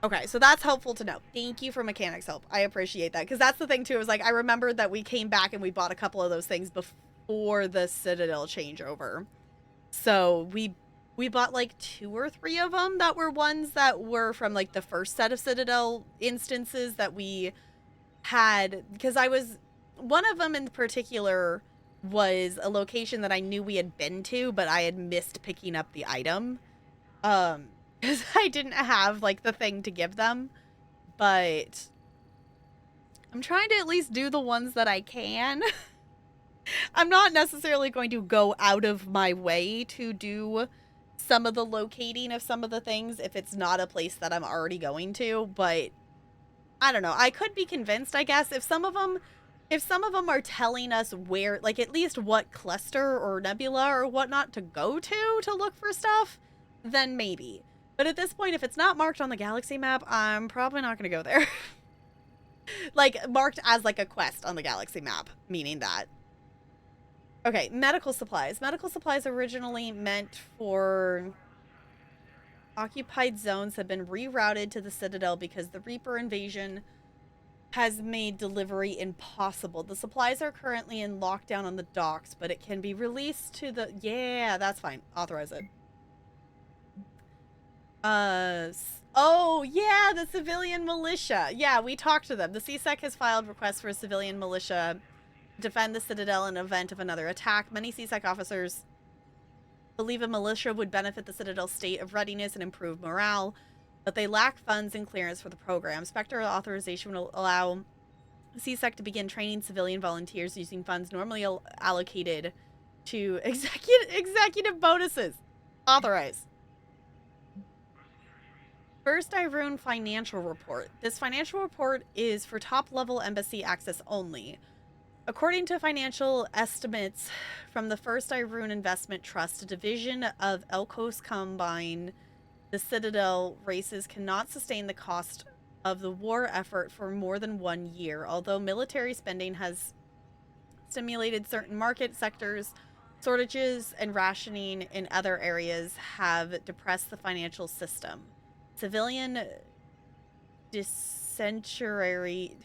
Okay, so that's helpful to know. Thank you for mechanics help. I appreciate that. Because that's the thing, too. It was like, I remembered that we came back and we bought a couple of those things before the Citadel changeover. So we bought like 2 or 3 of them that were ones that were from like the first set of Citadel instances that we had. Because one of them in particular was a location that I knew we had been to, but I had missed picking up the item. Because I didn't have, like, the thing to give them. But I'm trying to at least do the ones that I can. I'm not necessarily going to go out of my way to do some of the locating of some of the things if it's not a place that I'm already going to. But I don't know. I could be convinced, I guess, if some of them are telling us where, like, at least what cluster or nebula or whatnot to go to look for stuff, then maybe. But at this point, if it's not marked on the galaxy map, I'm probably not going to go there. Like, marked as, like, a quest on the galaxy map, meaning that. Okay, medical supplies. Medical supplies originally meant for occupied zones have been rerouted to the Citadel because the Reaper invasion has made delivery impossible. The supplies are currently in lockdown on the docks, but it can be released to the... Yeah, that's fine. Authorize it. Oh, yeah, the civilian militia. Yeah, we talked to them. The CSEC has filed requests for a civilian militia to defend the Citadel in event of another attack. Many CSEC officers believe a militia would benefit the Citadel's state of readiness and improve morale, but they lack funds and clearance for the program. Spectre authorization will allow CSEC to begin training civilian volunteers using funds normally allocated to executive bonuses. Authorize. First Irune financial report. This financial report is for top-level embassy access only. According to financial estimates from the First Irune Investment Trust, a division of Elkos Combine, the Citadel races cannot sustain the cost of the war effort for more than 1 year. Although military spending has stimulated certain market sectors, shortages and rationing in other areas have depressed the financial system. Civilian discretionary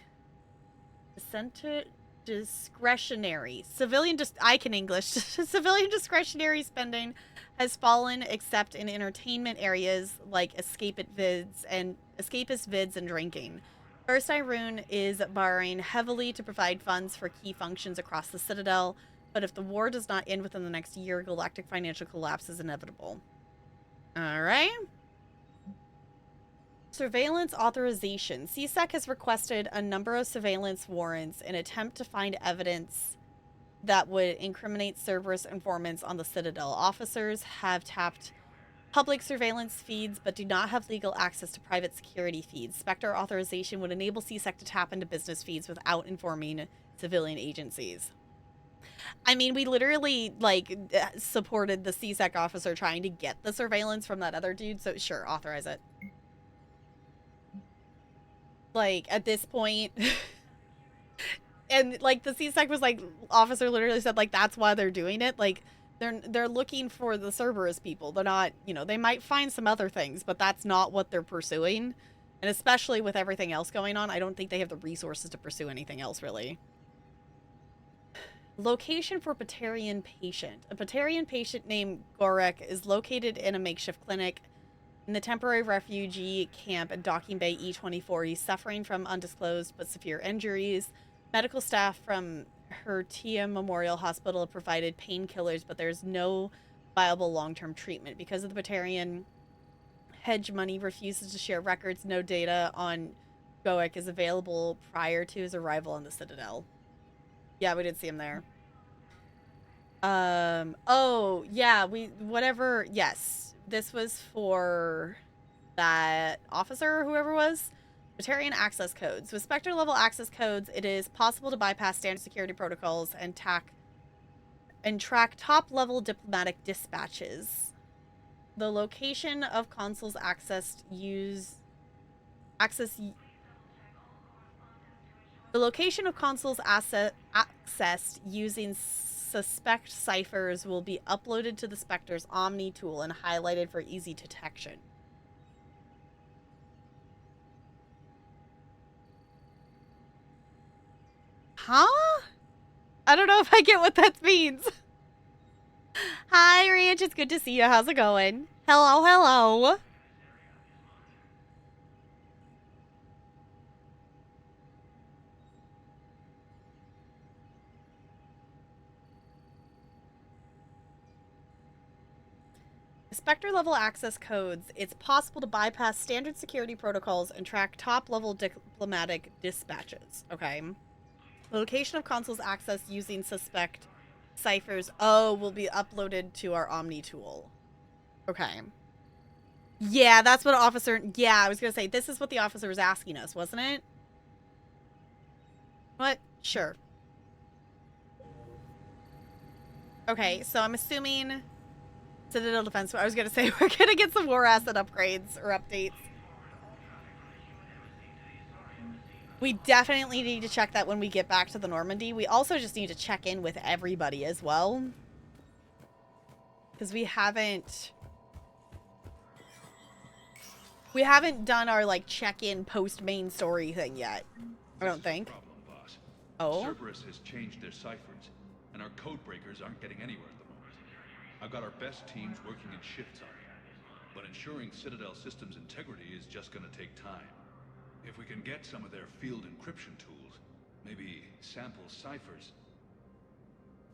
spending has fallen except in entertainment areas like escapist vids and drinking. First Irune is borrowing heavily to provide funds for key functions across the Citadel, but if the war does not end within the next year, galactic financial collapse is inevitable. All right. Surveillance authorization. CSEC has requested a number of surveillance warrants in an attempt to find evidence that would incriminate Cerberus informants on the Citadel. Officers have tapped public surveillance feeds but do not have legal access to private security feeds. Spectre authorization would enable CSEC to tap into business feeds without informing civilian agencies. I mean, we literally, like, supported the CSEC officer trying to get the surveillance from that other dude, so sure, authorize it. Like, at this point, and, like, the CSEC was, like, officer literally said, like, that's why they're doing it. Like, they're looking for the Cerberus people. They're not, you know, they might find some other things, but that's not what they're pursuing. And especially with everything else going on, I don't think they have the resources to pursue anything else, really. Location for Batarian patient. A Batarian patient named Gorek is located in a makeshift clinic in the temporary refugee camp at Docking Bay E-24. He's suffering from undisclosed but severe injuries. Medical staff from Hertia Memorial Hospital have provided painkillers, but there's no viable long-term treatment. Because of the Batarian hegemony refuses to share records, no data on Goek is available prior to his arrival on the Citadel. Yeah, we did see him there. Oh, yeah, yes. This was for that officer or whoever it was. Batarian access codes. With Spectre level access codes, it is possible to bypass standard security protocols and track top level diplomatic dispatches. The location of consuls The location of consoles accessed using suspect ciphers will be uploaded to the Spectre's Omni tool and highlighted for easy detection. Huh? I don't know if I get what that means. Hi, Ranch. It's good to see you. How's it going? Hello, hello. Spectre level access codes. It's possible to bypass standard security protocols and track top level diplomatic dispatches. Okay. The location of consoles access using suspect ciphers. Oh, will be uploaded to our Omni tool. Okay. Yeah, that's what officer. Yeah, I was going to say, this is what the officer was asking us, wasn't it? What? Sure. Okay, so I'm assuming Citadel Defense. I was going to say, we're going to get some war asset upgrades or updates. We definitely need to check that when we get back to the Normandy. We also just need to check in with everybody as well. Because we haven't done our, like, check-in post-main story thing yet. I don't think. Oh? Cerberus has changed their ciphers, and our code breakers aren't getting anywhere at the moment. I've got our best teams working in shifts on it, but ensuring Citadel systems integrity is just going to take time. If we can get some of their field encryption tools, maybe sample ciphers.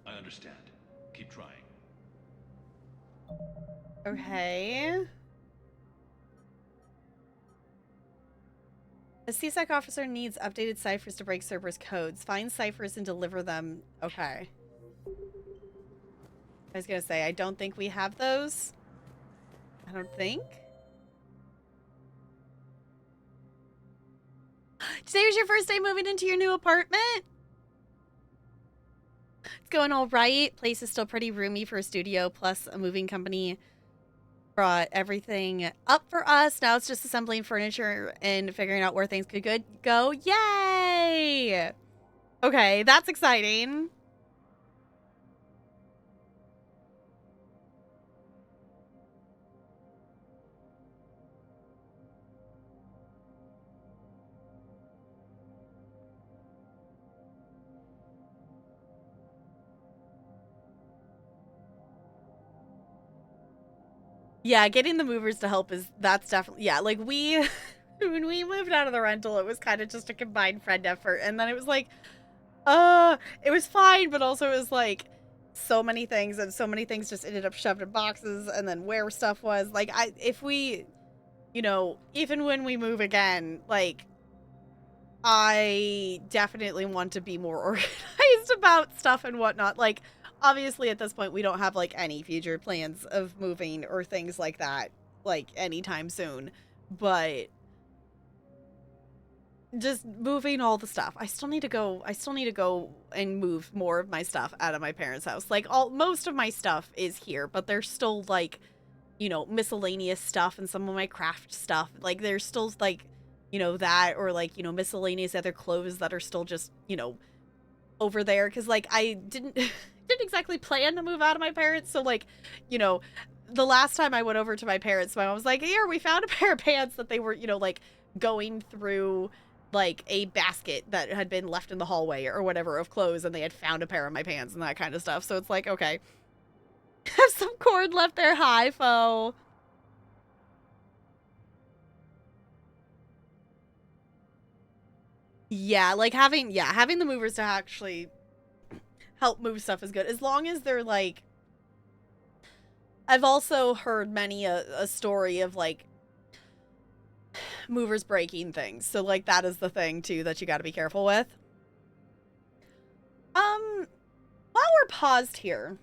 I understand. Keep trying. Okay. A CSEC officer needs updated ciphers to break Cerberus codes. Find ciphers and deliver them. Okay. I was gonna say, I don't think we have those. I don't think. Today was your first day moving into your new apartment? It's going all right. Place is still pretty roomy for a studio, plus a moving company brought everything up for us. Now it's just assembling furniture and figuring out where things could go. Yay! Okay, that's exciting. Yeah, getting the movers to help that's definitely, yeah, like when we moved out of the rental, it was kind of just a combined friend effort. And then it was like, it was fine, but also it was like so many things, and so many things just ended up shoved in boxes, and then where stuff was. Like, if we, you know, even when we move again, like, I definitely want to be more organized about stuff and whatnot. Like, obviously, at this point, we don't have, like, any future plans of moving or things like that, like, anytime soon. But just moving all the stuff. I still need to go and move more of my stuff out of my parents' house. Like, most of my stuff is here, but there's still, like, you know, miscellaneous stuff and some of my craft stuff. Like, there's still, like, you know, that, or, like, you know, miscellaneous other clothes that are still just, you know, over there. Because, like, I didn't exactly plan to move out of my parents. So, like, you know, the last time I went over to my parents, my mom was like, here, we found a pair of pants that they were, you know, like, going through, like, a basket that had been left in the hallway or whatever of clothes, and they had found a pair of my pants and that kind of stuff. So it's like, okay. Have some cord left there. Hi, Fo. Yeah, like, having the movers to actually help move stuff is good. As long as they're, like, I've also heard many a story of, like, movers breaking things. So, like, that is the thing, too, that you got to be careful with. While we're paused here,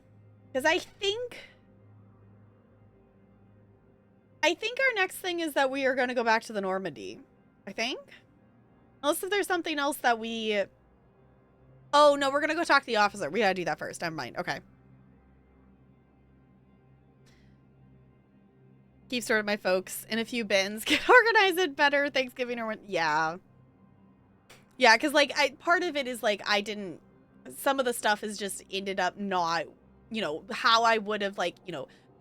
because I think our next thing is that we are going to go back to the Normandy. I think. Unless if there's something else that we... Oh, no, we're going to go talk to the officer. We got to do that first. Never mind. Okay. Keep stored my folks in a few bins. Get organized better. Thanksgiving or when... Yeah. Yeah, because, like, part of it is, like, some of the stuff has just ended up not, how I would have, like,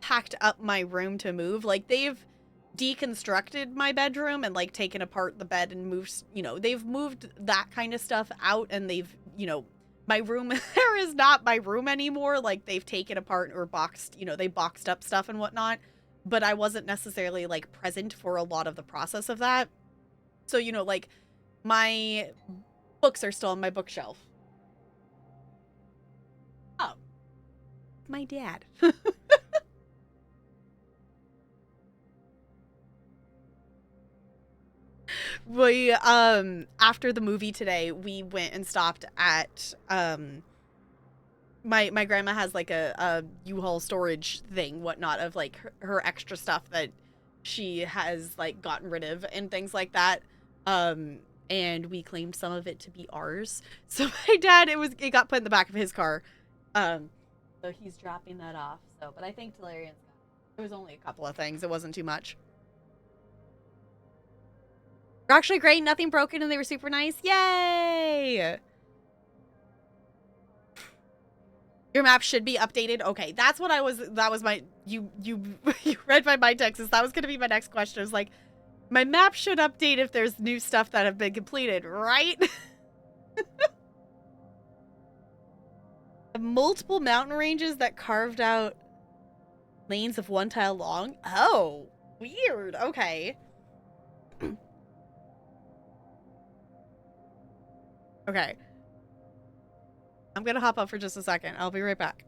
packed up my room to move. Like, they've deconstructed my bedroom and, like, taken apart the bed and moved, they've moved that kind of stuff out, and they've, my room there is not my room anymore. Like, they've taken apart or boxed, they boxed up stuff and whatnot, but I wasn't necessarily, like, present for a lot of the process of that. So, like, my books are still on my bookshelf. Oh. My dad. We, after the movie today, we went and stopped at, my grandma has, like, a U-Haul storage thing, whatnot, of, like, her extra stuff that she has, like, gotten rid of and things like that. And we claimed some of it to be ours. So my dad, it got put in the back of his car. So he's dropping that off. So, but I think Talarian's got it. It was only a couple of things. It wasn't too much. They're actually great. Nothing broken, and they were super nice. Yay! Your map should be updated. Okay, that's what that was my, you read my mind, Texas. That was going to be my next question. I was like, my map should update if there's new stuff that have been completed, right? Multiple mountain ranges that carved out lanes of 1 tile long. Oh, weird. Okay. Okay. I'm gonna hop up for just a second. I'll be right back.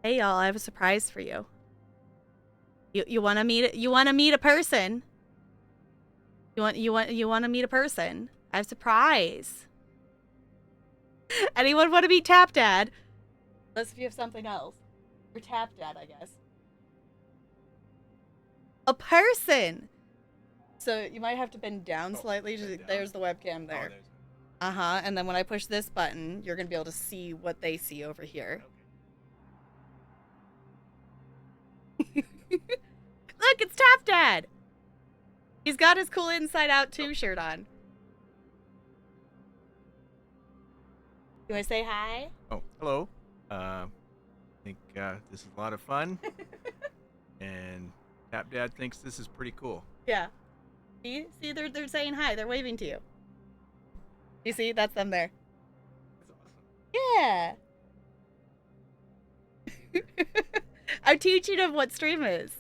Hey y'all, I have a surprise for you. You want to meet a person? You want to meet a person? I have a surprise. Anyone want to meet Tap Dad? Unless if you have something else. Or Tap Dad, I guess. A person. So you might have to bend down slightly. There's the webcam there. Uh-huh. And then when I push this button, you're going to be able to see what they see over here. Look, it's Tap Dad. He's got his cool Inside Out 2 shirt on. You want to say hi? Oh, hello. I think this is a lot of fun. And Tap Dad thinks this is pretty cool. Yeah. See, they're saying hi. They're waving to you. You see? That's them there. That's awesome. Yeah. I'm teaching him what stream is.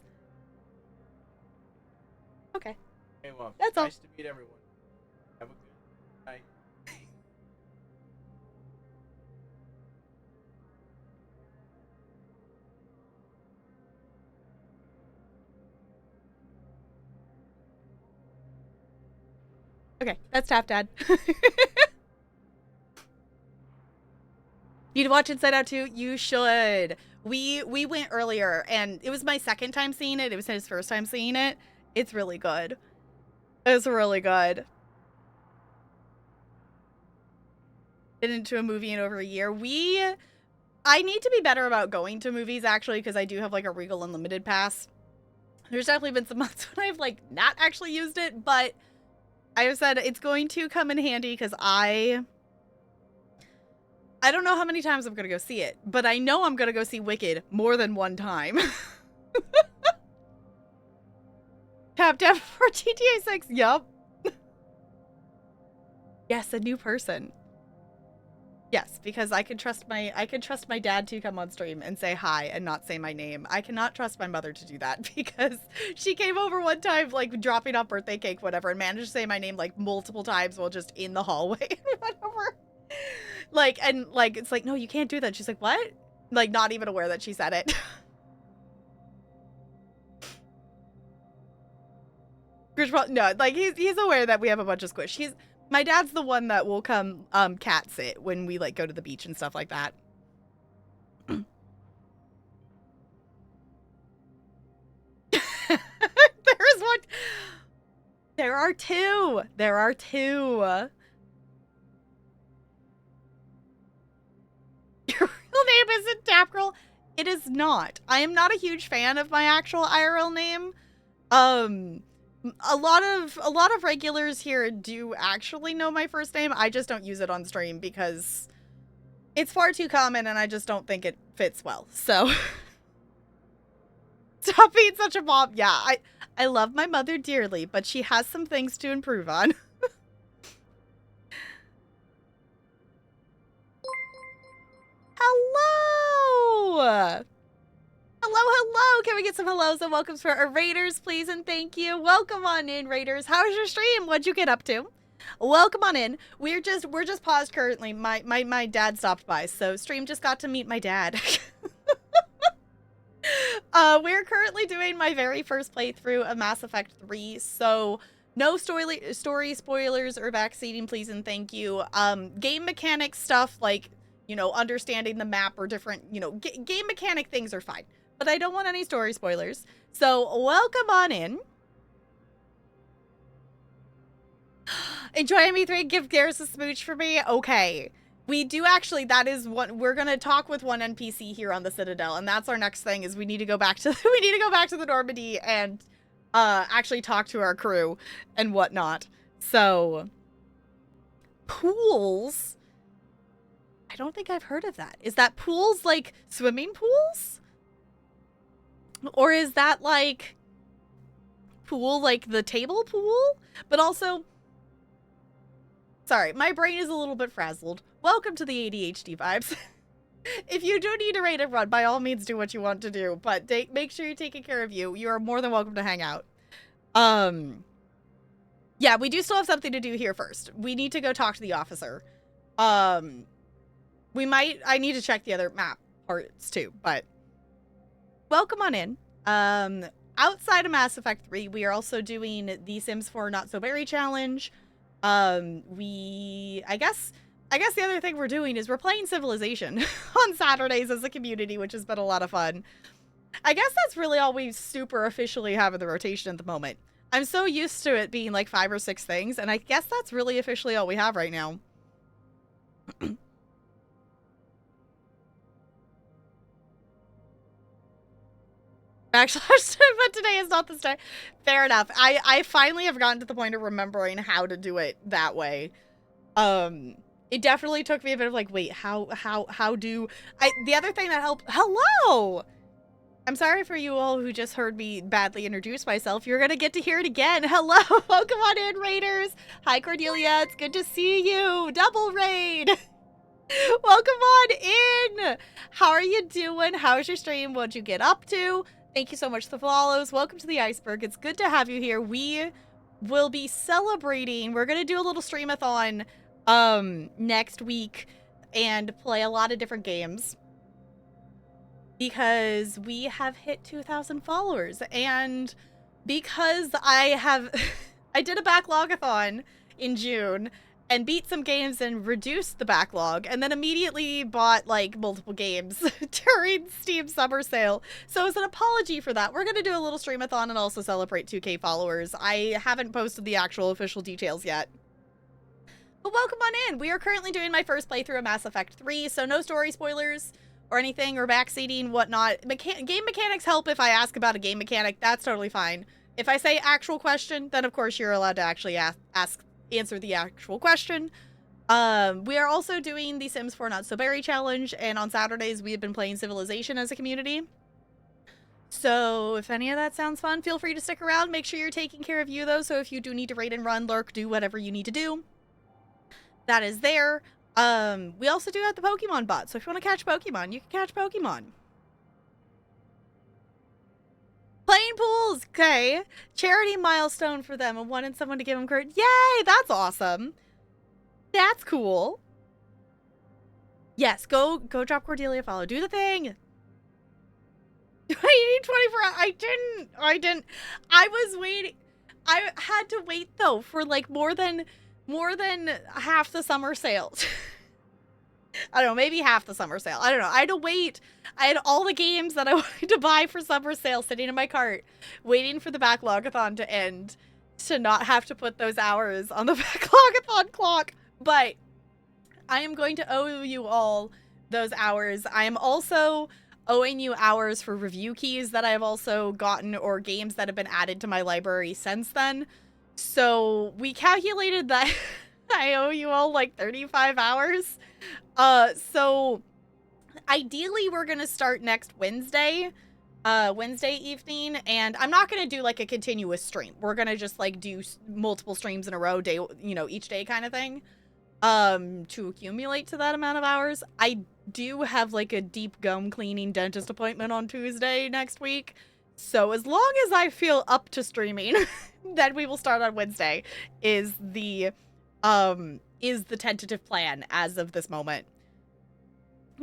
Okay. Hey, well, that's all. Nice to meet everyone. Have a good night. Okay, that's Tap Dad. You'd watch Inside Out 2? You should. We went earlier, and it was my second time seeing it. It was his first time seeing it. It's really good. It's really good. Been into a movie in over a year. I need to be better about going to movies, actually, because I do have, like, a Regal Unlimited pass. There's definitely been some months when I've, like, not actually used it, but I said it's going to come in handy because I don't know how many times I'm going to go see it, but I know I'm going to go see Wicked more than one time. Tap tap for GTA 6. Yup. Yes, a new person. Yes, because I can trust my dad to come on stream and say hi and not say my name. I cannot trust my mother to do that because she came over one time, like dropping off birthday cake, whatever, and managed to say my name like multiple times while just in the hallway and whatever. It's like, no, you can't do that. She's like, what? Like, not even aware that she said it. No, like he's aware that we have a bunch of squish. My dad's the one that will come cat sit when we like go to the beach and stuff like that. There's one. There are two. There are two. Your real name isn't Tapgirl. It is not. I am not a huge fan of my actual IRL name. A lot of regulars here do actually know my first name. I just don't use it on stream because it's far too common and I just don't think it fits well. So stop being such a mom. Yeah, I love my mother dearly, but she has some things to improve on. Hello! Hello, hello! Can we get some hellos and welcomes for our raiders, please? And thank you. Welcome on in, raiders. How was your stream? What'd you get up to? Welcome on in. We're just paused currently. My dad stopped by, so stream just got to meet my dad. We're currently doing my very first playthrough of Mass Effect 3, so no story spoilers or backseating, please and thank you. Game mechanic stuff like, you know, understanding the map or different, you know, game mechanic things are fine. But I don't want any story spoilers. So, welcome on in. Enjoy ME3, give Garrus a smooch for me. Okay. We do actually, that is what we're going to talk with one NPC here on the Citadel, and that's our next thing is we need to go back to the Normandy and actually talk to our crew and whatnot. So, pools. I don't think I've heard of that. Is that pools like swimming pools? Or is that like pool like the table pool? But also, sorry, my brain is a little bit frazzled. Welcome to the ADHD vibes. If you do need a raid and run, by all means do what you want to do, but make sure you're taking care of you. You are more than welcome to hang out. Yeah, we do still have something to do here first. We need to go talk to the officer. I need to check the other map parts too, but welcome on in. Outside of Mass Effect 3, we are also doing the Sims 4 Not So Berry Challenge. I guess the other thing we're doing is we're playing Civilization on Saturdays as a community, which has been a lot of fun. I guess that's really all we super officially have in the rotation at the moment. I'm so used to it being like 5 or 6 things, and I guess that's really officially all we have right now. Actually, but today is not the start. Fair enough. I finally have gotten to the point of remembering how to do it that way. It definitely took me a bit of like, wait, how do I? The other thing that helped. Hello. I'm sorry for you all who just heard me badly introduce myself. You're gonna get to hear it again. Hello, welcome on in, raiders. Hi, Cordelia. It's good to see you. Double raid. Welcome on in. How are you doing? How's your stream? What'd you get up to? Thank you so much for the follows. Welcome to the iceberg. It's good to have you here. We will be celebrating. We're going to do a little streamathon next week and play a lot of different games because we have hit 2,000 followers. And because I did a backlog-a-thon in June and beat some games and reduced the backlog, and then immediately bought, like, multiple games during Steam Summer Sale. So as an apology for that, we're going to do a little streamathon and also celebrate 2K followers. I haven't posted the actual official details yet. But welcome on in. We are currently doing my first playthrough of Mass Effect 3, so no story spoilers or anything, or backseating, whatnot. Game mechanics help if I ask about a game mechanic. That's totally fine. If I say actual question, then of course you're allowed to actually answer the actual question. We are also doing the Sims 4 Not So Berry challenge, and on Saturdays we have been playing Civilization as a community. So if any of that sounds fun, feel free to stick around. Make sure you're taking care of you, though, so if you do need to raid and run, lurk, do whatever you need to do, that is there. We also do have the Pokemon bot, so if you want to catch Pokemon, you can catch Pokemon. Playing pools, okay. Charity milestone for them and wanted someone to give them credit. Yay, that's awesome. That's cool. Yes, go drop Cordelia a follow. Do the thing. Do I need 24 hours? I didn't. I was waiting. I had to wait though for like more than half the summer sales. I don't know, maybe half the summer sale. I don't know. I had to wait. I had all the games that I wanted to buy for summer sale sitting in my cart, waiting for the Backlogathon to end to not have to put those hours on the Backlogathon clock. But I am going to owe you all those hours. I am also owing you hours for review keys that I have also gotten, or games that have been added to my library since then. So we calculated that I owe you all like 35 hours. So ideally we're going to start next Wednesday evening, and I'm not going to do like a continuous stream. We're going to just like do multiple streams in a row, each day kind of thing, to accumulate to that amount of hours. I do have like a deep gum cleaning dentist appointment on Tuesday next week. So as long as I feel up to streaming, then we will start on Wednesday is the tentative plan as of this moment.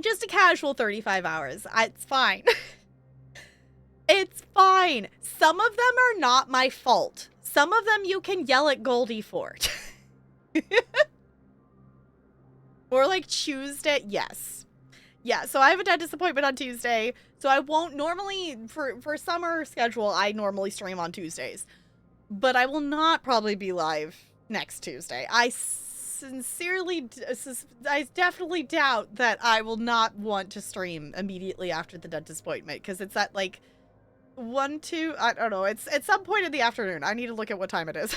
Just a casual 35 hours. It's fine. It's fine. Some of them are not my fault. Some of them you can yell at Goldie for. Or like Tuesday. Yes. Yeah, so I have a dentist appointment on Tuesday. So I won't normally, for summer schedule, I normally stream on Tuesdays. But I will not probably be live next Tuesday. I definitely doubt that I will not want to stream immediately after the dentist appointment, because it's at like 1, 2, I don't know. It's at some point in the afternoon. I need to look at what time it is.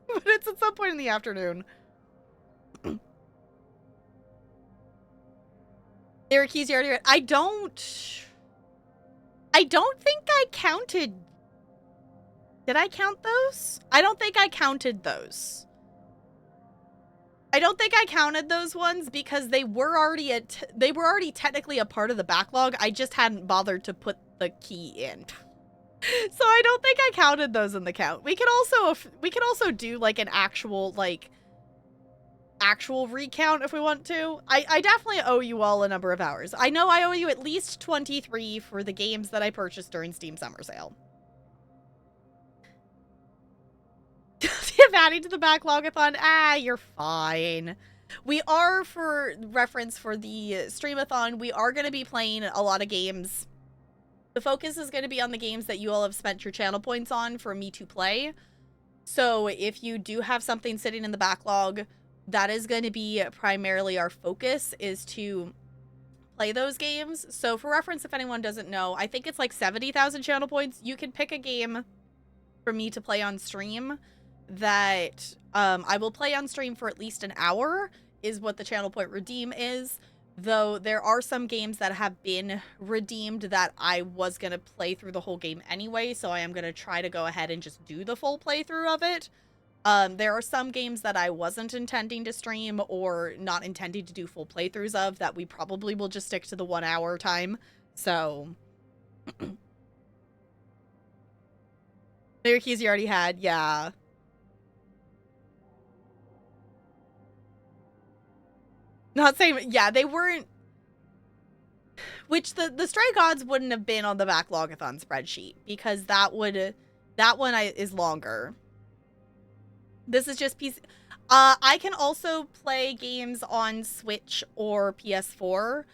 But it's at some point in the afternoon. Eric, you already read. I don't think I counted. Did I count those? I don't think I counted those. I don't think I counted those ones because they were already technically a part of the backlog. I just hadn't bothered to put the key in. So I don't think I counted those in the count. We could also do like an actual recount if we want to. I definitely owe you all a number of hours. I know I owe you at least 23 for the games that I purchased during Steam Summer Sale. If adding to the Backlogathon, you're fine. We are, for reference for the Streamathon, we are going to be playing a lot of games. The focus is going to be on the games that you all have spent your channel points on for me to play. So if you do have something sitting in the backlog, that is going to be primarily our focus, is to play those games. So for reference, if anyone doesn't know, I think it's like 70,000 channel points. You can pick a game for me to play on stream that I will play on stream for at least an hour, is what the channel point redeem is. Though there are some games that have been redeemed that I was going to play through the whole game anyway, so I am going to try to go ahead and just do the full playthrough of it. There are some games that I wasn't intending to stream or not intending to do full playthroughs of that we probably will just stick to the 1 hour time. So their keys you already had, yeah. Not saying, yeah, they weren't, which the Stray Gods wouldn't have been on the Backlogathon spreadsheet, because that one is longer. This is just PC. I can also play games on Switch or PS4.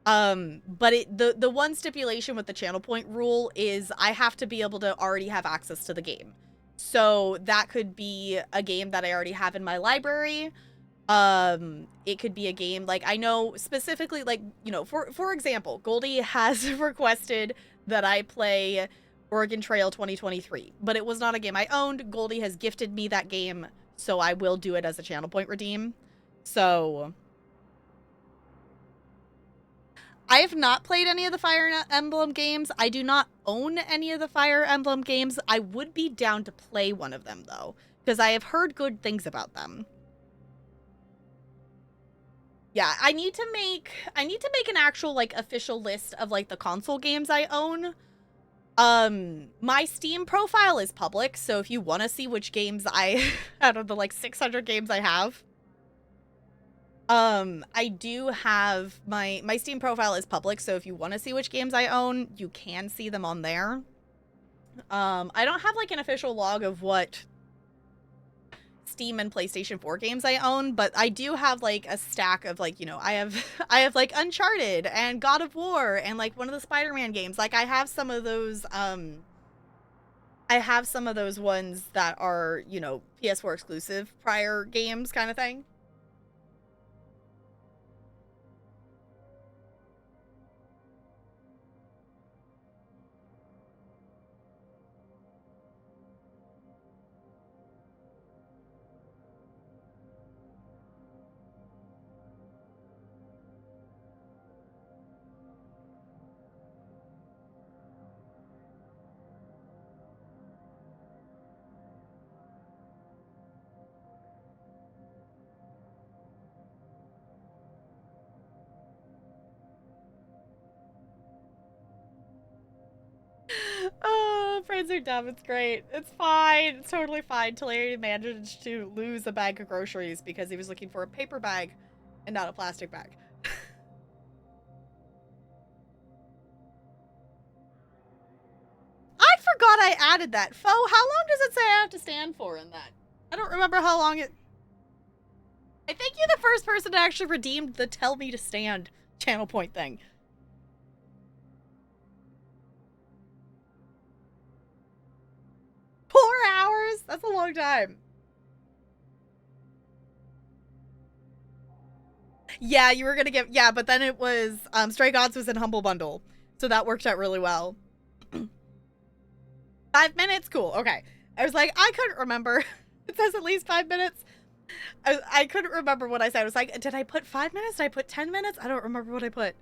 But the one stipulation with the channel point rule is I have to be able to already have access to the game. So that could be a game that I already have in my library. It could be a game, like, I know specifically, like, you know, for example, Goldie has requested that I play Oregon Trail 2023, but it was not a game I owned. Goldie has gifted me that game, so I will do it as a Channel Point redeem. So I have not played any of the Fire Emblem games. I do not own any of the Fire Emblem games. I would be down to play one of them though, because I have heard good things about them. Yeah, I need to make an actual like official list of like the console games I own. My Steam profile is public, so if you want to see which games I out of the like 600 games I have, I do have my Steam profile is public, so if you want to see which games I own, you can see them on there. I don't have like an official log of what Steam and PlayStation 4 games I own, but I do have like a stack of like, you know, I have like Uncharted and God of War and like one of the Spider-Man games. Like I have some of those ones that are, you know, PS4 exclusive prior games kind of thing. Oh, friends are dumb. It's great. It's fine. It's totally fine. Talarian managed to lose a bag of groceries because he was looking for a paper bag and not a plastic bag. I forgot I added that. Foe, how long does it say I have to stand for in that? I don't remember how long it... I think you're the first person to actually redeem the tell me to stand channel point thing. Hours? That's a long time. Yeah, you were gonna get... Yeah, but then it was... Stray Gods was in Humble Bundle. So that worked out really well. 5 minutes? Cool. Okay. I was like, I couldn't remember. It says at least 5 minutes. I couldn't remember what I said. I was like, did I put 5 minutes? Did I put 10 minutes? I don't remember what I put.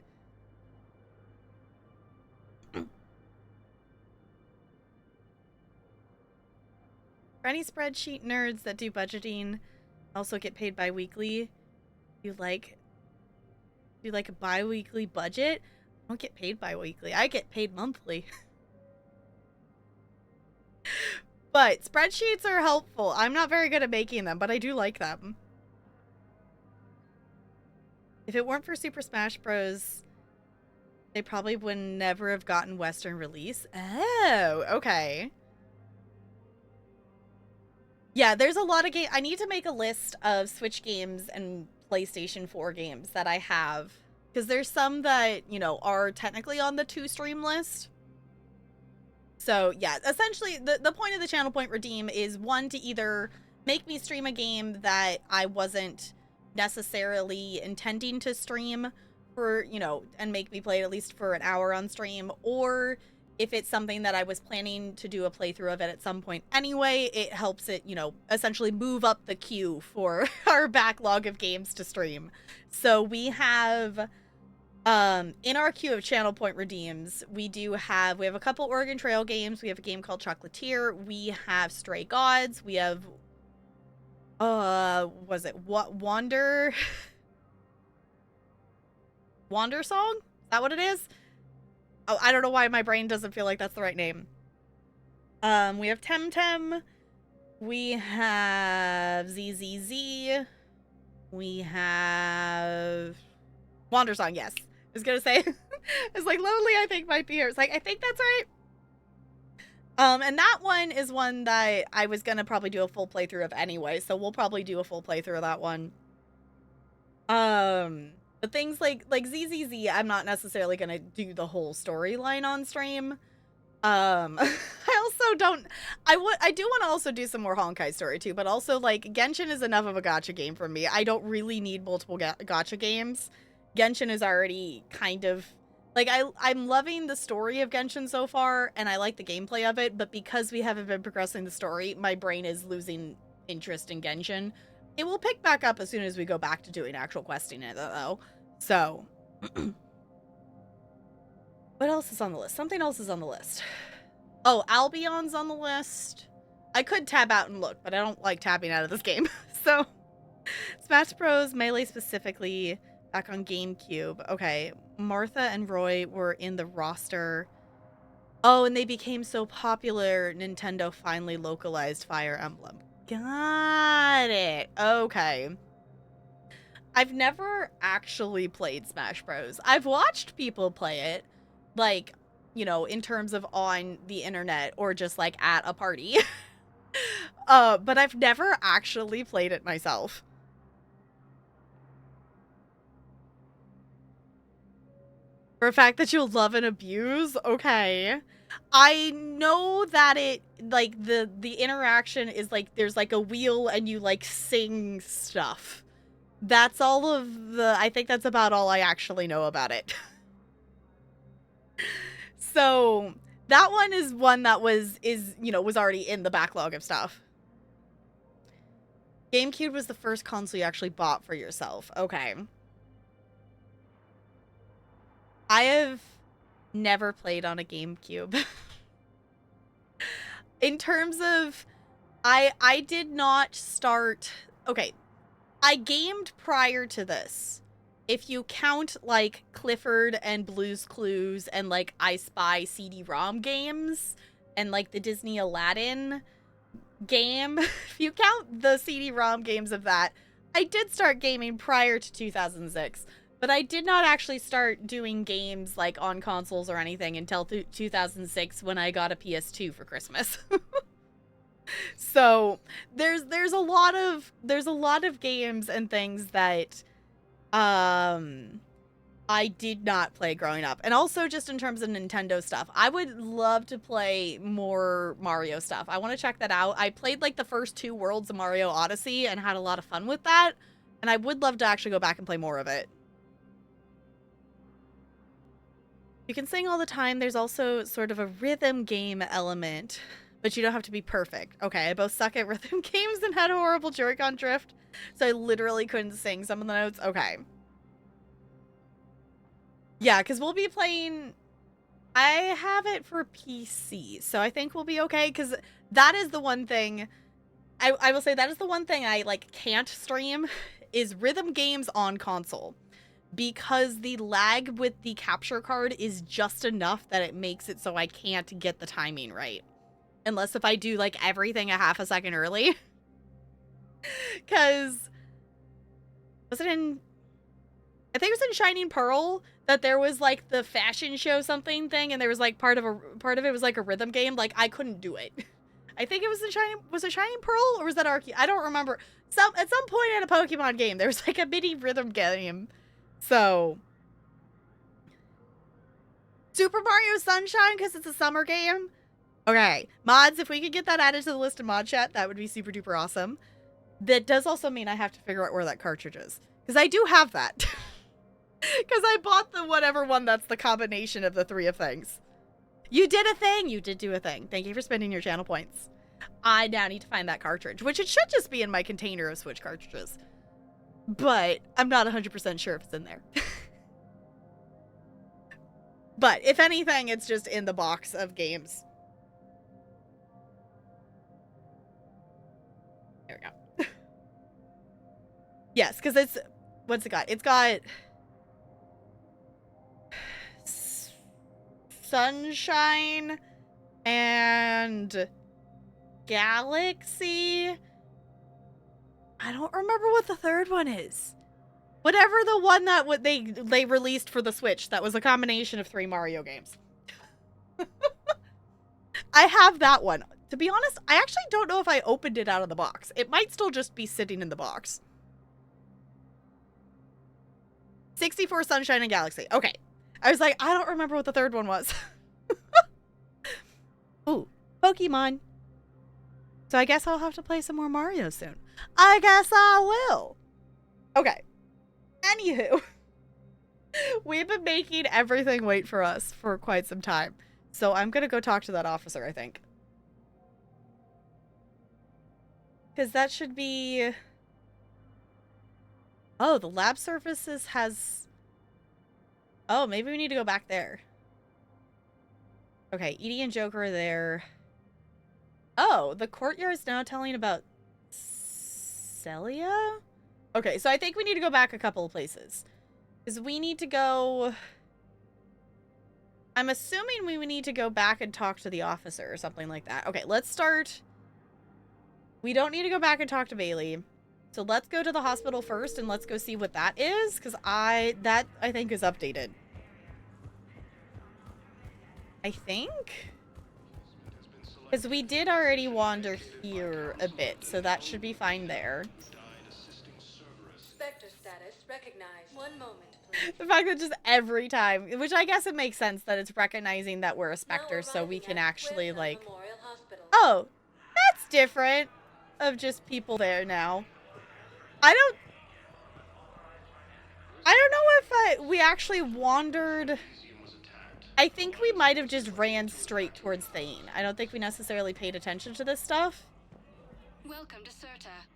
For any spreadsheet nerds that do budgeting, also get paid bi-weekly. You like a bi-weekly budget? I don't get paid bi-weekly. I get paid monthly. But spreadsheets are helpful. I'm not very good at making them, but I do like them. If it weren't for Super Smash Bros., they probably would never have gotten Western release. Oh, okay. Yeah, there's a lot of games. I need to make a list of Switch games and PlayStation 4 games that I have. Because there's some that, you know, are technically on the 2-stream list. So, yeah, essentially, the point of the Channel Point Redeem is, one, to either make me stream a game that I wasn't necessarily intending to stream for, you know, and make me play it at least for an hour on stream, or if it's something that I was planning to do a playthrough of it at some point anyway, it helps it, you know, essentially move up the queue for our backlog of games to stream. So we have, in our queue of Channel Point Redeems, we have a couple Oregon Trail games. We have a game called Chocolatier. We have Stray Gods. We have, was it Wander Song? Is that what it is? Oh, I don't know why my brain doesn't feel like that's the right name. We have Temtem. We have ZZZ. We have Wander Song, yes. I was gonna say, it's like Lonely, I think might be here. It's like, I think that's right. And that one is one that I was gonna probably do a full playthrough of anyway, so we'll probably do a full playthrough of that one. But things like ZZZ, I'm not necessarily gonna do the whole storyline on stream. I also don't. I do want to also do some more Honkai story too, but also like Genshin is enough of a gacha game for me. I don't really need multiple gacha games. Genshin is already kind of Like, I'm loving the story of Genshin so far, and I like the gameplay of it, but because we haven't been progressing the story, my brain is losing interest in Genshin. It will pick back up as soon as we go back to doing actual questing in it, though. So, what else is on the list? Something else is on the list. Oh, Albion's on the list. I could tab out and look, but I don't like tabbing out of this game. So, Smash Bros. Melee specifically, back on GameCube. Okay, Martha and Roy were in the roster. Oh, and they became so popular, Nintendo finally localized Fire Emblem. Got it. Okay. I've never actually played Smash Bros. I've watched people play it, like, you know, in terms of on the internet or just like at a party. But I've never actually played it myself. For a fact that you'll love and abuse? Okay. I know that it, like, the interaction is, like, there's, like, a wheel and you, like, sing stuff. That's all of the, I think that's about all I actually know about it. So, that one is one that was already in the backlog of stuff. GameCube was the first console you actually bought for yourself. Okay. I have never played on a GameCube. In terms of, I did not start, okay, I gamed prior to this. If you count, like, Clifford and Blue's Clues and, like, I Spy CD-ROM games and, like, the Disney Aladdin game, if you count the CD-ROM games of that, I did start gaming prior to 2006. But I did not actually start doing games, like, on consoles or anything until 2006 when I got a PS2 for Christmas. So, there's a lot of games and things that I did not play growing up. And also just in terms of Nintendo stuff, I would love to play more Mario stuff. I want to check that out. I played, like, the first 2 worlds of Mario Odyssey and had a lot of fun with that. And I would love to actually go back and play more of it. You can sing all the time. There's also sort of a rhythm game element, but you don't have to be perfect. Okay, I both suck at rhythm games and had a horrible Joy-Con drift, so I literally couldn't sing some of the notes. Okay. Yeah, because we'll be playing... I have it for PC, so I think we'll be okay, because that is the one thing... I will say that is the one thing I, like, can't stream, is rhythm games on console. Because the lag with the capture card is just enough that it makes it so I can't get the timing right. Unless if I do, like, everything a half a second early. Because... was it in... I think it was in Shining Pearl that there was, like, the fashion show something thing, and there was, like, part of it was, like, a rhythm game. Like, I couldn't do it. I think it was in Shining... was it Shining Pearl, or was that Arceus? I don't remember. At some point in a Pokemon game, there was, like, a mini rhythm game. So, Super Mario Sunshine, because it's a summer game. Okay, mods, if we could get that added to the list of mod chat, that would be super duper awesome. That does also mean I have to figure out where that cartridge is. Because I do have that. Because I bought the whatever one that's the combination of the 3 of things. You did a thing! You did do a thing. Thank you for spending your channel points. I now need to find that cartridge, which it should just be in my container of Switch cartridges. But I'm not 100% sure if it's in there. But if anything, it's just in the box of games. There we go. Yes, because it's... what's it got? It's got... Sunshine and Galaxy. I don't remember what the third one is. Whatever the one that they released for the Switch that was a combination of 3 Mario games. I have that one. To be honest, I actually don't know if I opened it out of the box. It might still just be sitting in the box. 64 Sunshine and Galaxy. Okay. I was like, I don't remember what the third one was. Ooh, Pokemon. So I guess I'll have to play some more Mario soon. I guess I will. Okay. Anywho. We've been making everything wait for us for quite some time. So I'm gonna go talk to that officer, I think. Because that should be... Oh, the lab services has... Oh, maybe we need to go back there. Okay, Edie and Joker are there. Oh, the courtyard is now telling about Celia? Okay, so I think we need to go back a couple of places. Because we need to go... I'm assuming we need to go back and talk to the officer or something like that. Okay, let's start... We don't need to go back and talk to Bailey. So let's go to the hospital first and let's go see what that is. Because that I think is updated. I think? Because we did already wander here a bit. So that should be fine there. Spectre status recognized. 1 moment, please. The fact that just every time, which I guess it makes sense that it's recognizing that we're a Spectre so we can actually like, oh, that's different of just people there now. I don't know if we actually wandered. I think we might have just ran straight towards Thane. I don't think we necessarily paid attention to this stuff. Welcome to Serta.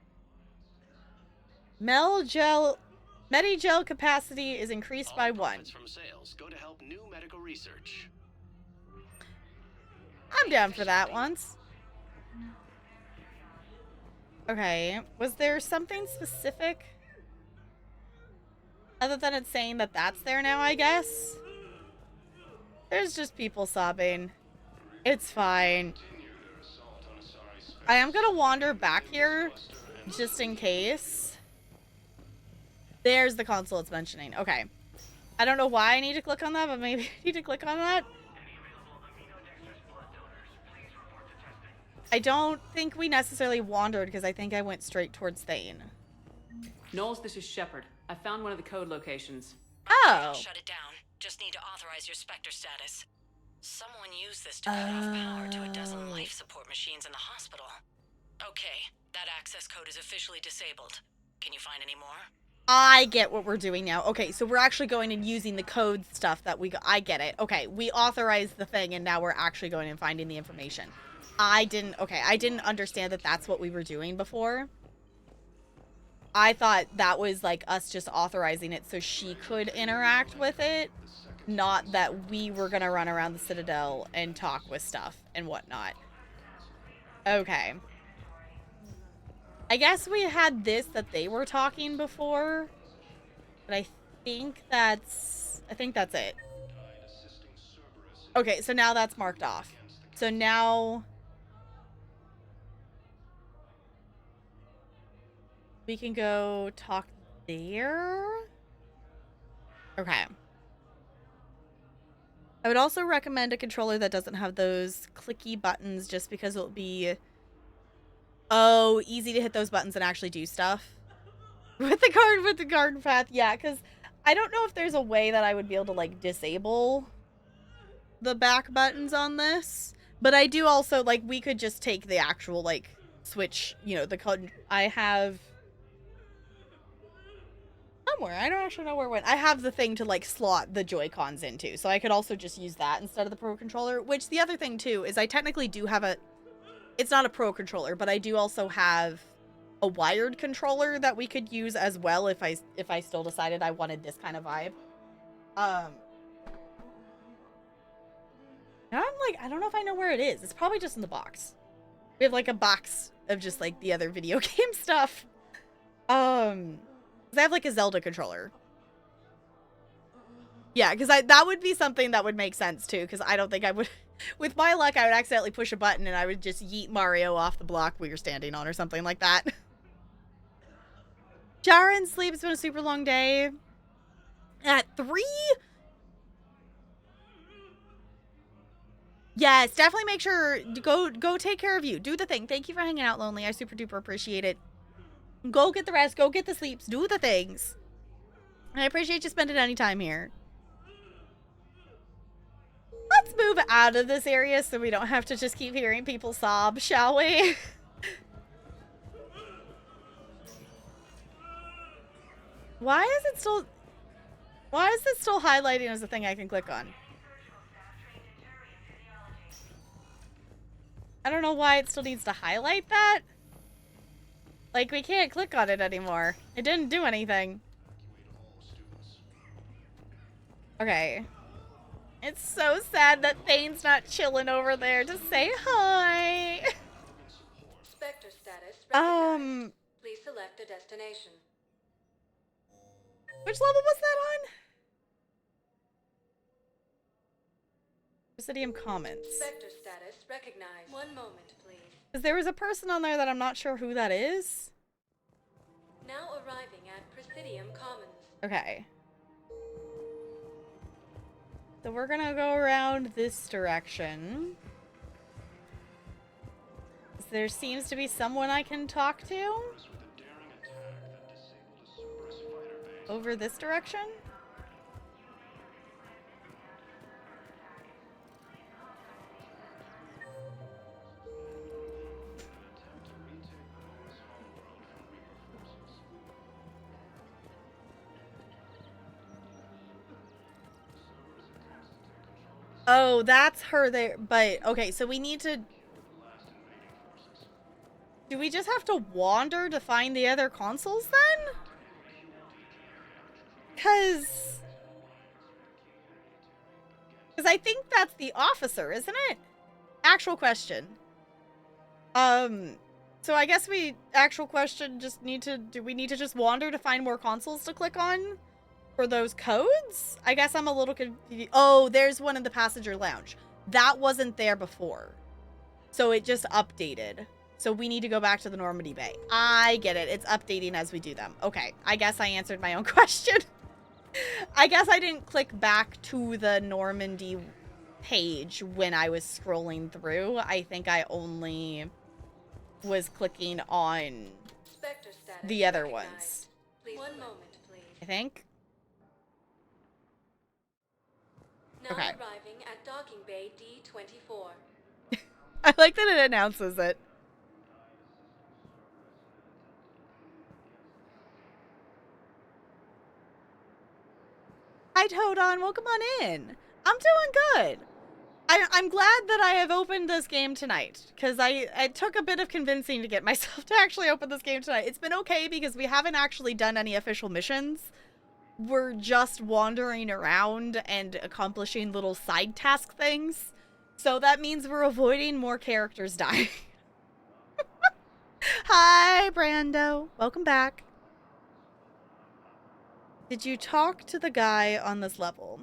Medigel capacity is increased by 1. From sales go to help new medical research. I'm down for that once. Okay, was there something specific? Other than it saying that that's there now, I guess? There's just people sobbing. It's fine. I am gonna wander back here, just in case. There's the console it's mentioning. Okay. I don't know why I need to click on that, but maybe I need to click on that. I don't think we necessarily wandered because I think I went straight towards Thane. Knowles, this is Shepard. I found one of the code locations. Oh. Shut it down. Just need to authorize your Spectre status. Someone used this to cut off power to a dozen life support machines in the hospital. Okay, that access code is officially disabled. Can you find any more? I get what we're doing now. Okay, so we're actually going and using the code stuff that we got. I get it. Okay, we authorized the thing and now we're actually going and finding the information. I didn't understand that that's what we were doing before. I thought that was like us just authorizing it so she could interact with it, not that we were gonna run around the Citadel and talk with stuff and whatnot. Okay. I guess we had this that they were talking before, but I think that's it. Okay, so now that's marked off. So now we can go talk there. Okay. I would also recommend a controller that doesn't have those clicky buttons just because it'll be easy to hit those buttons and actually do stuff. With the garden path, yeah, because I don't know if there's a way that I would be able to like disable the back buttons on this. But I do also like we could just take the actual like switch, you know, the code I have somewhere. I don't actually know where it went. I have the thing to like slot the Joy-Cons into, so I could also just use that instead of the Pro Controller, which the other thing too is I technically do have it's not a Pro Controller, but I do also have a wired controller that we could use as well if I still decided I wanted this kind of vibe. Now I'm like, I don't know if I know where it is. It's probably just in the box. We have like a box of just like the other video game stuff. I have like a Zelda controller. Yeah, because that would be something that would make sense too, because I don't think I would, with my luck, I would accidentally push a button and I would just yeet Mario off the block we were standing on or something like that. Jaren sleep, it's been a super long day. At 3? Yes, definitely make sure to go take care of you. Do the thing. Thank you for hanging out, Lonely. I super duper appreciate it. Go get the rest. Go get the sleeps. Do the things. I appreciate you spending any time here. Let's move out of this area so we don't have to just keep hearing people sob, shall we? Why is it still... Why is this still highlighting as a thing I can click on? I don't know why it still needs to highlight that. Like, we can't click on it anymore. It didn't do anything. Okay. It's so sad that Thane's not chilling over there to say hi. Spectre status recognized. Please select a destination. Which level was that on? Presidium Commons. Spectre status recognized. One moment, please. Because there was a person on there that I'm not sure who that is. Now arriving at Presidium Commons. Okay. So we're gonna go around this direction. There seems to be someone I can talk to. Over this direction? Oh, that's her there. But, okay, so we need to... Do we just have to wander to find the other consoles then? Because I think that's the officer, isn't it? Actual question. So I guess actual question, just need to... Do we need to just wander to find more consoles to click on? For those codes? I guess I'm a little confused. Oh, there's one in the passenger lounge. That wasn't there before. So it just updated. So we need to go back to the Normandy Bay. I get it. It's updating as we do them. Okay. I guess I answered my own question. I guess I didn't click back to the Normandy page when I was scrolling through. I think I only was clicking on the other ones. Please. One moment, please. I think. Now arriving at Docking Bay D24. I like that it announces it. Hi, Todon. Welcome on in. I'm doing good. I'm glad that I have opened this game tonight, because I took a bit of convincing to get myself to actually open this game tonight. It's been okay because we haven't actually done any official missions. We're just wandering around and accomplishing little side task things. So that means we're avoiding more characters dying. Hi, Brando. Welcome back. Did you talk to the guy on this level?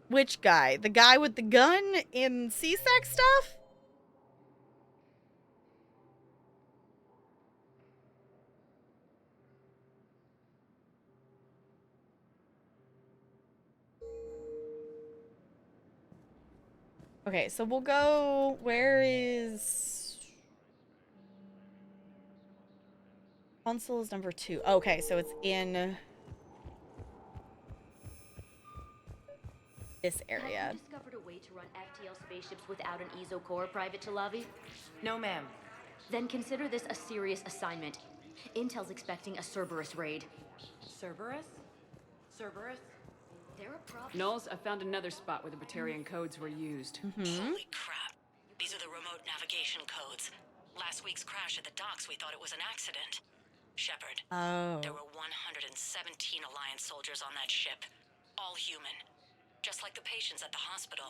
Which guy? The guy with the gun in CSEC stuff? Okay, so we'll go... Where is... Consoles number 2. Okay, so it's in... this area. Have you discovered a way to run FTL spaceships without an EZO core, Private Talavi? No, ma'am. Then consider this a serious assignment. Intel's expecting a Cerberus raid. Cerberus? Cerberus? They're a problem. Knowles, I found another spot where the Batarian codes were used. Holy crap. These are the remote navigation codes. Last week's crash at the docks, we thought it was an accident. Shepard. Oh. There were 117 Alliance soldiers on that ship. All human. Just like the patients at the hospital.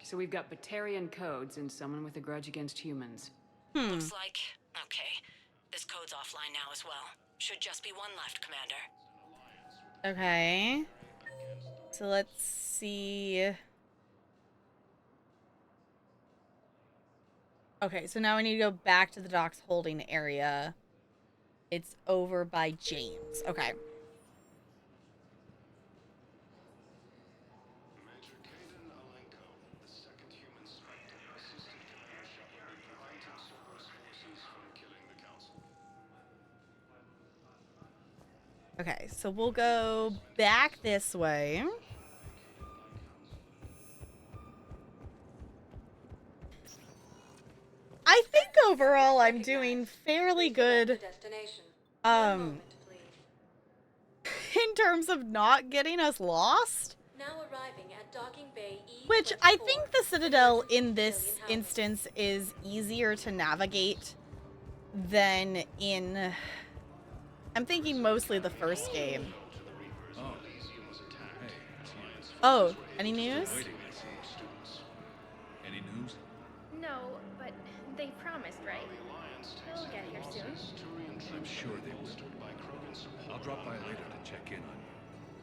So we've got Batarian codes and someone with a grudge against humans. Looks like... Okay. This code's offline now as well. Should just be one left, Commander. Okay. So let's see... Okay, so now we need to go back to the docks holding area. It's over by James. Okay. Okay, so we'll go back this way. I think overall I'm doing fairly good. In terms of not getting us lost. Now arriving at Docking Bay E24. Which I think the Citadel in this instance is easier to navigate than in... I'm thinking mostly the first game. Oh, any news? Any news? No, but they promised, right? They'll get here soon. I'm sure they will. I'll drop by later to check in on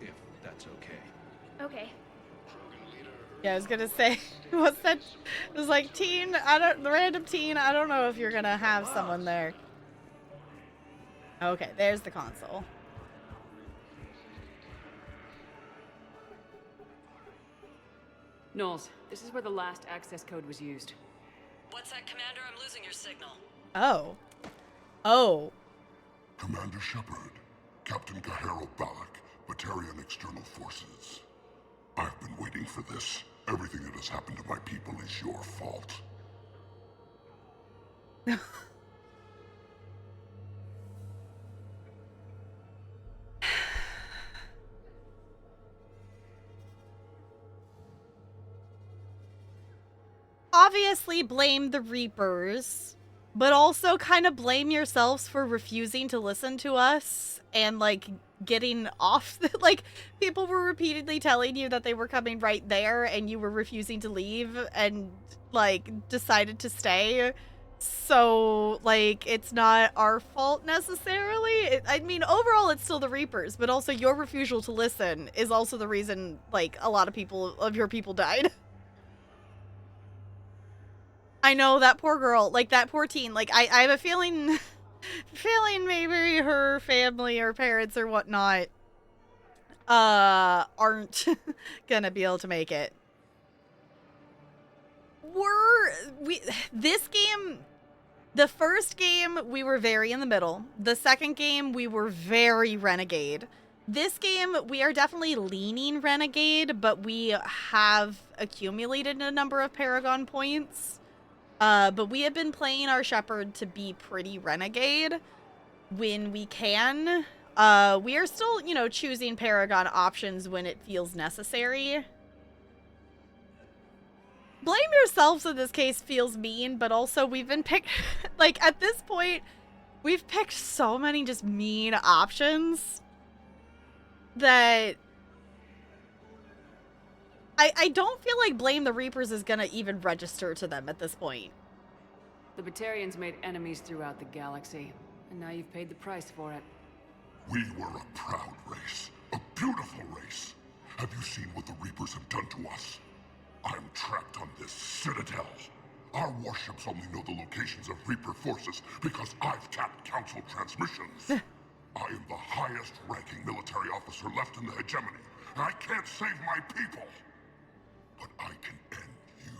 you, if that's okay. Okay. Yeah, I was gonna say, what's that? It was like the random teen, I don't know if you're gonna have someone there. Okay, there's the console. Knowles, this is where the last access code was used. What's that, Commander? I'm losing your signal. Oh. Oh. Commander Shepard, Captain Kahero Balak, Batarian External Forces. I've been waiting for this. Everything that has happened to my people is your fault. Obviously blame the Reapers, but also kind of blame yourselves for refusing to listen to us and, like, getting off. Like, people were repeatedly telling you that they were coming right there and you were refusing to leave and, like, decided to stay. So, like, it's not our fault necessarily. I mean, overall, it's still the Reapers, but also your refusal to listen is also the reason, like, a lot of your people died. I know, that poor girl, like, that poor teen, like, I have a feeling maybe her family or parents or whatnot, aren't gonna be able to make it. This game, the first game, we were very in the middle. The second game, we were very Renegade. This game, we are definitely leaning Renegade, but we have accumulated a number of Paragon points. But we have been playing our Shepherd to be pretty Renegade when we can. We are still, you know, choosing Paragon options when it feels necessary. Blame yourselves in this case feels mean, but also we've been picked, like, at this point, we've picked so many just mean options that I don't feel like Blame the Reapers is gonna even register to them at this point. The Batarians made enemies throughout the galaxy, and now you've paid the price for it. We were a proud race, a beautiful race. Have you seen what the Reapers have done to us? I'm trapped on this Citadel. Our warships only know the locations of Reaper forces because I've tapped Council transmissions. I am the highest-ranking military officer left in the hegemony, and I can't save my people. But I can end you.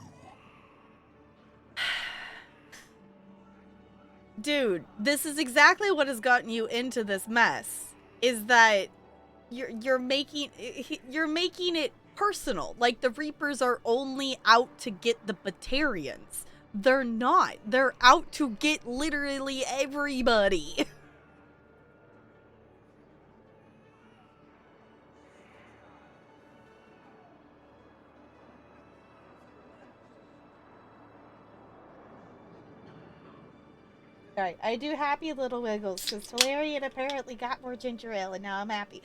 Dude, this is exactly what has gotten you into this mess. Is that you're making it personal. Like, the Reapers are only out to get the Batarians. They're not. They're out to get literally everybody. Alright, I do happy little wiggles, because Solarian apparently got more ginger ale, and now I'm happy.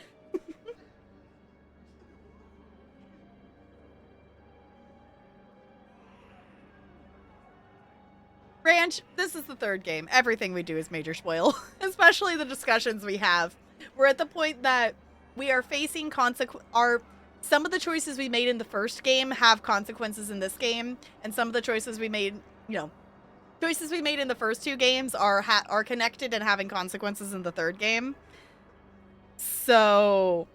Ranch, this is the third game. Everything we do is major spoil, especially the discussions we have. We're at the point that we are facing some of the choices we made in the first game have consequences in this game, and some of the choices we made, you know, choices we made in the first two games are connected and having consequences in the third game. So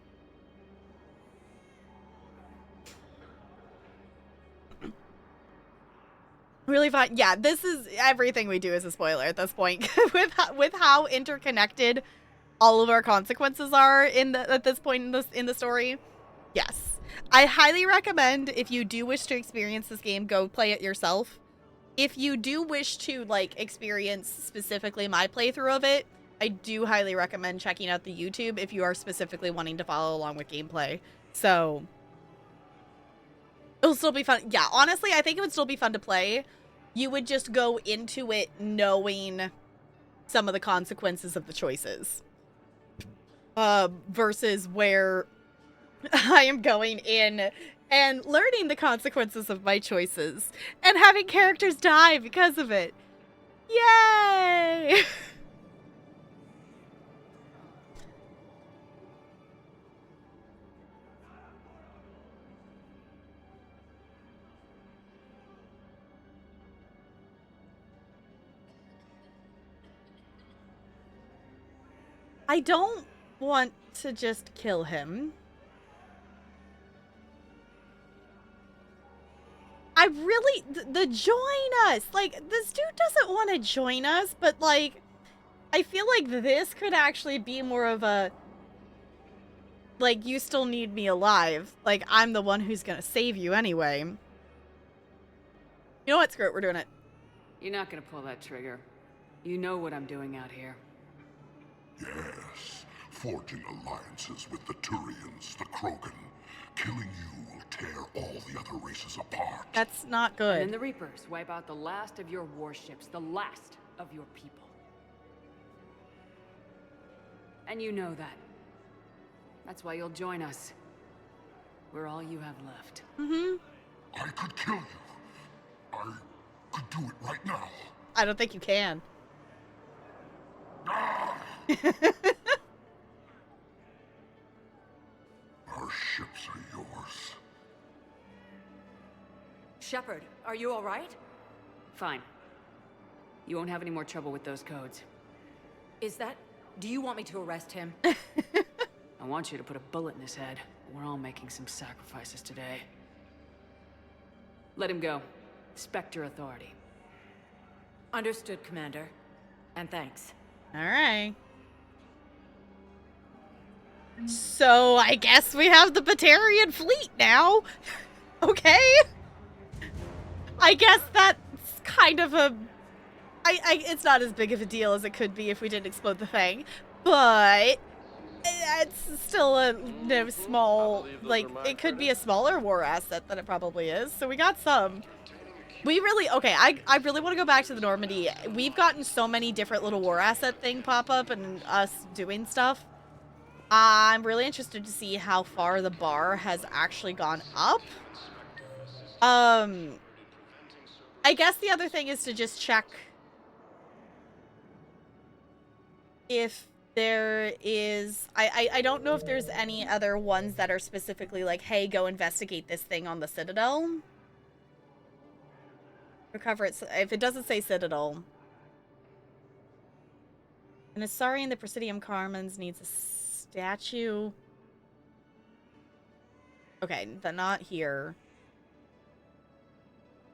really fun. Yeah, this is everything we do is a spoiler at this point with how interconnected all of our consequences are at this point in the story. Yes. I highly recommend, if you do wish to experience this game, go play it yourself. if you do wish to, like, experience specifically my playthrough of it, I do highly recommend checking out the YouTube if you are specifically wanting to follow along with gameplay. So, it'll still be fun. Yeah, honestly, I think it would still be fun to play. You would just go into it knowing some of the consequences of the choices. Versus where I am going in and learning the consequences of my choices and having characters die because of it. Yay! I don't want to just kill him. I really, the join us, like, this dude doesn't want to join us, but, like, I feel like this could actually be more of a, like, you still need me alive. Like, I'm the one who's gonna save you anyway. You know what? Screw it, we're doing it. You're not gonna pull that trigger. You know what I'm doing out here. Yes, forging alliances with the Turians, the Krogan. Killing you will tear all the other races apart. That's not good. And then the Reapers wipe out the last of your warships, the last of your people. And you know that. That's why you'll join us. We're all you have left. Mm-hmm. I could kill you. I could do it right now. I don't think you can. Our ships are yours. Shepard, are you all right? Fine. You won't have any more trouble with those codes. Is that... Do you want me to arrest him? I want you to put a bullet in his head. We're all making some sacrifices today. Let him go. Spectre authority. Understood, Commander. And thanks. Alright. So, I guess we have the Batarian fleet now. Okay. I guess that's kind of a... it's not as big of a deal as it could be if we didn't explode the Fang. But... it's still a small... Like, it could be a smaller war asset than it probably is. So we got some. We really... Okay, I really want to go back to the Normandy. We've gotten so many different little war asset thing pop up and us doing stuff. I'm really interested to see how far the bar has actually gone up. I guess the other thing is to just check if there is... I don't know if there's any other ones that are specifically like, hey, go investigate this thing on the Citadel. Recover it. If it doesn't say Citadel. An Asari in the Presidium Carmens needs a statue. Okay, but not here.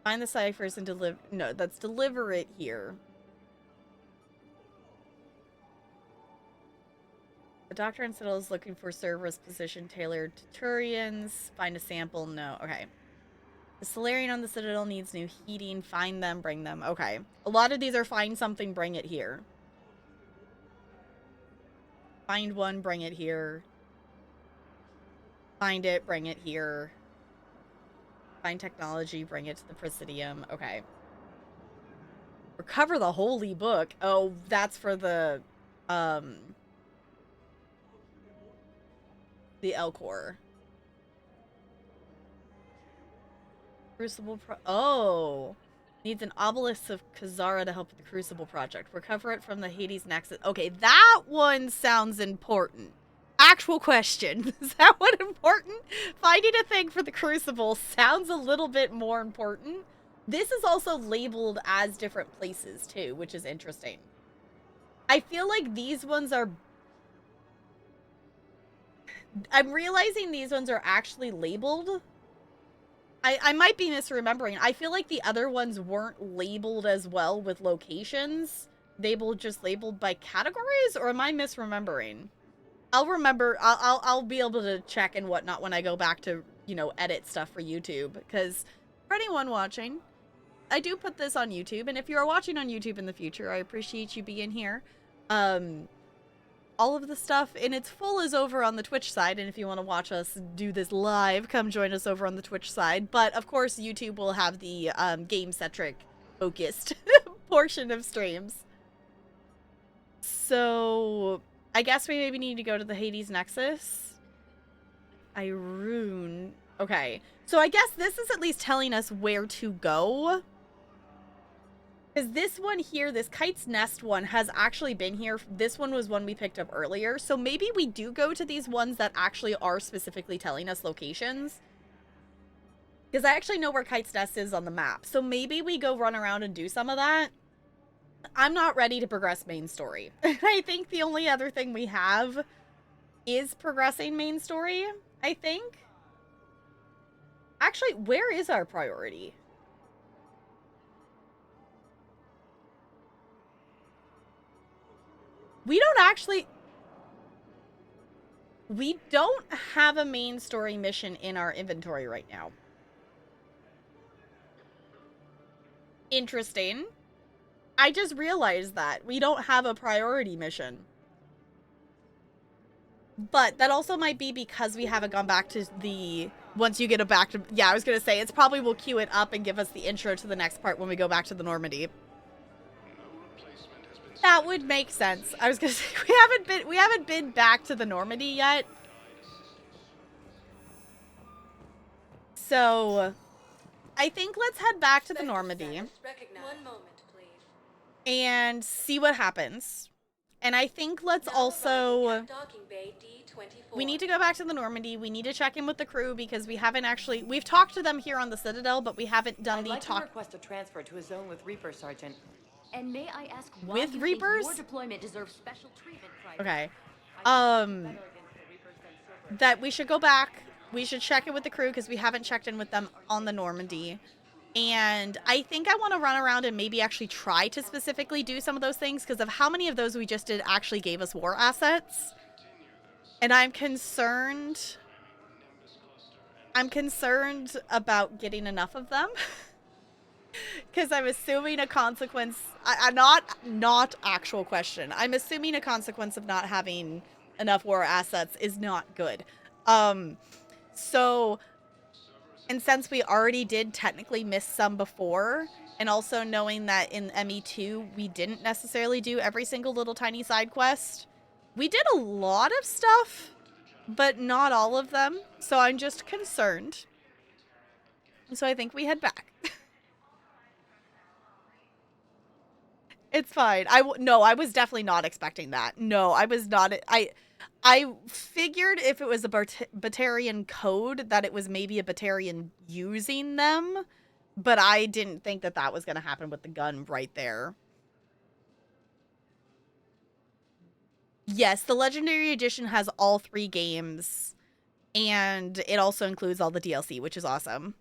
Find the ciphers and deliver... No, that's deliver it here. The Doctor in Citadel is looking for Cerberus position tailored to Turians. Find a sample. No. Okay. The Solarian on the Citadel needs new heating. Find them, bring them. Okay. A lot of these are find something, bring it here. Find one, bring it here. Find it, bring it here. Find technology, bring it to the Presidium. Okay. Recover the Holy Book. Oh, that's for the Elcor. Crucible oh! Needs an obelisk of Kazara to help with the Crucible project. Recover it from the Hades Nexus. Okay, that one sounds important. Actual question. Is that one important? Finding a thing for the Crucible sounds a little bit more important. This is also labeled as different places, too, which is interesting. I feel like these ones are... I'm realizing these ones are actually labeled. I might be misremembering. I feel like the other ones weren't labeled as well with locations. They were just labeled by categories, or am I misremembering? I'll remember. I'll be able to check and whatnot when I go back to, you know, edit stuff for YouTube. Because for anyone watching, do put this on YouTube, and if you are watching on YouTube in the future, I appreciate you being here. All of the stuff in its full is over on the Twitch side, and if you want to watch us do this live, come join us over on the Twitch side. But of course, YouTube will have the game-centric focused portion of streams. So I guess we maybe need to go to the Hades Nexus. Irune. Okay, so I guess this is at least telling us where to go. Because this one here, this Kite's Nest one, has actually been here. This one was one we picked up earlier. So maybe we do go to these ones that actually are specifically telling us locations. Because I actually know where Kite's Nest is on the map. So maybe we go run around and do some of that. I'm not ready to progress main story. I think the only other thing we have is progressing main story, I think. Actually, where is our priority? We don't have a main story mission in our inventory right now. Interesting. I just realized that. We don't have a priority mission. But that also might be because we haven't gone back to the... Once you get it back to... Yeah, I was going to say, it's probably will queue it up and give us the intro to the next part when we go back to the Normandy. That would make sense. I was gonna say we haven't been back to the Normandy yet. So I think let's head back to the Normandy. 1 moment, please. And see what happens. And I think let's also Docking Bay D24. we need to go back to the Normandy. We need to check in with the crew because we haven't actually we've talked to them here on the Citadel, but we haven't done the talk. to request a transfer to a zone with Reaper, Sergeant. And may I ask why With you Reapers? think your deployment deserves special treatment, Private? Okay. That we should go back. We should check in with the crew because we haven't checked in with them on the Normandy. And I think I want to run around and maybe actually try to specifically do some of those things because of how many of those we just did actually gave us war assets. And I'm concerned about getting enough of them. Because I'm assuming a consequence, not actual question. I'm assuming a consequence of not having enough war assets is not good. So, and since we already did technically miss some before, and also knowing that in ME2 we didn't necessarily do every single little tiny side quest, we did a lot of stuff, but not all of them. So I'm just concerned. So I think we head back. It's fine. No, I was definitely not expecting that. No, I was not. I figured if it was a Batarian code that it was maybe a Batarian using them, but I didn't think that that was going to happen with the gun right there. Yes, the Legendary Edition has all 3 games, and it also includes all the DLC, which is awesome.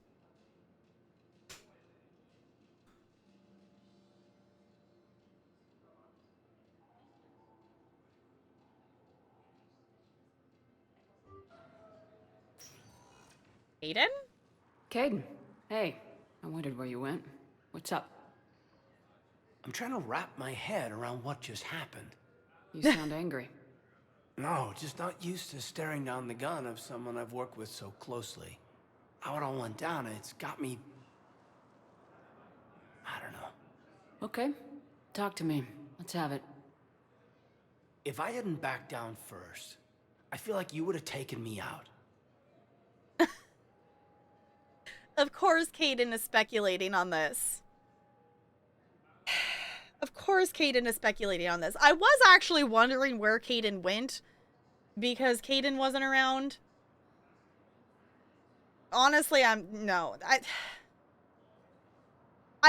Aiden? Kaidan, hey. I wondered where you went. What's up? I'm trying to wrap my head around what just happened. You sound angry. No, just not used to staring down the gun of someone I've worked with so closely. How it all went down, it's got me... I don't know. Okay. Talk to me. Let's have it. If I hadn't backed down first, I feel like you would have taken me out. Of course Kaidan is speculating on this. Of course Kaidan is speculating on this. I was actually wondering where Kaidan went because Kaidan wasn't around. Honestly, I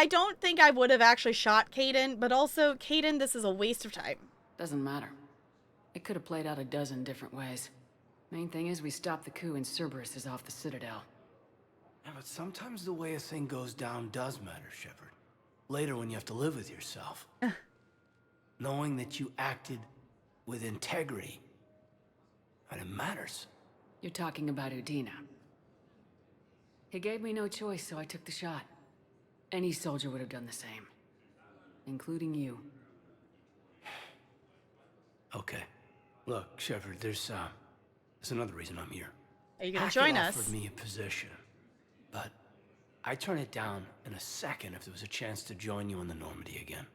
don't think I would have actually shot Kaidan, but also, Kaidan, this is a waste of time. Doesn't matter. It could have played out a dozen different ways. Main thing is we stopped the coup and Cerberus is off the Citadel. Yeah, but sometimes the way a thing goes down does matter, Shepard. Later when you have to live with yourself. Knowing that you acted with integrity. And it matters. You're talking about Udina. He gave me no choice, so I took the shot. Any soldier would have done the same. Including you. Okay. Look, Shepard, there's another reason I'm here. Are you gonna join us? Offered me a position, but I'd turn it down in a second if there was a chance to join you in the Normandy again.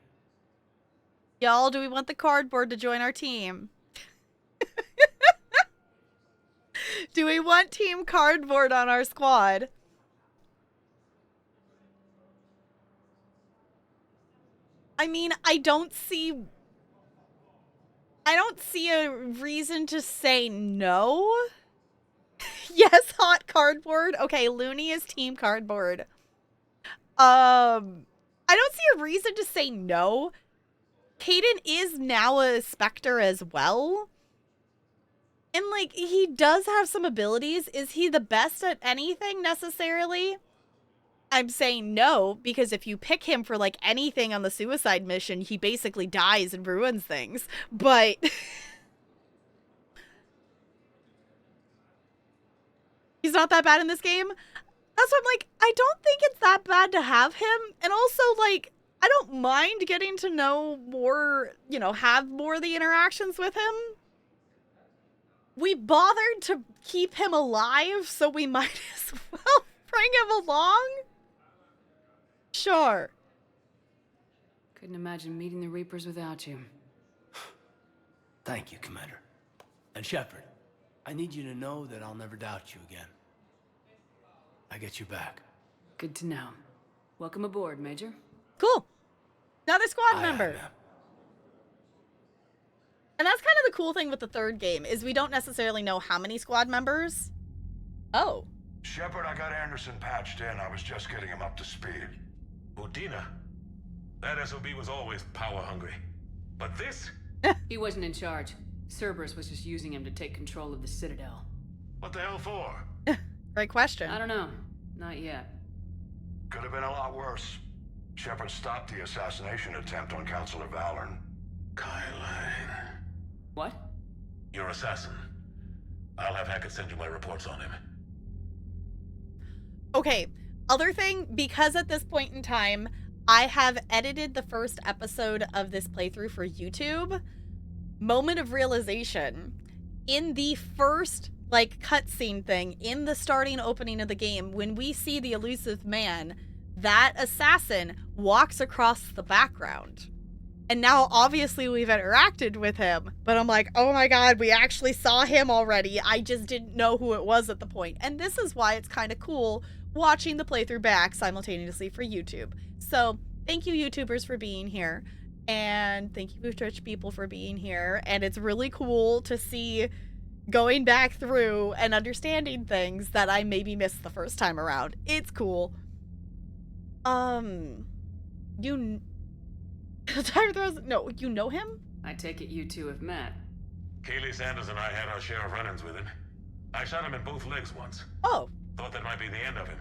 Y'all, do we want the cardboard to join our team? Do we want Team Cardboard on our squad? I mean, I don't see a reason to say no. Yes, hot cardboard. Okay, Looney is Team Cardboard. I don't see a reason to say no. Kaidan is now a Spectre as well. And, like, he does have some abilities. Is he the best at anything necessarily? I'm saying no, because if you pick him for, like, anything on the suicide mission, he basically dies and ruins things. But he's not that bad in this game. That's why I'm like, I don't think it's that bad to have him. And also, like, I don't mind getting to know more, you know, have more of the interactions with him. We bothered to keep him alive, so we might as well bring him along. Sure. Couldn't imagine meeting the Reapers without you. Thank you, Commander. And Shepard, I need you to know that I'll never doubt you again. I get you back. Good to know. Welcome aboard, Major. Cool. Another squad member. And that's kind of the cool thing with the third game, is we don't necessarily know how many squad members. Oh. Shepard, I got Anderson patched in. I was just getting him up to speed. Udina. That SOB was always power hungry. But this? He wasn't in charge. Cerberus was just using him to take control of the Citadel. What the hell for? Great question. I don't know. Not yet. Could have been a lot worse. Shepard stopped the assassination attempt on Councilor Valorn. Kylane. What? Your assassin. I'll have Hackett send you my reports on him. Okay, other thing, because at this point in time, I have edited the first episode of this playthrough for YouTube. Moment of realization. In the first, like, cutscene thing, in the starting opening of the game, when we see the elusive man, that assassin walks across the background. And now, obviously, we've interacted with him, but I'm like, oh my god, we actually saw him already. I just didn't know who it was at the point. And this is why it's kind of cool watching the playthrough back simultaneously for YouTube. So, thank you, YouTubers, for being here. And thank you, Twitch people, for being here. And it's really cool to see going back through and understanding things that I maybe missed the first time around. It's cool. You know him? I take it you two have met. Keely Sanders and I had our share of run-ins with him. I shot him in both legs once. Oh. Thought that might be the end of him.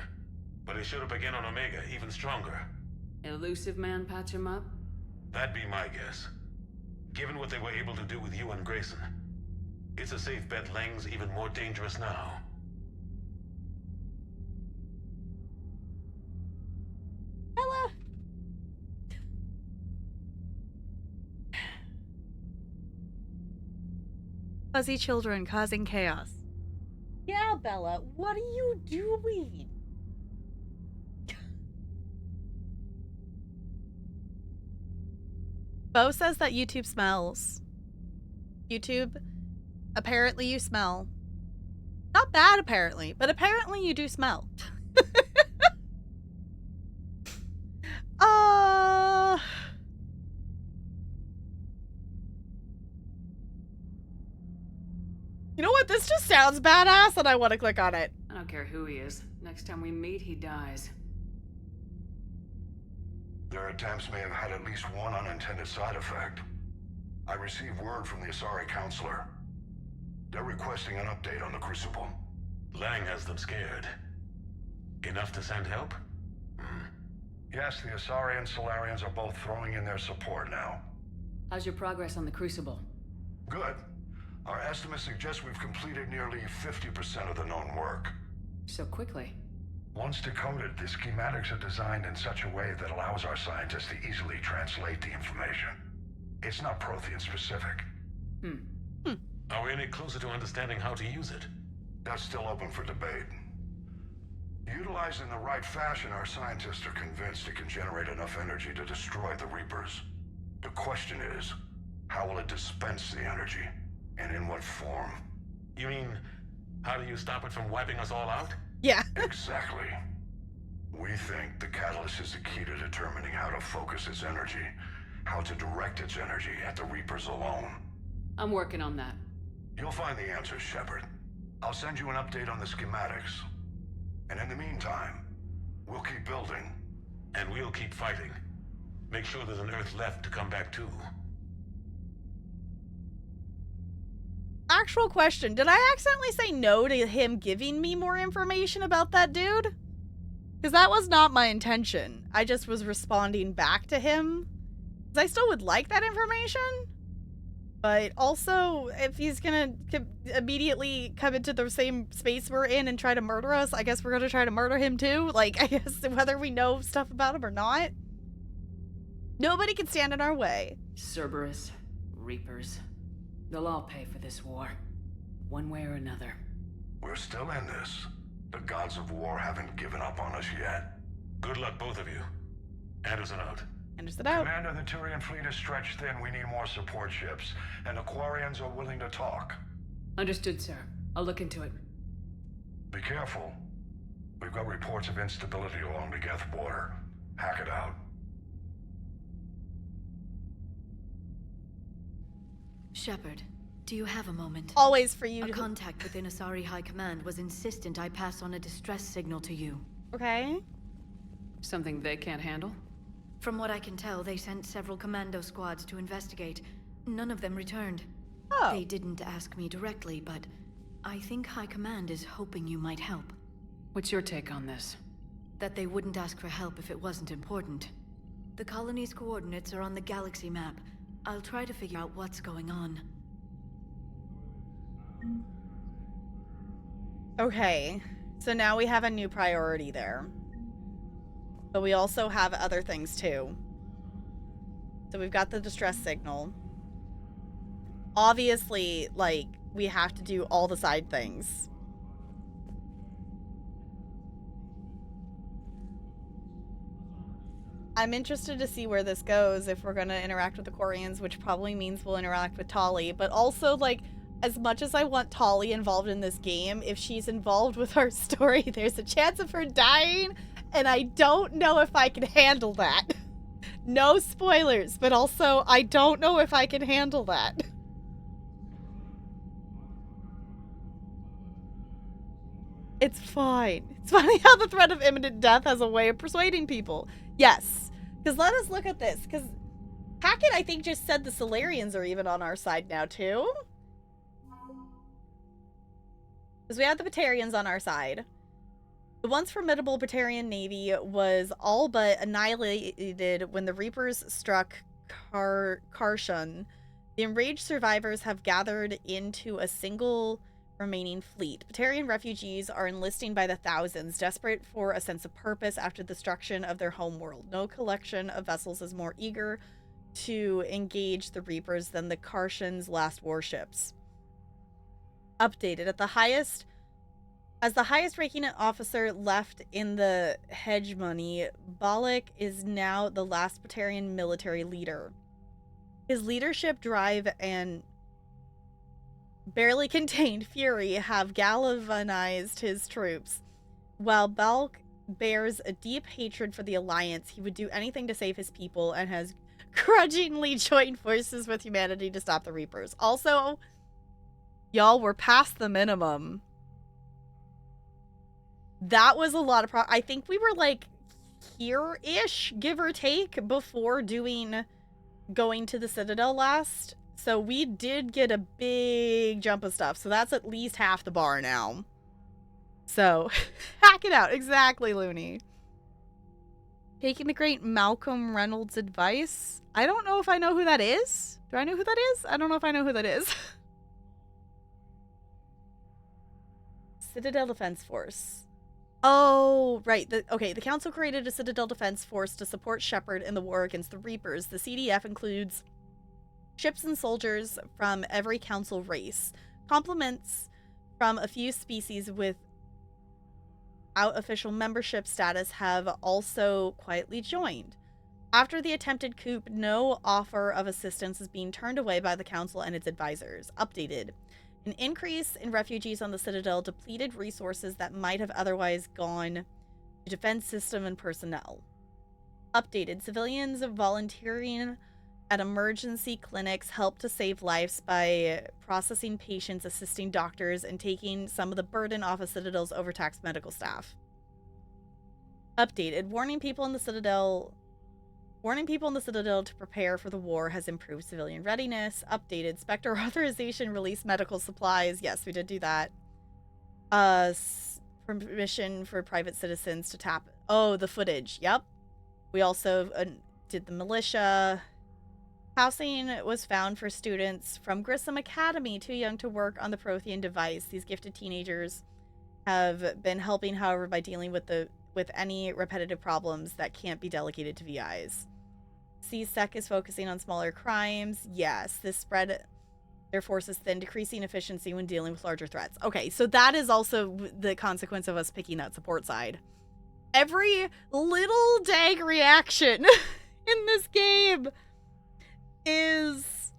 But he showed up again on Omega, even stronger. Elusive man patch him up? That'd be my guess. Given what they were able to do with you and Grayson, it's a safe bet Lang's even more dangerous now. Bella. Fuzzy children causing chaos. Yeah, Bella, what are you doing? Bo says that YouTube smells. YouTube, apparently you smell. Not bad, apparently, but apparently you do smell. You know what? This just sounds badass and I want to click on it. I don't care who he is. Next time we meet, he dies. Their attempts may have had at least one unintended side effect. I received word from the Asari Counselor. They're requesting an update on the Crucible. Lang has them scared. Enough to send help? Yes, the Asari and Solarians are both throwing in their support now. How's your progress on the Crucible? Good. Our estimates suggest we've completed nearly 50% of the known work. So quickly? Once decoded, the schematics are designed in such a way that allows our scientists to easily translate the information. It's not Prothean specific. Are we any closer to understanding how to use it? That's still open for debate. Utilized in the right fashion, our scientists are convinced it can generate enough energy to destroy the Reapers. The question is, how will it dispense the energy? And in what form? You mean, how do you stop it from wiping us all out? Yeah. Exactly. We think the catalyst is the key to determining how to focus its energy, how to direct its energy at the Reapers alone. I'm working on that. You'll find the answers, Shepard. I'll send you an update on the schematics. And in the meantime, we'll keep building. And we'll keep fighting. Make sure there's an Earth left to come back to. Actual question. Did I accidentally say no to him giving me more information about that dude? Because that was not my intention. I just was responding back to him. Because I still would like that information. But also, if he's gonna immediately come into the same space we're in and try to murder us, I guess we're gonna try to murder him too. Like, I guess whether we know stuff about him or not. Nobody can stand in our way. Cerberus, Reapers. They'll all pay for this war. One way or another. We're still in this. The gods of war haven't given up on us yet. Good luck, both of you. Anderson out. Anderson out. Commander, the Turian fleet is stretched thin. We need more support ships. And the Quarians are willing to talk. Understood, sir. I'll look into it. Be careful. We've got reports of instability along the Geth border. Hack it out. Shepard, do you have a moment? Always for you. A contact within Asari High Command was insistent I pass on a distress signal to you. Okay. Something they can't handle? From what I can tell, they sent several commando squads to investigate. None of them returned. Oh. They didn't ask me directly, but I think High Command is hoping you might help. What's your take on this? That they wouldn't ask for help if it wasn't important. The colony's coordinates are on the galaxy map. I'll try to figure out what's going on. Okay. So now we have a new priority there. But we also have other things too. So we've got the distress signal. Obviously, like, we have to do all the side things. I'm interested to see where this goes if we're going to interact with the Quarians, which probably means we'll interact with Tali. But also, like, as much as I want Tali involved in this game, if she's involved with our story, there's a chance of her dying, and I don't know if I can handle that. No spoilers, but also, I don't know if I can handle that. It's fine. It's funny how the threat of imminent death has a way of persuading people. Yes. Because let us look at this. Because Hackett, I think, just said the Solarians are even on our side now, too. Because we have the Batarians on our side. The once formidable Batarian navy was all but annihilated when the Reapers struck Karshun. The enraged survivors have gathered into a single remaining fleet. Batarian refugees are enlisting by the thousands, desperate for a sense of purpose after the destruction of their homeworld. No collection of vessels is more eager to engage the Reapers than the Karshun's last warships. Updated as the highest ranking officer left in the hegemony, Balak is now the last Batarian military leader. His leadership drive and barely contained fury have galvanized his troops. While Balk bears a deep hatred for the Alliance, he would do anything to save his people and has grudgingly joined forces with humanity to stop the Reapers. Also, y'all, we're past the minimum. That was a lot of I think we were like here-ish, give or take, before going to the Citadel last. So we did get a big jump of stuff. So that's at least half the bar now. So, hack it out. Exactly, Looney. Taking the great Malcolm Reynolds advice. I don't know if I know who that is. Do I know who that is? I don't know if I know who that is. Citadel Defense Force. Oh, right. The Council created a Citadel Defense Force to support Shepard in the war against the Reapers. The CDF includes ships and soldiers from every Council race. Complements from a few species without official membership status have also quietly joined. After the attempted coup, no offer of assistance is being turned away by the Council and its advisors. Updated. An increase in refugees on the Citadel depleted resources that might have otherwise gone to defense system and personnel. Updated. Civilians volunteering at emergency clinics help to save lives by processing patients, assisting doctors, and taking some of the burden off of Citadel's overtaxed medical staff. Updated. Warning people in the Citadel to prepare for the war has improved civilian readiness. Updated. Spectre authorization release medical supplies. Yes, we did do that. Permission for private citizens to tap. Oh, the footage. Yep. We also did the militia. Housing was found for students from Grissom Academy, too young to work on the Prothean device. These gifted teenagers have been helping, however, by dealing with any repetitive problems that can't be delegated to VIs. CSEC is focusing on smaller crimes. Yes, this spread their forces thin, decreasing efficiency when dealing with larger threats. Okay, so that is also the consequence of us picking that support side. Every little dang reaction in this game is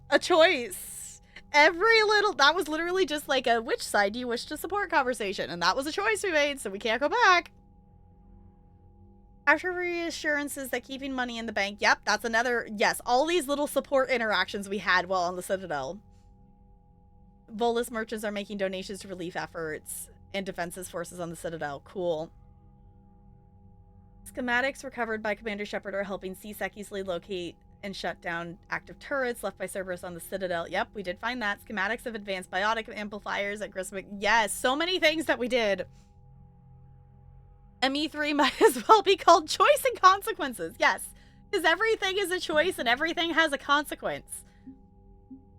a choice. Every little, that was literally just like a which side do you wish to support conversation, and that was a choice we made, so we can't go back. After reassurances that keeping money in the bank, yep, that's another, yes, all these little support interactions we had while on the Citadel. Volus merchants are making donations to relief efforts and defenses forces on the Citadel. Cool. Schematics recovered by Commander Shepard are helping CSEC easily locate and shut down active turrets left by Cerberus on the Citadel. Yep, we did find that. Schematics of advanced biotic amplifiers at Grissom. Yes, so many things that we did. ME3 might as well be called Choice and Consequences. Yes, because everything is a choice and everything has a consequence,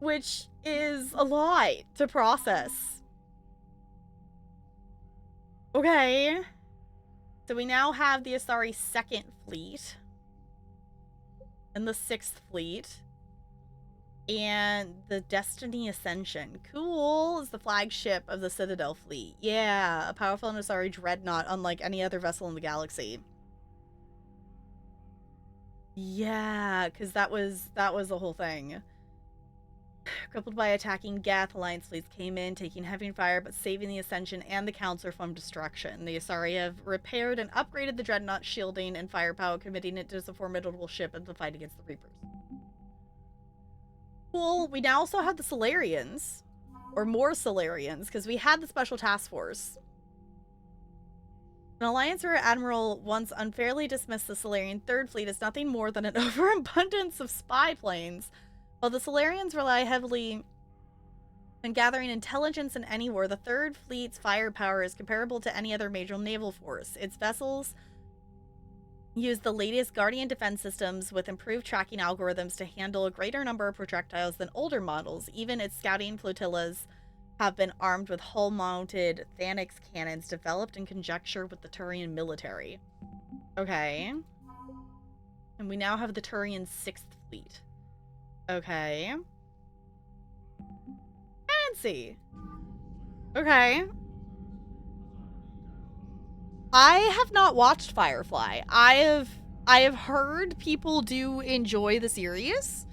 which is a lot to process. Okay. So we now have the Asari 2nd Fleet and the 6th Fleet and the Destiny Ascension. Cool, is the flagship of the Citadel Fleet. Yeah, a powerful Asari dreadnought unlike any other vessel in the galaxy. Yeah, because that was the whole thing. Crippled by attacking Geth, Alliance fleets came in, taking heavy fire, but saving the Ascension and the Council from destruction. The Asari have repaired and upgraded the Dreadnought shielding and firepower, committing it as a formidable ship in the fight against the Reapers. Cool. We now also have the Solarians, or more Solarians, because we had the Special Task Force. An Alliance Rear Admiral once unfairly dismissed the Solarian 3rd Fleet as nothing more than an overabundance of spy planes. While the Solarians rely heavily on gathering intelligence in any war, the 3rd Fleet's firepower is comparable to any other major naval force. Its vessels use the latest Guardian defense systems with improved tracking algorithms to handle a greater number of projectiles than older models. Even its scouting flotillas have been armed with hull-mounted Thanix cannons developed in conjunction with the Turian military. Okay. And we now have the Turian 6th Fleet. Okay. Fancy. Okay. I have not watched Firefly. I have heard people do enjoy the series,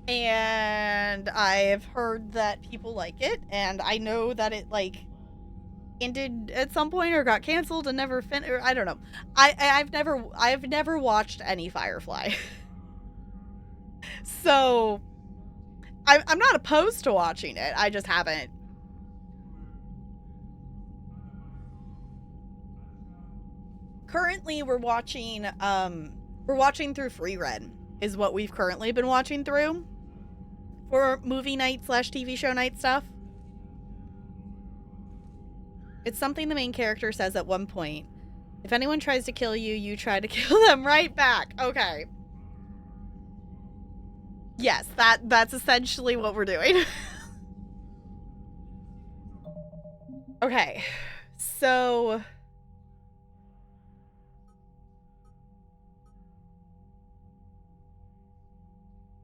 and I have heard that people like it, and I know that it like ended at some point or got canceled and never finished. I don't know. I've never watched any Firefly. So I'm not opposed to watching it. I just haven't. Currently, we're watching through Free Red is what we've currently been watching through for movie night / TV show night stuff. It's something the main character says at one point. If anyone tries to kill you, you try to kill them right back. Okay. Yes, that's essentially what we're doing. Okay. So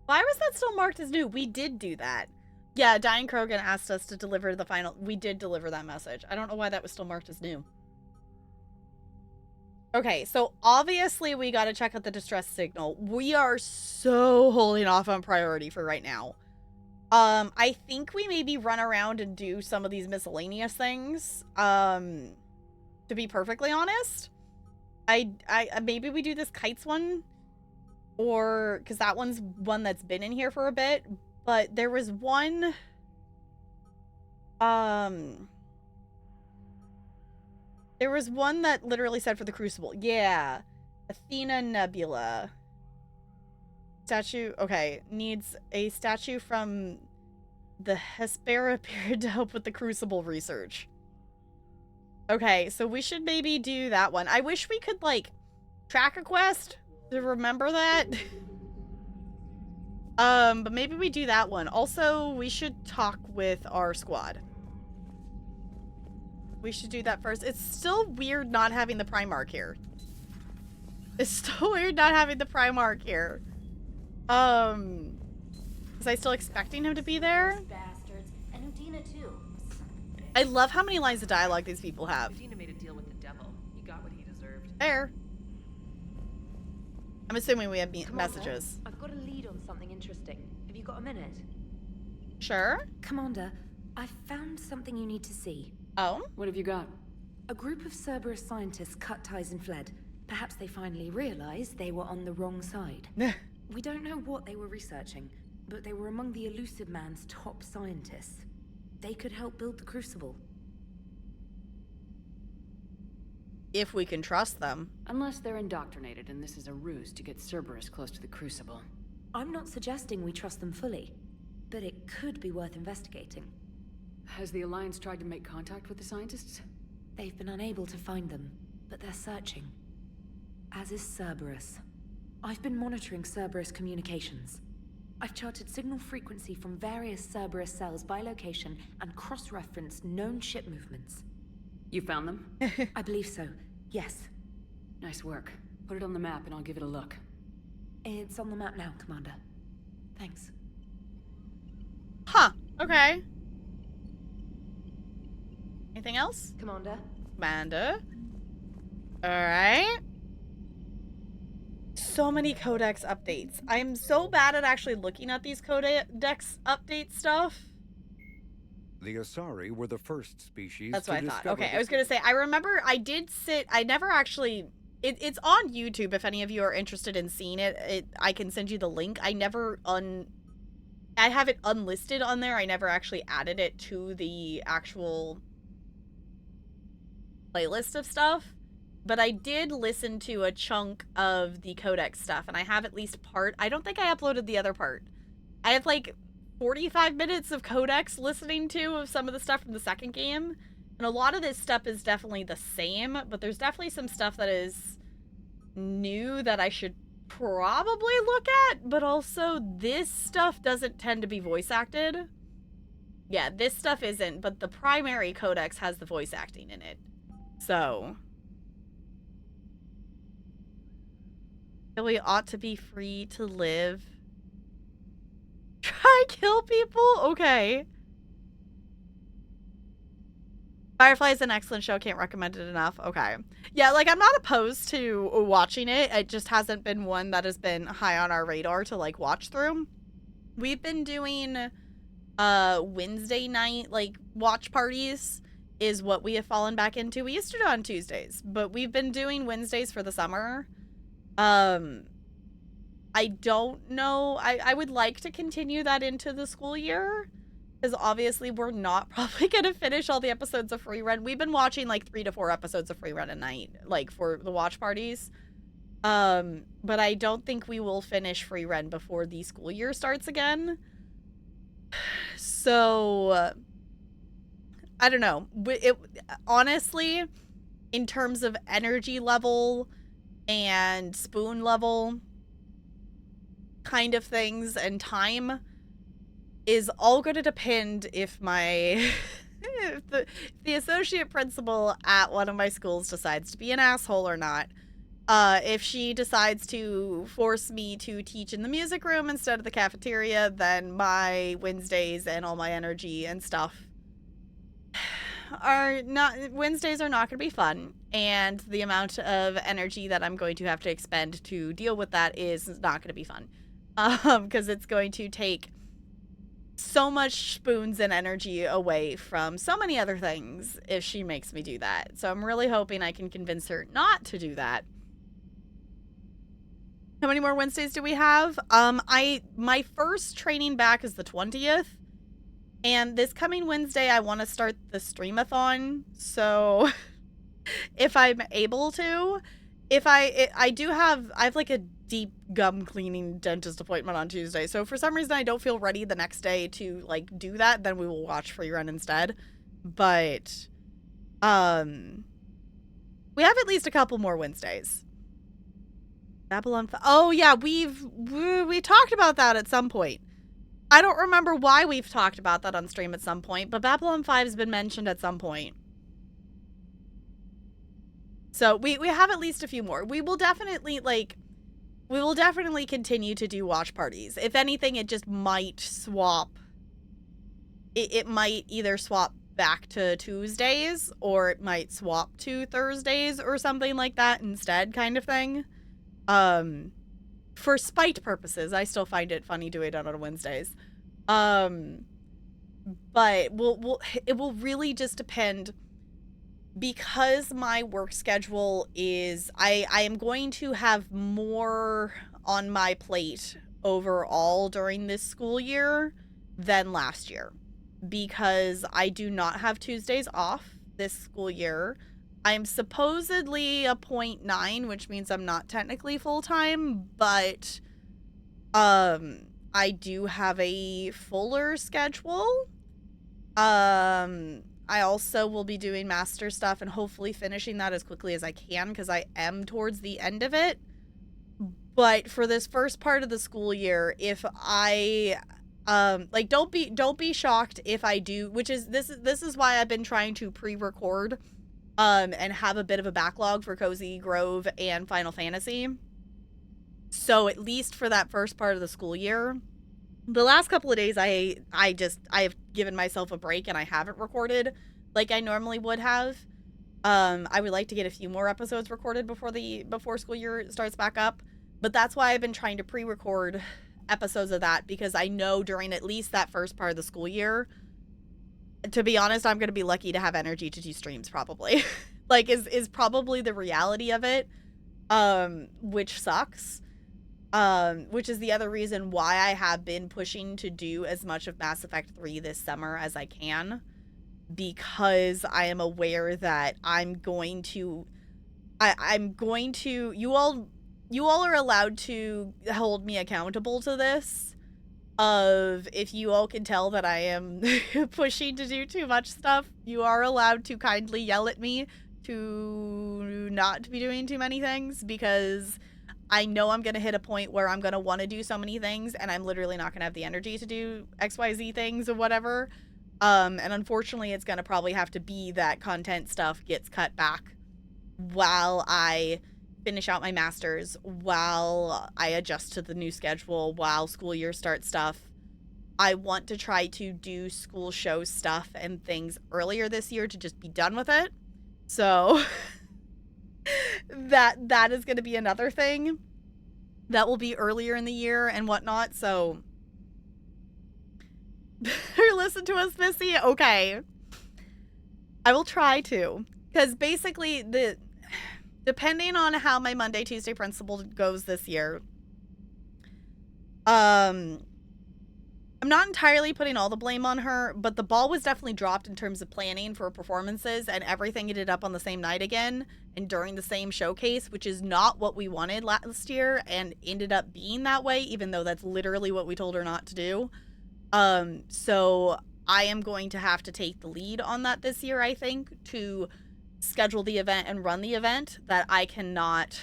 Why was that still marked as new? We did do that. Yeah, Diane Krogan asked us to deliver the final... We did deliver that message. I don't know why that was still marked as new. Okay, so obviously we got to check out the distress signal. We are so holding off on priority for right now. I think we maybe run around and do some of these miscellaneous things. To be perfectly honest, I maybe we do this kites one, or because that one's one that's been in here for a bit. But there was one. There was one that literally said for the Crucible. Yeah, Athena Nebula. Statue, okay, needs a statue from the Hespera period to help with the Crucible research. Okay, so we should maybe do that one. I wish we could, like, track a quest to remember that. But maybe we do that one. Also, we should talk with our squad. We should do that first. It's still weird not having the Primarch here. It's still weird not having the Primarch here. Was I still expecting him to be there? Bastards. And Udina too. I love how many lines of dialogue these people have. Udina made a deal with the devil. He got what he deserved. Fair. I'm assuming we have messages. I've got a lead on something interesting. Have you got a minute? Sure. Commander, I found something you need to see. Oh? What have you got? A group of Cerberus scientists cut ties and fled. Perhaps they finally realized they were on the wrong side. We don't know what they were researching, but they were among the Elusive Man's top scientists. They could help build the Crucible. If we can trust them. Unless they're indoctrinated and this is a ruse to get Cerberus close to the Crucible. I'm not suggesting we trust them fully, but it could be worth investigating. Has the Alliance tried to make contact with the scientists? They've been unable to find them, but they're searching. As is Cerberus. I've been monitoring Cerberus communications. I've charted signal frequency from various Cerberus cells by location and cross-referenced known ship movements. You found them? I believe so, yes. Nice work. Put it on the map and I'll give it a look. It's on the map now, Commander. Thanks. Huh, okay. Anything else? Commander. Commander. Alright. So many codex updates. I am so bad at actually looking at these codex update stuff. The Asari were the first species. That's what I thought. Okay, I was gonna say, I remember I did I never actually, it's on YouTube if any of you are interested in seeing it. I can send you the link. I have it unlisted on there. I never actually added it to the actual playlist of stuff. But I did listen to a chunk of the codex stuff, and I have at least part. I don't think I uploaded the other part. I have like 45 minutes of codex listening to of some of the stuff from the second game, and a lot of this stuff is definitely the same, but there's definitely some stuff that is new that I should probably look at, but also this stuff doesn't tend to be voice acted. Yeah, this stuff isn't, but the primary codex has the voice acting in it. So we ought to be free to live. Try kill people? Okay. Firefly is an excellent show. Can't recommend it enough. Okay. Yeah, like, I'm not opposed to watching it. It just hasn't been one that has been high on our radar to, like, watch through. We've been doing Wednesday night, like, watch parties is what we have fallen back into. We used to do it on Tuesdays, but we've been doing Wednesdays for the summer. I don't know. I would like to continue that into the school year, because obviously we're not probably going to finish all the episodes of Free Run. We've been watching like 3 to 4 episodes of Free Run a night, like for the watch parties. But I don't think we will finish Free Run before the school year starts again. So I don't know. Honestly, in terms of energy level and spoon level kind of things and time is all going to depend if my if the associate principal at one of my schools decides to be an asshole or not. If she decides to force me to teach in the music room instead of the cafeteria, then my Wednesdays and all my energy and stuff Wednesdays are not going to be fun, and the amount of energy that I'm going to have to expend to deal with that is not going to be fun. Because it's going to take so much spoons and energy away from so many other things if she makes me do that. So I'm really hoping I can convince her not to do that. How many more Wednesdays do we have? My first training back is the 20th. And this coming Wednesday, I want to start the streamathon. So if I'm able to, I have like a deep gum cleaning dentist appointment on Tuesday. So if for some reason I don't feel ready the next day to like do that, then we will watch Free Run instead. But we have at least a couple more Wednesdays. Babylon 5. Oh yeah, we talked about that at some point. I don't remember why we've talked about that on stream at some point, but Babylon 5 has been mentioned at some point. So we have at least a few more. We will definitely continue to do watch parties. If anything, it just might swap. It might either swap back to Tuesdays, or it might swap to Thursdays or something like that instead, kind of thing. For spite purposes, I still find it funny doing it on Wednesdays. But it will really just depend, because my work schedule is, I am going to have more on my plate overall during this school year than last year, because I do not have Tuesdays off this school year. I'm supposedly a 0.9, which means I'm not technically full-time, but I do have a fuller schedule. I also will be doing master stuff and hopefully finishing that as quickly as I can, because I am towards the end of it. But for this first part of the school year, if I don't be shocked if I do, which is this is why I've been trying to pre-record and have a bit of a backlog for Cozy Grove and Final Fantasy. So at least for that first part of the school year, the last couple of days I have given myself a break and I haven't recorded like I normally would have. I would like to get a few more episodes recorded before school year starts back up, but that's why I've been trying to pre-record episodes of that, because I know during at least that first part of the school year, to be honest, I'm going to be lucky to have energy to do streams probably. Like is probably the reality of it, which sucks. Which is the other reason why I have been pushing to do as much of Mass Effect 3 this summer as I can, because I am aware that I'm going to, you all are allowed to hold me accountable to this. If you all can tell that I am pushing to do too much stuff, you are allowed to kindly yell at me to not be doing too many things, because I know I'm going to hit a point where I'm going to want to do so many things and I'm literally not going to have the energy to do XYZ things or whatever. And unfortunately, it's going to probably have to be that content stuff gets cut back while I finish out my masters, while I adjust to the new schedule, while school year starts stuff. I want to try to do school show stuff and things earlier this year to just be done with it. So that is going to be another thing that will be earlier in the year and whatnot. So listen to us, Missy. Okay, I will try to, because basically depending on how my Monday, Tuesday principal goes this year, I'm not entirely putting all the blame on her, but the ball was definitely dropped in terms of planning for performances, and everything ended up on the same night again and during the same showcase, which is not what we wanted last year, and ended up being that way, even though that's literally what we told her not to do. So I am going to have to take the lead on that this year, I think, to schedule the event and run the event. That I cannot,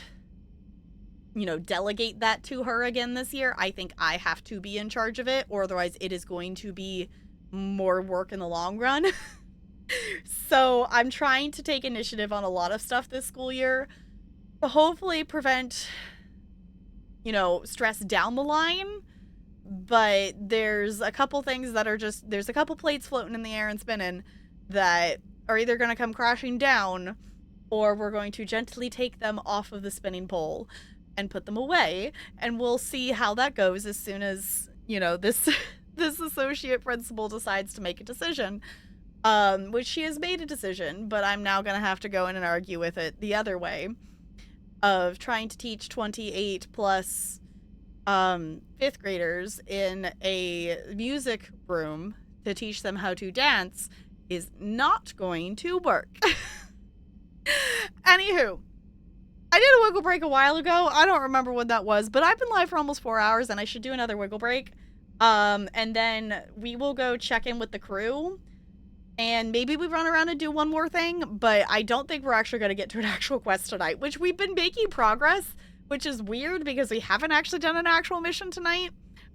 delegate that to her again this year. I think I have to be in charge of it, or otherwise it is going to be more work in the long run. So I'm trying to take initiative on a lot of stuff this school year. to hopefully prevent, you know, stress down the line. But there's a couple things that are just, there's a couple plates floating in the air and spinning that are either going to come crashing down, or we're going to gently take them off of the spinning pole and put them away. And we'll see how that goes as soon as, you know, this this associate principal decides to make a decision. Which she has made a decision, but I'm now going to have to go in and argue with it the other way of trying to teach 28 plus 5th graders in a music room to teach them how to dance is not going to work. Anywho, I did a wiggle break a while ago. I don't remember when that was, but I've been live for almost 4 hours and I should do another wiggle break. And then we will go check in with the crew and maybe we run around and do one more thing, but I don't think we're actually going to get to an actual quest tonight, which we've been making progress, which is weird because we haven't actually done an actual mission tonight.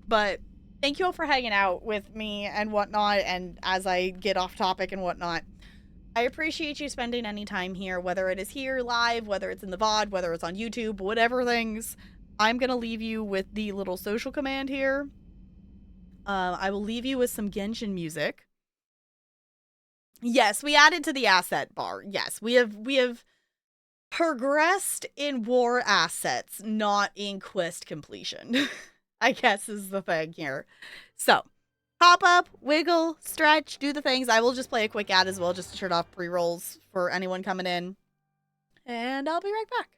But thank you all for hanging out with me and whatnot, and as I get off topic and whatnot. I appreciate you spending any time here, whether it is here live, whether it's in the VOD, whether it's on YouTube, whatever things. I'm going to leave you with the little social command here. I will leave you with some Genshin music. Yes, we added to the asset bar. Yes, we have progressed in war assets, not in quest completion. I guess is the thing here. So, hop up, wiggle, stretch, do the things. I will just play a quick ad as well just to turn off pre-rolls for anyone coming in. And I'll be right back.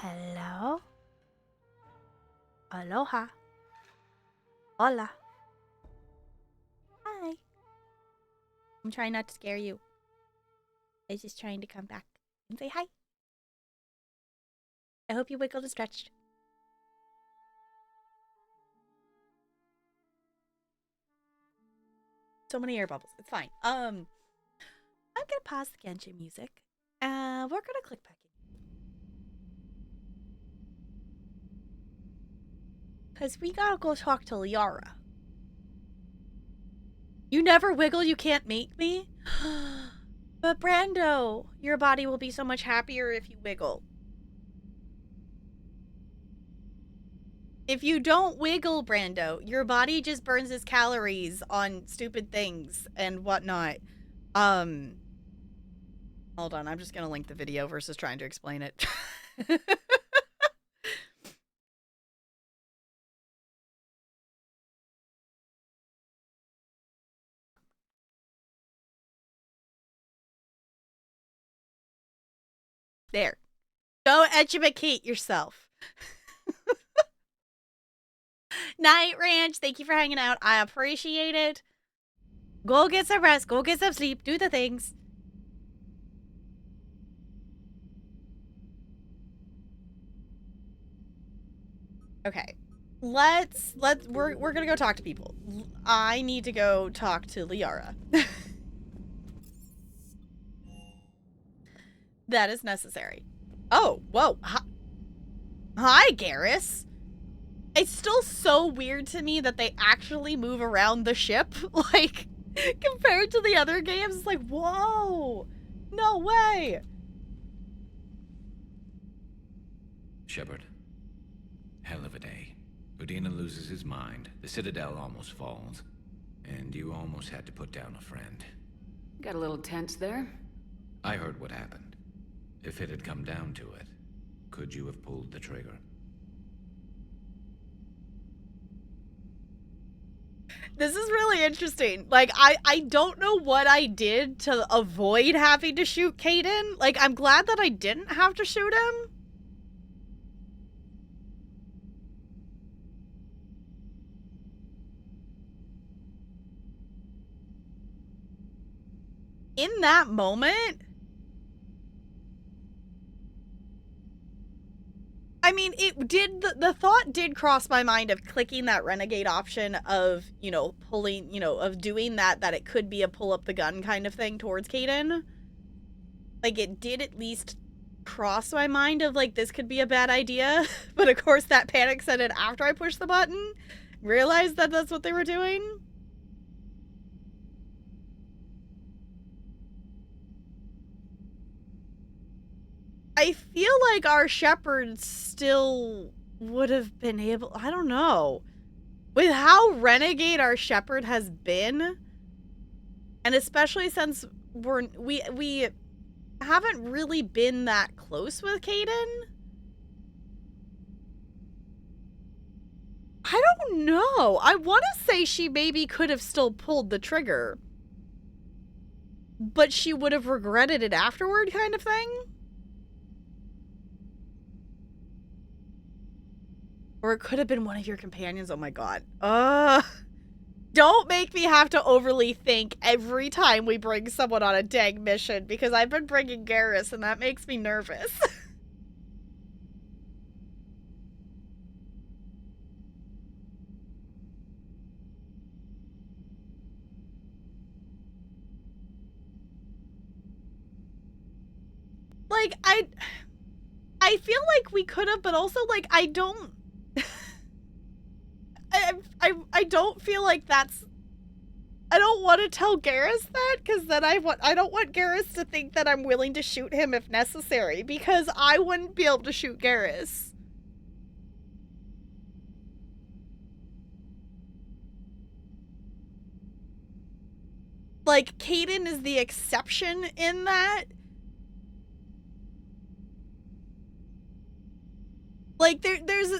Hello? Aloha. Hola. Hi. I'm trying not to scare you. I was just trying to come back and say hi. I hope you wiggled and stretched. So many air bubbles. It's fine. I'm gonna pause the Genshin music. We're gonna click back in. Cause we gotta go talk to Liara. You never wiggle, you can't make me? But Brando, your body will be so much happier if you wiggle. If you don't wiggle, Brando, your body just burns its calories on stupid things and whatnot. Hold on, I'm just gonna link the video versus trying to explain it. There. Don't educate yourself. Night Ranch, thank you for hanging out. I appreciate it. Go get some rest. Go get some sleep. Do the things. Okay. We're gonna go talk to people. I need to go talk to Liara. That is necessary. Oh, whoa. Hi, Garrus. It's still so weird to me that they actually move around the ship. Like, compared to the other games, it's like, whoa. No way. Shepard. Hell of a day. Udina loses his mind, the Citadel almost falls, and you almost had to put down a friend. Got a little tense there. I heard what happened. If it had come down to it, could you have pulled the trigger? This is really interesting. Like, I don't know what I did to avoid having to shoot Kaidan. Like, I'm glad that I didn't have to shoot him. In that moment, I mean, it did, the thought did cross my mind of clicking that renegade option of, you know, pulling, you know, of doing that it could be a pull up the gun kind of thing towards Kaidan. Like, it did at least cross my mind of, like, this could be a bad idea. But of course that panic set in after I pushed the button. Realized that that's what they were doing. I feel like our Shepard still would have been able, I don't know. With how renegade our Shepard has been, and especially since we haven't really been that close with Kaidan. I don't know. I want to say she maybe could have still pulled the trigger, but she would have regretted it afterward kind of thing. Or it could have been one of your companions. Oh my god. Don't make me have to overly think every time we bring someone on a dang mission, because I've been bringing Garrus and that makes me nervous. Like, I feel like we could have, but also, like, I don't... I don't feel like that's... I don't want to tell Garrus that, because then I don't want Garrus to think that I'm willing to shoot him if necessary, because I wouldn't be able to shoot Garrus. Like, Kaidan is the exception in that. Like, there's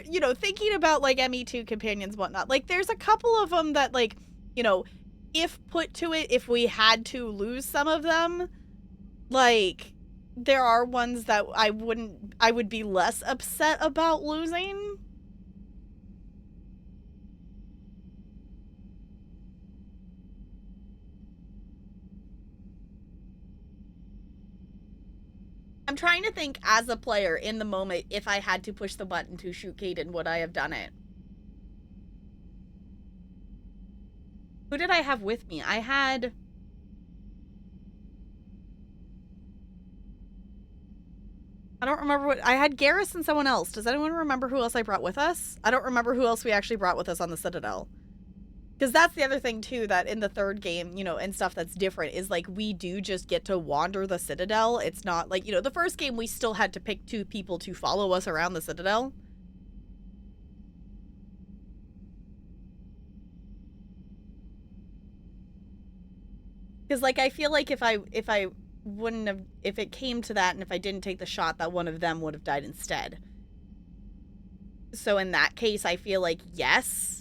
you know, thinking about, like, ME2 companions and whatnot, like, there's a couple of them that, like, you know, if put to it, if we had to lose some of them, like, there are ones that I would be less upset about losing. I'm trying to think as a player in the moment, if I had to push the button to shoot Kaidan, would I have done it? Who did I have with me? I had... I don't remember what... I had Garrus and someone else. Does anyone remember who else I brought with us? I don't remember who else we actually brought with us on the Citadel. Because that's the other thing, too, that in the third game, you know, and stuff that's different is, like, we do just get to wander the Citadel. It's not, like, you know, the first game we still had to pick 2 people to follow us around the Citadel. Because, like, I feel like if I wouldn't have, if it came to that and if I didn't take the shot, that one of them would have died instead. So in that case, I feel like yes.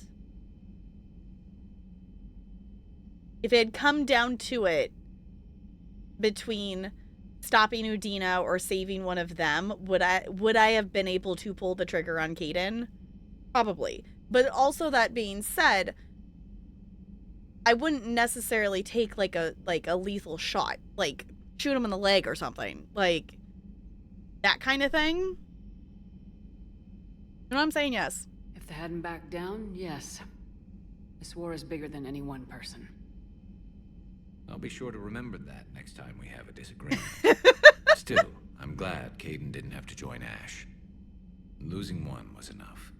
If it had come down to it between stopping Udina or saving one of them, would I have been able to pull the trigger on Kaidan? Probably. But also that being said, I wouldn't necessarily take like a lethal shot, like shoot him in the leg or something, like that kind of thing. You know what I'm saying? Yes. If they hadn't backed down, yes. This war is bigger than any one person. I'll be sure to remember that next time we have a disagreement. Still, I'm glad Kaidan didn't have to join Ash. Losing one was enough.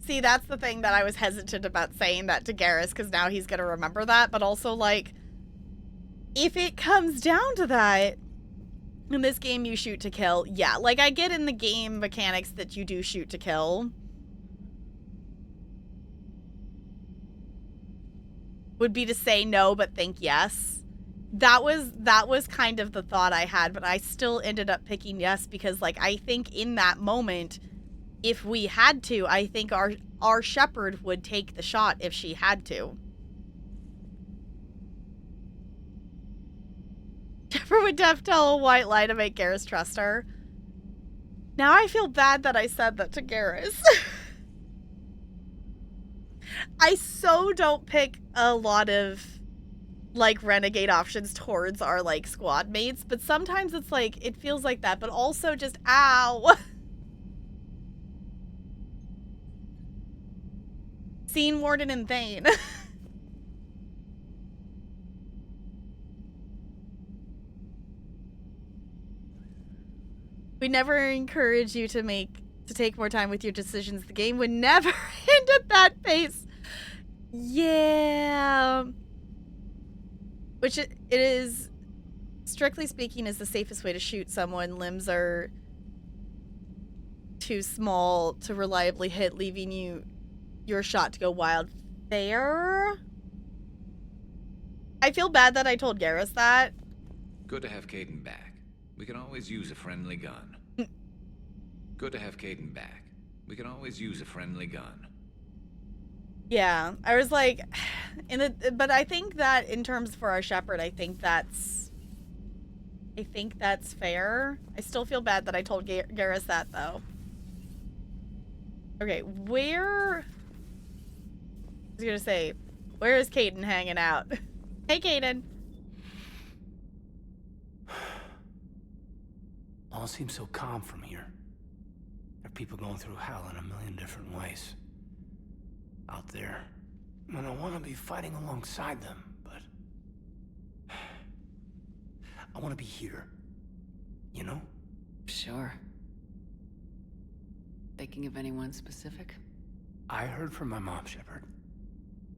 See, that's the thing that I was hesitant about saying that to Garrus, because now he's going to remember that. But also, like, if it comes down to that, in this game you shoot to kill. Yeah, like, I get in the game mechanics that you do shoot to kill. Would be to say no, but think yes. That was kind of the thought I had, but I still ended up picking yes because, like, I think in that moment, if we had to, I think our Shepard would take the shot if she had to. Shepard would def tell a white lie to make Garrus trust her. Now I feel bad that I said that to Garrus. I so don't pick a lot of, like, renegade options towards our, like, squad mates, but sometimes it's like, it feels like that, but also just, ow. Seen Warden and Thane. We never encourage you to take more time with your decisions. The game would never end at that pace. Yeah. Which it is, strictly speaking, is the safest way to shoot someone. Limbs are too small to reliably hit, leaving your shot to go wild. Fair? I feel bad that I told Garrus that. Good to have Kaidan back. We can always use a friendly gun. Good to have Kaidan back. We can always use a friendly gun. Yeah, I was like, but I think that in terms for our Shepard, I think that's fair. I still feel bad that I told Garrus that though. Okay, where? I was gonna say, where is Kaidan hanging out? Hey, Kaidan. All seems so calm from here. There are people going through hell in a million different ways. Out there. And I want to be fighting alongside them, but... I want to be here. You know? Sure. Thinking of anyone specific? I heard from my mom, Shepard.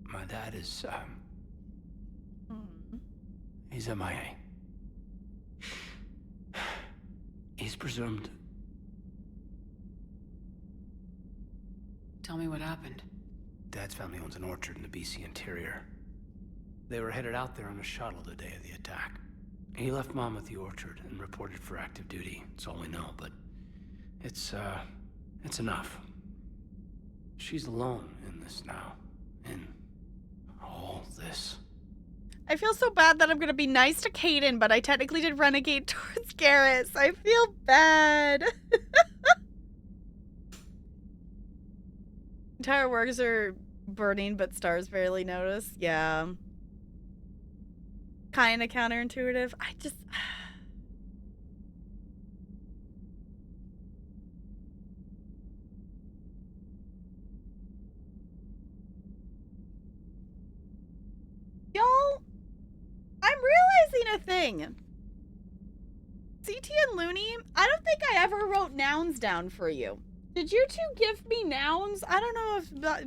My dad is, he's MIA. He's presumed. Tell me what happened. Dad's family owns an orchard in the BC interior. They were headed out there on a shuttle the day of the attack. He left Mom at the orchard and reported for active duty. It's all we know, but it's enough. She's alone in this now. In all this. I feel so bad that I'm gonna be nice to Kaidan, but I technically did renegade towards Garrus. I feel bad. Entire works are burning, but stars barely notice. Yeah. Kinda counterintuitive. I just... Y'all, I'm realizing a thing. CT and Looney, I don't think I ever wrote nouns down for you. Did you two give me nouns? I don't know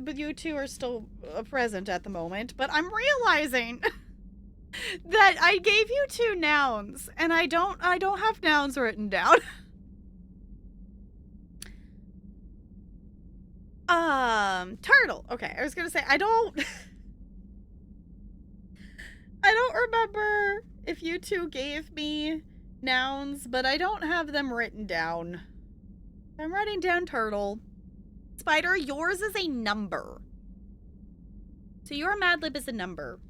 if you two are still present at the moment, but I'm realizing that I gave you two nouns, and I don't have nouns written down. Turtle. Okay, I was gonna say I don't remember if you two gave me nouns, but I don't have them written down. I'm writing down Turtle. Spider, yours is a number. So your Mad Lib is a number.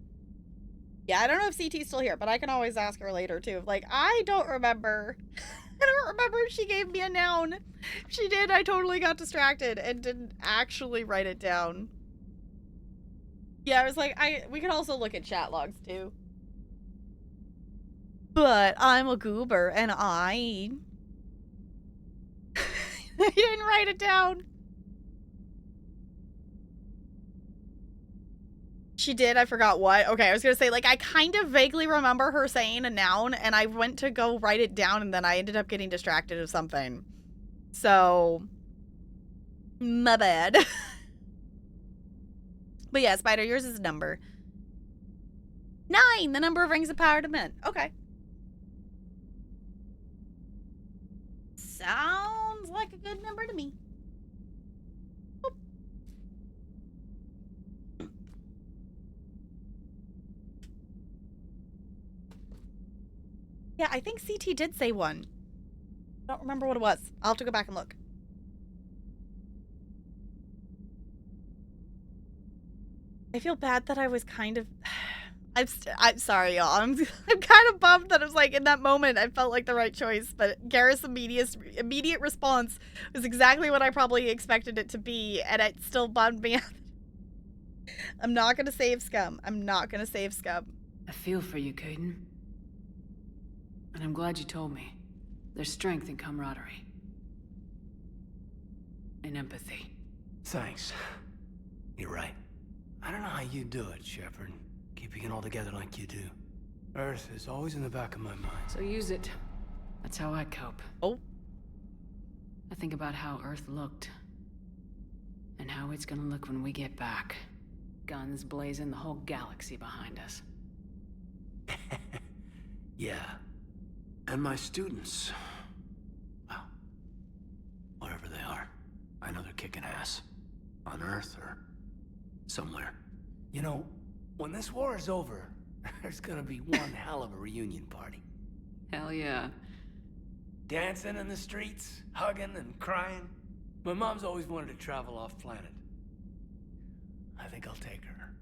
Yeah, I don't know if CT's still here, but I can always ask her later too. Like, I don't remember. I don't remember if she gave me a noun. If she did, I totally got distracted and didn't actually write it down. Yeah, I was like, we could also look at chat logs too. But I'm a goober and I didn't write it down. She did, I forgot what. Okay, I was gonna say, like, I kind of vaguely remember her saying a noun, and I went to go write it down, and then I ended up getting distracted of something. So, my bad. But yeah, Spider, yours is a number. 9, the number of rings of power to men. Okay. Sounds like a good number to me. Oop. Yeah, I think CT did say 1. I don't remember what it was. I'll have to go back and look. I feel bad that I was kind of... I'm sorry, y'all. I'm kind of bummed that it was like, in that moment, I felt like the right choice, but Garrus' immediate response was exactly what I probably expected it to be, and it still bummed me out. I'm not gonna save Scum. I'm not gonna save Scum. I feel for you, Kaidan. And I'm glad you told me. There's strength in camaraderie. And empathy. Thanks. You're right. I don't know how you do it, Shepard. Keeping it all together like you do. Earth is always in the back of my mind. So use it. That's how I cope. Oh. I think about how Earth looked. And how it's gonna look when we get back. Guns blazing, the whole galaxy behind us. Yeah. And my students. Well, wherever they are. I know they're kicking ass. On Earth or somewhere. You know, when this war is over, there's gonna be one hell of a reunion party. Hell yeah. Dancing in the streets, hugging and crying. My mom's always wanted to travel off planet. I think I'll take her.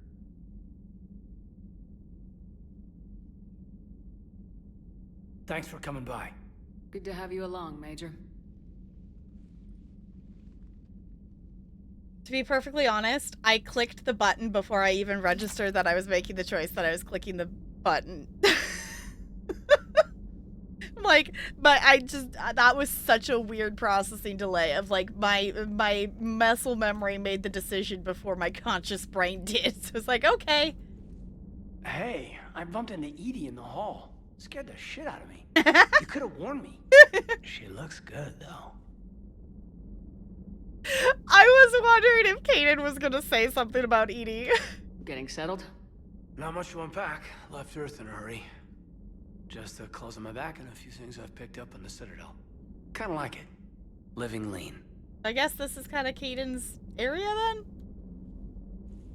Thanks for coming by. Good to have you along, Major. To be perfectly honest, I clicked the button before I even registered that I was making the choice that I was clicking the button. Like, but I just, that was such a weird processing delay of like my muscle memory made the decision before my conscious brain did. So it's like, okay. Hey, I bumped into Edie in the hall. Scared the shit out of me. You could have warned me. She looks good, though. I was wondering if Kaidan was gonna say something about Edie. Getting settled? Not much to unpack. Left Earth in a hurry. Just the clothes on my back and a few things I've picked up on the Citadel. Kinda like it. Living lean. I guess this is kind of Kaidan's area then?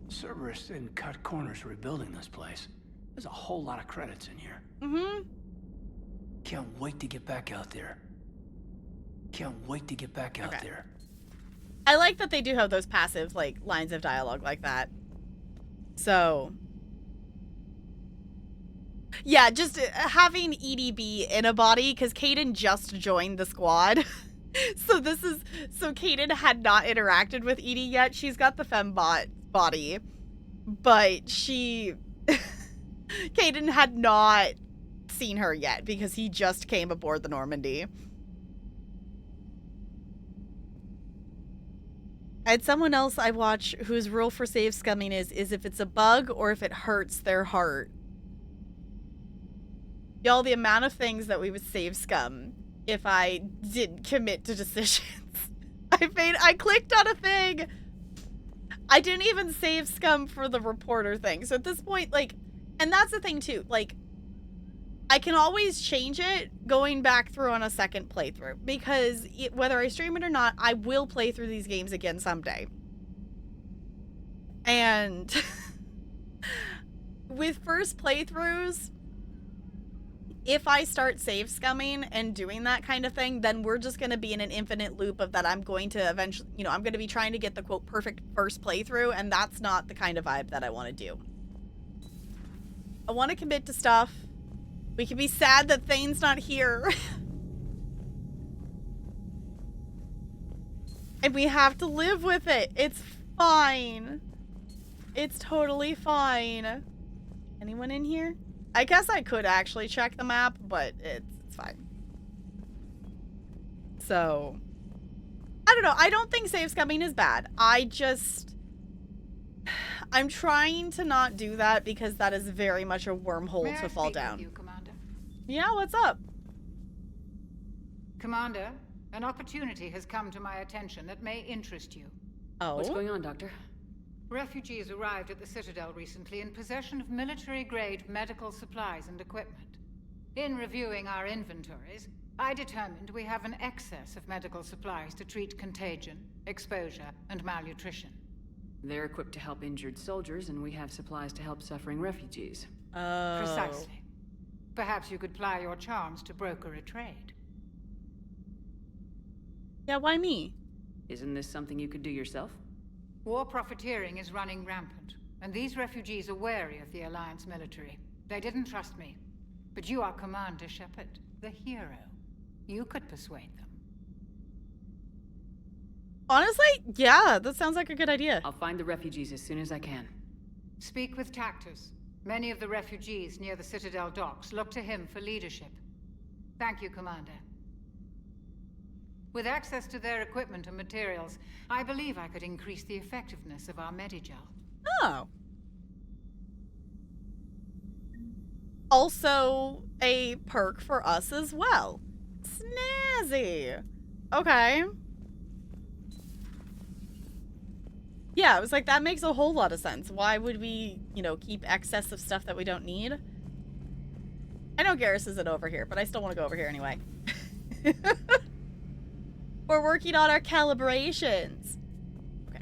Cerberus didn't cut corners rebuilding this place. There's a whole lot of credits in here. Mm-hmm. Can't wait to get back out there. Can't wait to get back out there. I like that they do have those passive, like, lines of dialogue like that. So. Yeah, just having EDB in a body, because Kaidan just joined the squad. So Kaidan had not interacted with Edie yet. She's got the fembot body, but Kaidan had not seen her yet because he just came aboard the Normandy. I had someone else I watch whose rule for save scumming is if it's a bug or if it hurts their heart. Y'all, the amount of things that we would save scum if I didn't commit to decisions. I clicked on a thing. I didn't even save scum for the reporter thing. So at this point, like, and that's the thing too, like, I can always change it going back through on a second playthrough, because whether I stream it or not, I will play through these games again someday. And with first playthroughs, if I start save scumming and doing that kind of thing, then we're just going to be in an infinite loop of that. I'm going to eventually, you know, I'm going to be trying to get the quote perfect first playthrough, and that's not the kind of vibe that I want to do. I want to commit to stuff. We can be sad that Thane's not here. And we have to live with it. It's fine. It's totally fine. Anyone in here? I guess I could actually check the map, but it's fine. So, I don't know. I don't think save scumming is bad. I'm trying to not do that because that is very much a wormhole to fall down. You, Commander? Yeah, what's up? Commander, an opportunity has come to my attention that may interest you. Oh? What's going on, Doctor? Refugees arrived at the Citadel recently in possession of military-grade medical supplies and equipment. In reviewing our inventories, I determined we have an excess of medical supplies to treat contagion, exposure, and malnutrition. They're equipped to help injured soldiers, and we have supplies to help suffering refugees. Oh. Precisely. Perhaps you could ply your charms to broker a trade. Yeah, why me? Isn't this something you could do yourself? War profiteering is running rampant, and these refugees are wary of the Alliance military. They didn't trust me. But you are Commander Shepard, the hero. You could persuade them. Honestly, yeah, that sounds like a good idea. I'll find the refugees as soon as I can. Speak with Tactus. Many of the refugees near the Citadel docks look to him for leadership. Thank you, Commander. With access to their equipment and materials, I believe I could increase the effectiveness of our Medigel. Oh. Also, a perk for us as well. Snazzy. Okay. Yeah, it was like, that makes a whole lot of sense. Why would we, you know, keep excess of stuff that we don't need? I know Garrus isn't over here, but I still want to go over here anyway. We're working on our calibrations. Okay.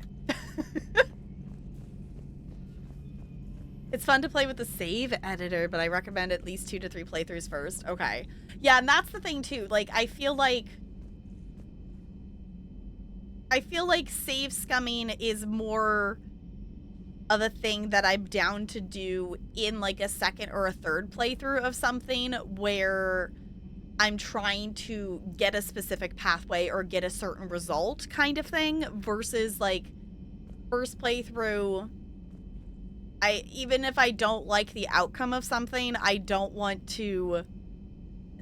It's fun to play with the save editor, but I recommend at least 2 to 3 playthroughs first. Okay. Yeah, and that's the thing too. Like, I feel like save scumming is more of a thing that I'm down to do in like a second or a third playthrough of something where I'm trying to get a specific pathway or get a certain result kind of thing, versus like first playthrough, even if I don't like the outcome of something, I don't want to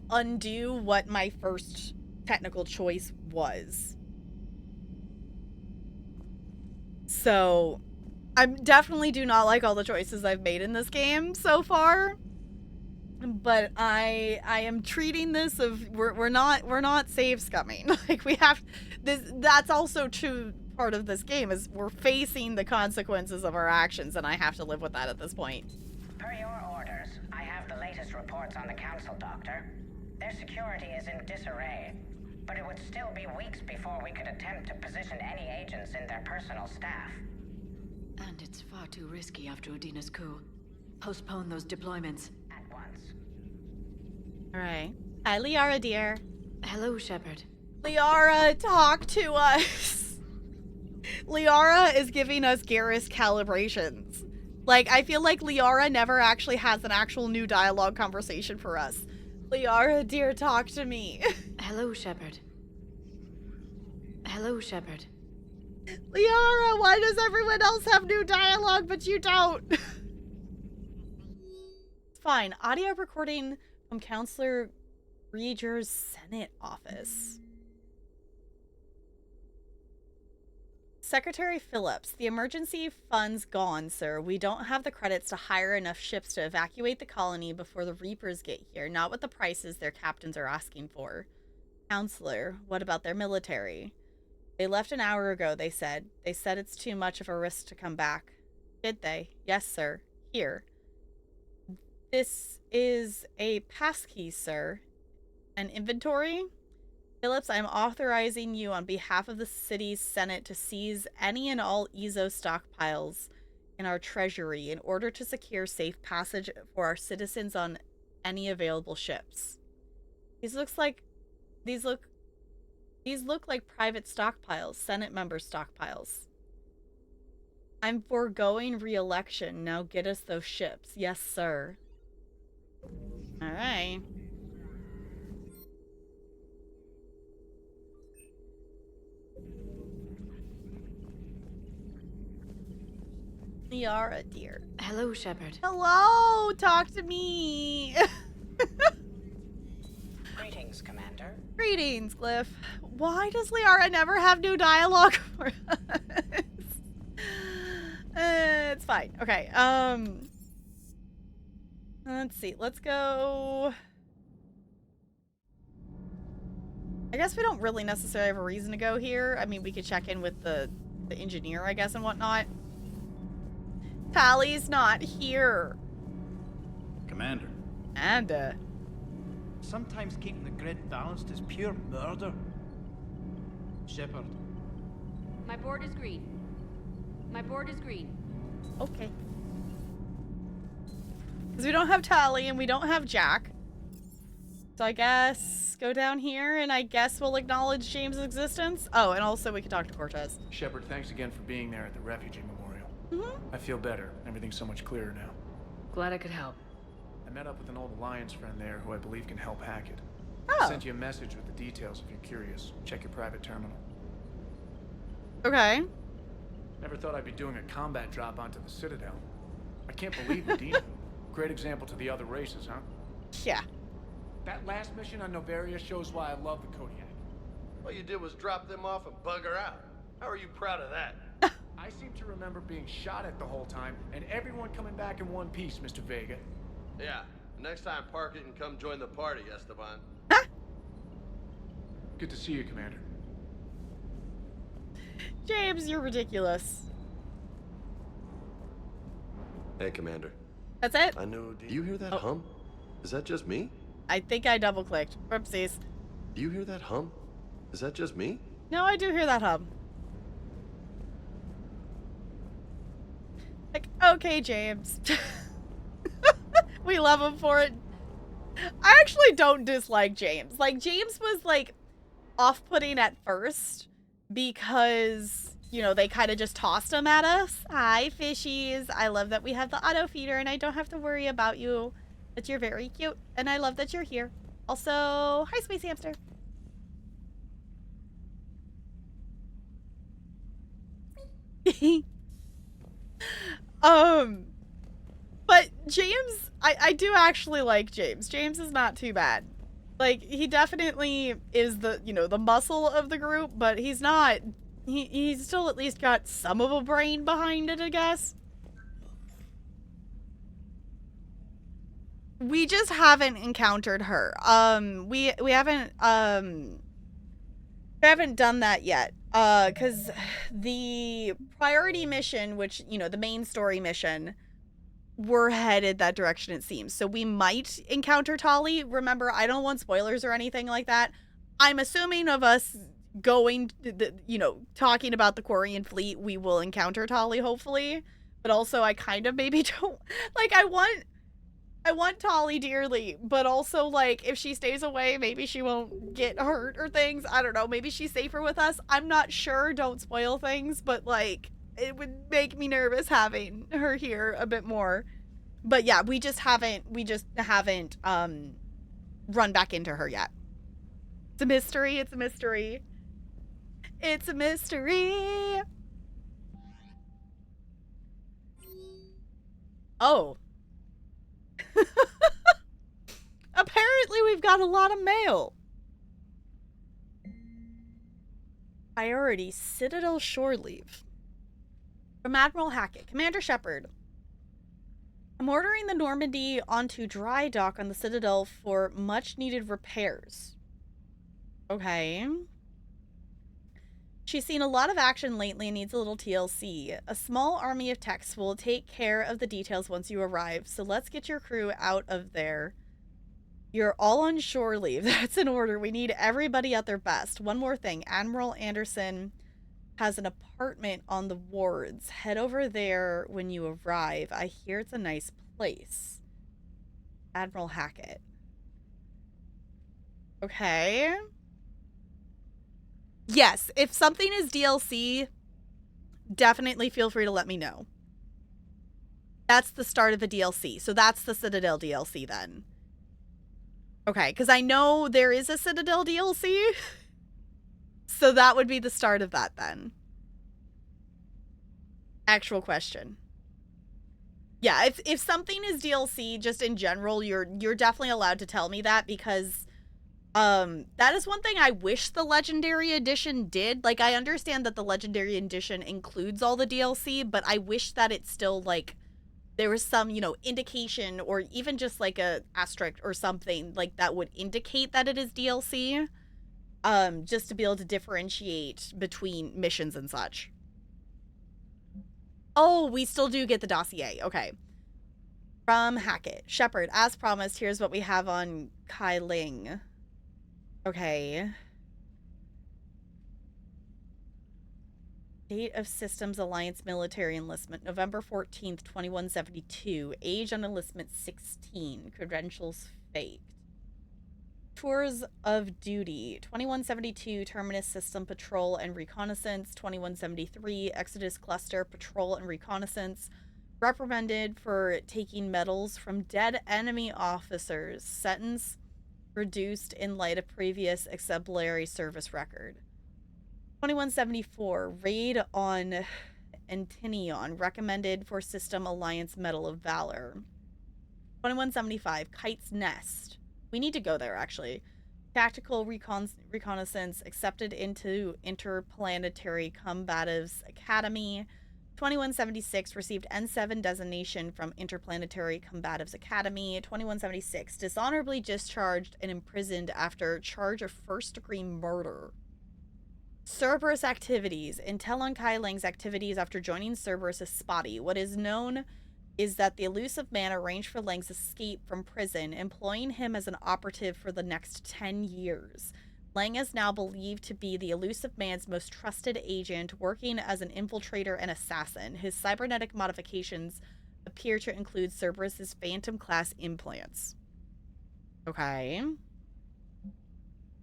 undo what my first technical choice was. So I definitely do not like all the choices I've made in this game so far. But I am treating this of we're not save scumming. Like, we have this. That's also true. Part of this game is we're facing the consequences of our actions, and I have to live with that at this point. Per your orders, I have the latest reports on the Council, Doctor. Their security is in disarray, but it would still be weeks before we could attempt to position any agents in their personal staff. And it's far too risky after Udina's coup. Postpone those deployments. At once. Alright. Hi, Liara, dear. Hello, Shepard. Liara, talk to us. Liara is giving us Garrus calibrations. Like, I feel like Liara never actually has an actual new dialogue conversation for us. Liara, dear, talk to me. Hello, Shepard. Hello, Shepard. Liara, why does everyone else have new dialogue but you don't? It's fine. Audio recording from Counselor Reager's Senate office. Secretary Phillips, the emergency funds gone, sir. We don't have the credits to hire enough ships to evacuate the colony before the Reapers get here, not with the prices their captains are asking for. Counselor, what about their military? They left an hour ago, they said. They said it's too much of a risk to come back. Did they? Yes, sir. Here. This is a passkey, sir. An inventory? Phillips, I am authorizing you on behalf of the city's Senate to seize any and all EZO stockpiles in our treasury in order to secure safe passage for our citizens on any available ships. These look like private stockpiles, Senate member stockpiles. I'm foregoing re-election. Now get us those ships. Yes, sir. All right. Liara, dear. Hello, Shepard. Hello! Talk to me! Greetings, Commander. Greetings, Glyph. Why does Liara never have new dialogue for us? It's fine. Okay, let's see. Let's go... I guess we don't really necessarily have a reason to go here. I mean, we could check in with the engineer, I guess, and whatnot. Tally's not here. Commander. And, sometimes keeping the grid balanced is pure murder. Shepard. My board is green. My board is green. Okay. Because we don't have Tally and we don't have Jack. So I guess go down here and I guess we'll acknowledge James' existence. Oh, and also we can talk to Cortez. Shepard, thanks again for being there at the refugee memorial. I feel better. Everything's so much clearer now. Glad I could help. I met up with an old Alliance friend there who I believe can help hack it. Oh. I sent you a message with the details if you're curious. Check your private terminal. Okay. Never thought I'd be doing a combat drop onto the Citadel. I can't believe Medina. Great example to the other races, huh? Yeah. That last mission on Noveria shows why I love the Kodiak. All you did was drop them off and bugger out. How are you proud of that? I seem to remember being shot at the whole time, and everyone coming back in one piece, Mr. Vega. Yeah, next time park it and come join the party, Esteban. Good to see you, Commander. James, you're ridiculous. Hey, Commander. That's it? I know. Do you hear that hum? Is that just me? I think I double-clicked. Whoopsies. Do you hear that hum? Is that just me? No, I do hear that hum. Like, okay, James. We love him for it. I actually don't dislike James. Like, James was, like, off-putting at first because, you know, they kind of just tossed him at us. Hi, fishies. I love that we have the auto feeder and I don't have to worry about you. That you're very cute. And I love that you're here. Also, hi, Space Hamster. But James, I do actually like James. James is not too bad. Like, he definitely is the, you know, the muscle of the group, but he's not, he's still at least got some of a brain behind it, I guess. We just haven't encountered her. We haven't done that yet. Because the priority mission, which, you know, the main story mission, we're headed that direction, it seems. So we might encounter Tali. Remember, I don't want spoilers or anything like that. I'm assuming of us going, you know, talking about the Quarian fleet, we will encounter Tali, hopefully. But also, I kind of maybe don't, like, I want Tali dearly, but also, like, if she stays away, maybe she won't get hurt or things. I don't know. Maybe she's safer with us. I'm not sure. Don't spoil things, but, like, it would make me nervous having her here a bit more. But yeah, we just haven't run back into her yet. It's a mystery. It's a mystery. It's a mystery. Oh. Apparently we've got a lot of mail. Priority Citadel shore leave. From Admiral Hackett. Commander Shepard. I'm ordering the Normandy onto dry dock on the Citadel for much needed repairs. Okay. She's seen a lot of action lately and needs a little TLC. A small army of techs will take care of the details once you arrive, so let's get your crew out of there. You're all on shore leave. That's an order. We need everybody at their best. One more thing. Admiral Anderson has an apartment on the wards. Head over there when you arrive. I hear it's a nice place. Admiral Hackett. Okay. Yes, if something is DLC, definitely feel free to let me know. That's the start of the DLC. So that's the Citadel DLC then. Okay, because I know there is a Citadel DLC. So that would be the start of that then. Actual question. Yeah, if something is DLC just in general, you're definitely allowed to tell me that, because that is one thing I wish the Legendary Edition did. Like, I understand that the Legendary Edition includes all the DLC, but I wish that it still, like, there was some, you know, indication, or even just like a asterisk or something like that would indicate that it is DLC, just to be able to differentiate between missions and such. Oh, we still do get the dossier. Okay. From Hackett. Shepard, as promised, here's what we have on Kai Ling. Okay. Date of Systems Alliance military enlistment, November 14th, 2172. Age on enlistment 16. Credentials faked. Tours of duty, 2172 Terminus System Patrol and Reconnaissance, 2173 Exodus Cluster Patrol and Reconnaissance. Reprimanded for taking medals from dead enemy officers. Sentence reduced in light of previous exemplary service record. 2174 Raid on Antinion, recommended for System Alliance Medal of Valor. 2175 Kite's Nest. We need to go there, actually. Tactical reconnaissance, accepted into Interplanetary Combatives Academy. 2176 received N7 designation from Interplanetary Combatives Academy. 2176 dishonorably discharged and imprisoned after charge of first-degree murder. Cerberus activities. Intel on Kai Ling's activities after joining Cerberus is spotty. What is known is that the elusive man arranged for Lang's escape from prison, employing him as an operative for the next 10 years. Lang is now believed to be the elusive man's most trusted agent, working as an infiltrator and assassin. His cybernetic modifications appear to include Cerberus's Phantom-class implants. Okay.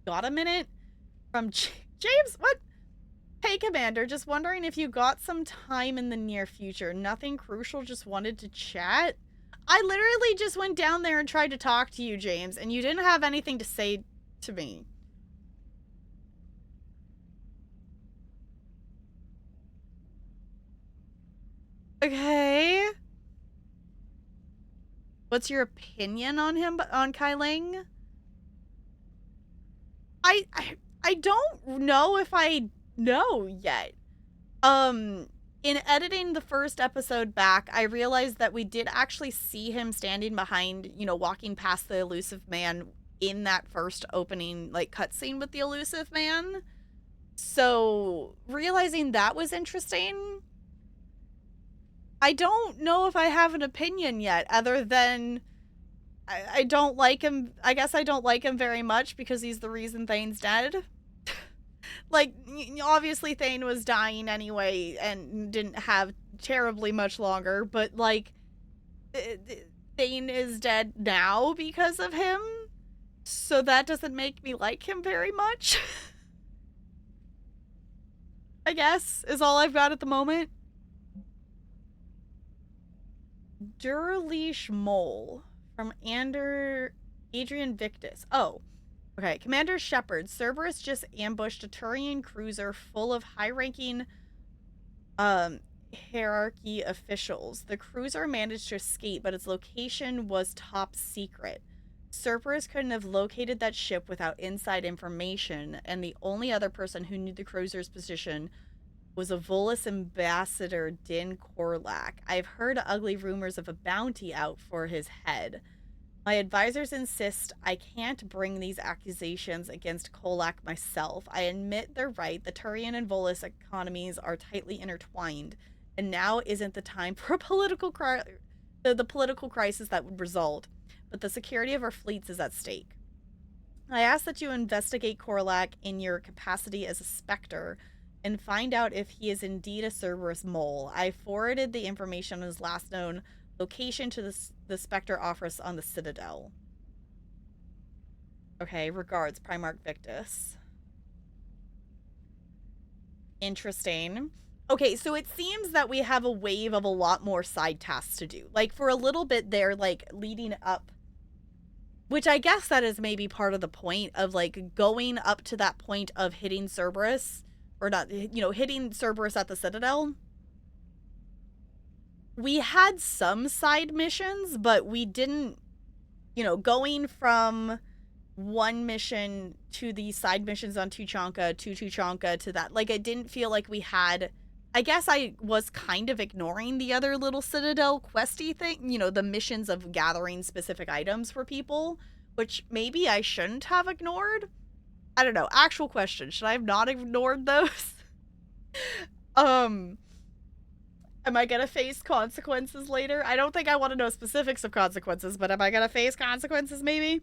Got a minute? From James, what? Hey, Commander, just wondering if you got some time in the near future. Nothing crucial, just wanted to chat? I literally just went down there and tried to talk to you, James, and you didn't have anything to say to me. Okay. What's your opinion on him, on Kai Ling? I don't know if I know yet. In editing the first episode back, I realized that we did actually see him standing behind, you know, walking past the elusive man in that first opening, like, cutscene with the elusive man. So, realizing that was interesting. I don't know if I have an opinion yet, other than I don't like him. I guess I don't like him very much because he's the reason Thane's dead. Like, obviously Thane was dying anyway and didn't have terribly much longer, but, like, Thane is dead now because of him, so that doesn't make me like him very much. I guess, is all I've got at the moment. Durleash Mole from Adrian Victus. Oh, okay. Commander Shepard, Cerberus just ambushed a Turian cruiser full of high-ranking hierarchy officials. The cruiser managed to escape, but its location was top secret. Cerberus couldn't have located that ship without inside information, and the only other person who knew the cruiser's position was a Volus ambassador, Din Korlak. I've heard ugly rumors of a bounty out for his head. My advisors insist I can't bring these accusations against Korlak myself. I admit they're right. The Turian and Volus economies are tightly intertwined, and now isn't the time for a political the political crisis that would result. But the security of our fleets is at stake. I ask that you investigate Korlak in your capacity as a Spectre and find out if he is indeed a Cerberus mole. I forwarded the information on his last known location to the Spectre office on the Citadel. Okay, regards, Primarch Victus. Interesting. Okay, so it seems that we have a wave of a lot more side tasks to do. Like, for a little bit there, like, leading up, which I guess that is maybe part of the point of, like, going up to that point of hitting Cerberus, or not, you know, hitting Cerberus at the Citadel. We had some side missions, but we didn't, you know, going from one mission to the side missions on Tuchanka to Tuchanka to that, like, it didn't feel like we had, I guess I was kind of ignoring the other little Citadel questy thing, you know, the missions of gathering specific items for people, which maybe I shouldn't have ignored. I don't know. Actual question. Should I have not ignored those? Am I gonna face consequences later? I don't think I want to know specifics of consequences, but am I gonna face consequences maybe?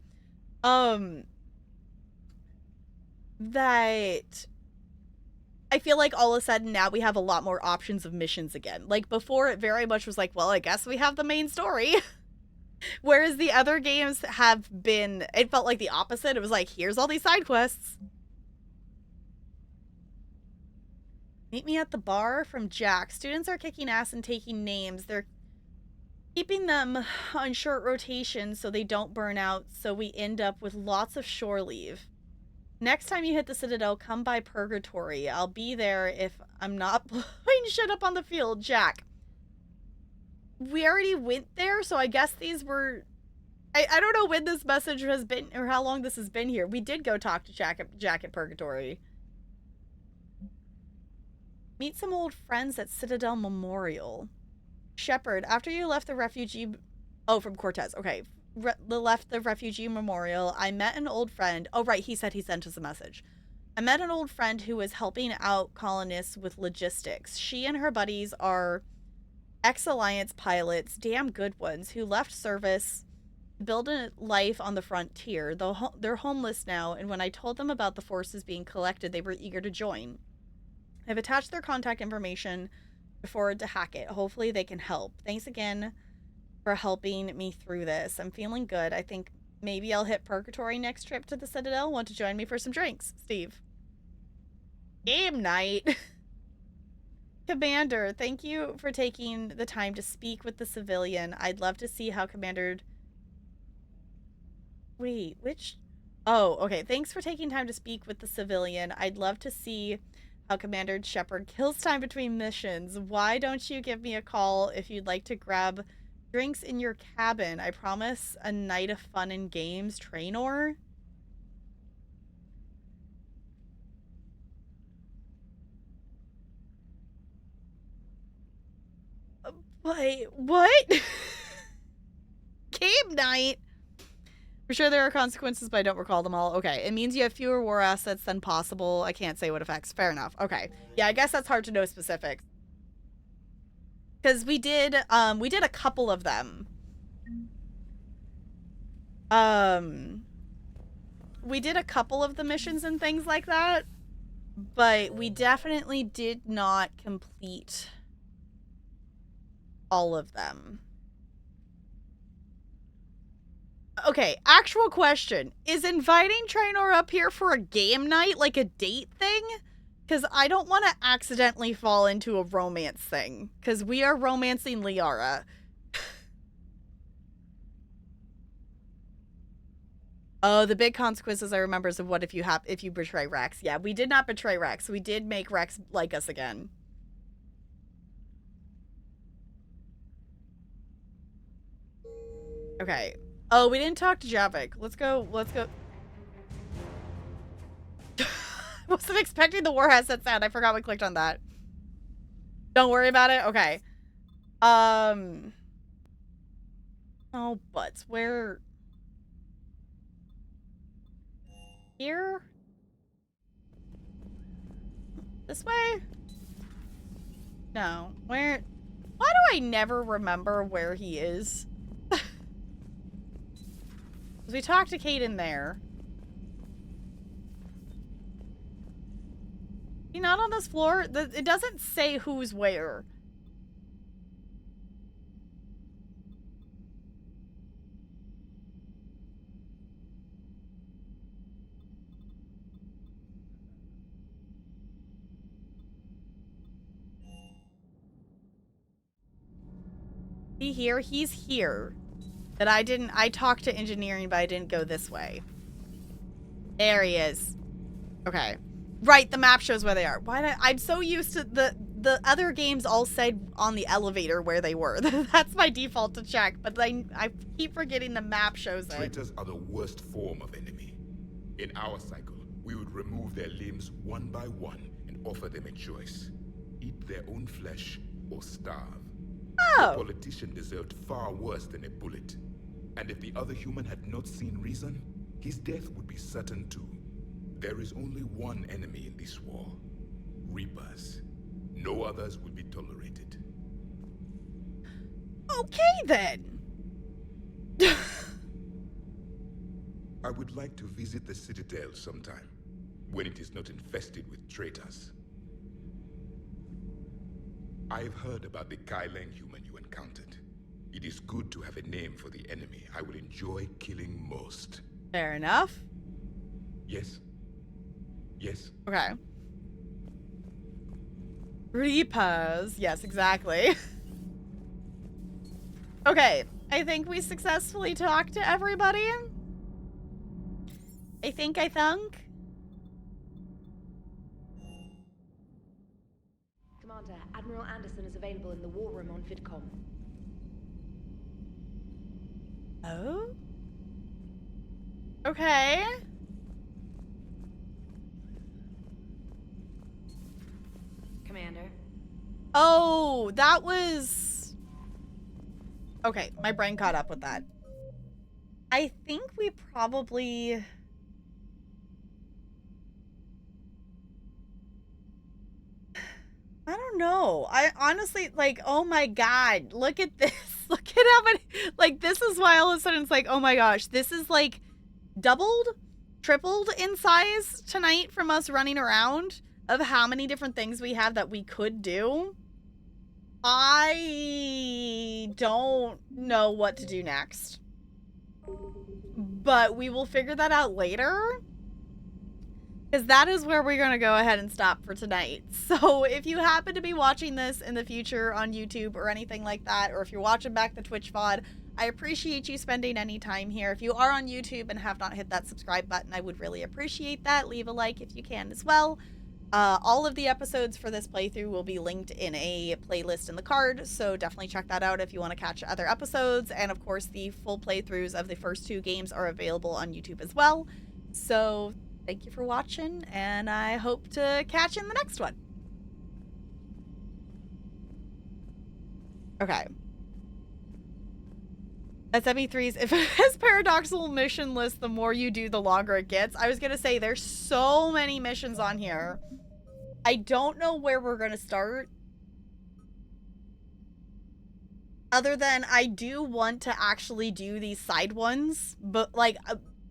That I feel like all of a sudden now we have a lot more options of missions again. Like, before it very much was like, well, I guess we have the main story. Whereas the other games have been, it felt like the opposite. It was like, here's all these side quests. Meet me at the bar from Jack. Students are kicking ass and taking names. They're keeping them on short rotation so they don't burn out, so we end up with lots of shore leave. Next time you hit the Citadel, come by Purgatory. I'll be there if I'm not blowing shit up on the field, Jack. We already went there, so I guess these were... I don't know when this message has been, or how long this has been here. We did go talk to Jack at Purgatory. Meet some old friends at Citadel Memorial. Shepard, after you left the refugee... Oh, from Cortez. Okay. Left the refugee memorial, I met an old friend. Oh, right. He said he sent us a message. I met an old friend who was helping out colonists with logistics. She and her buddies are ex-Alliance pilots, damn good ones, who left service to build a life on the frontier. They're homeless now, and when I told them about the forces being collected, they were eager to join. I've attached their contact information to forward to Hackett. Hopefully they can help. Thanks again for helping me through this. I'm feeling good. I think maybe I'll hit Purgatory next trip to the Citadel. Want to join me for some drinks? Steve. Game night. Commander, thank you for taking the time to speak with the civilian. I'd love to see how Commander... Wait, which... Oh, okay. Thanks for taking time to speak with the civilian. I'd love to see how Commander Shepard kills time between missions. Why don't you give me a call if you'd like to grab drinks in your cabin? I promise a night of fun and games, Traynor. Wait, what? Game night? For sure there are consequences, but I don't recall them all. Okay, it means you have fewer war assets than possible. I can't say what effects. Fair enough. Okay. Yeah, I guess that's hard to know specifics. Because we did a couple of them. We did a couple of the missions and things like that, but we definitely did not complete all of them. Okay, actual question. Is inviting Traynor up here for a game night like a date thing? Because I don't want to accidentally fall into a romance thing. Because we are romancing Liara. Oh, the big consequences I remember is of what if you betray Rex. Yeah, we did not betray Rex. We did make Rex like us again. Okay. Oh, we didn't talk to Javik. Let's go. Wasn't expecting the war headset sound. I forgot we clicked on that. Don't worry about it. Okay. Oh, butts. Where? Here? This way? No. Where? Why do I never remember where he is? We talked to Kaidan there. He not on this floor? It doesn't say who's where. He here? He's here. That I talked to engineering, but I didn't go this way. There he is. Okay. Right, the map shows where they are. I'm so used to the other games all said on the elevator where they were. That's my default to check, but I keep forgetting the map shows it. Traitors are the worst form of enemy. In our cycle, we would remove their limbs one by one and offer them a choice. Eat their own flesh or starve. Oh. The politician deserved far worse than a bullet. And if the other human had not seen reason, his death would be certain too. There is only one enemy in this war. Reapers. No others will be tolerated. Okay then. I would like to visit the Citadel sometime, when it is not infested with traitors. I've heard about the Kyleng human you encountered. It is good to have a name for the enemy I will enjoy killing most. Fair enough. Yes. Yes. Okay. Reapers. Yes, exactly. Okay. I think we successfully talked to everybody. I think. Commander, Admiral Anderson is available in the war room on VidCom. Oh? Okay. Commander. Oh, that was... Okay, my brain caught up with that. I think we probably... I don't know. I honestly, like, oh my god, look at this. Look at how many, like, this is why all of a sudden it's like, oh my gosh, this is like doubled, tripled in size tonight from us running around of how many different things we have that we could do. I don't know what to do next, but we will figure that out later. Because that is where we're going to go ahead and stop for tonight. So if you happen to be watching this in the future on YouTube or anything like that, or if you're watching back the Twitch VOD, I appreciate you spending any time here. If you are on YouTube and have not hit that subscribe button, I would really appreciate that. Leave a like if you can as well. All of the episodes for this playthrough will be linked in a playlist in the card, so definitely check that out if you want to catch other episodes. And of course, the full playthroughs of the first two games are available on YouTube as well. So thank you for watching, and I hope to catch you in the next one. Okay. SME3's, if it has paradoxical mission list, the more you do, the longer it gets. I was going to say, there's so many missions on here. I don't know where we're going to start. Other than I do want to actually do these side ones, but like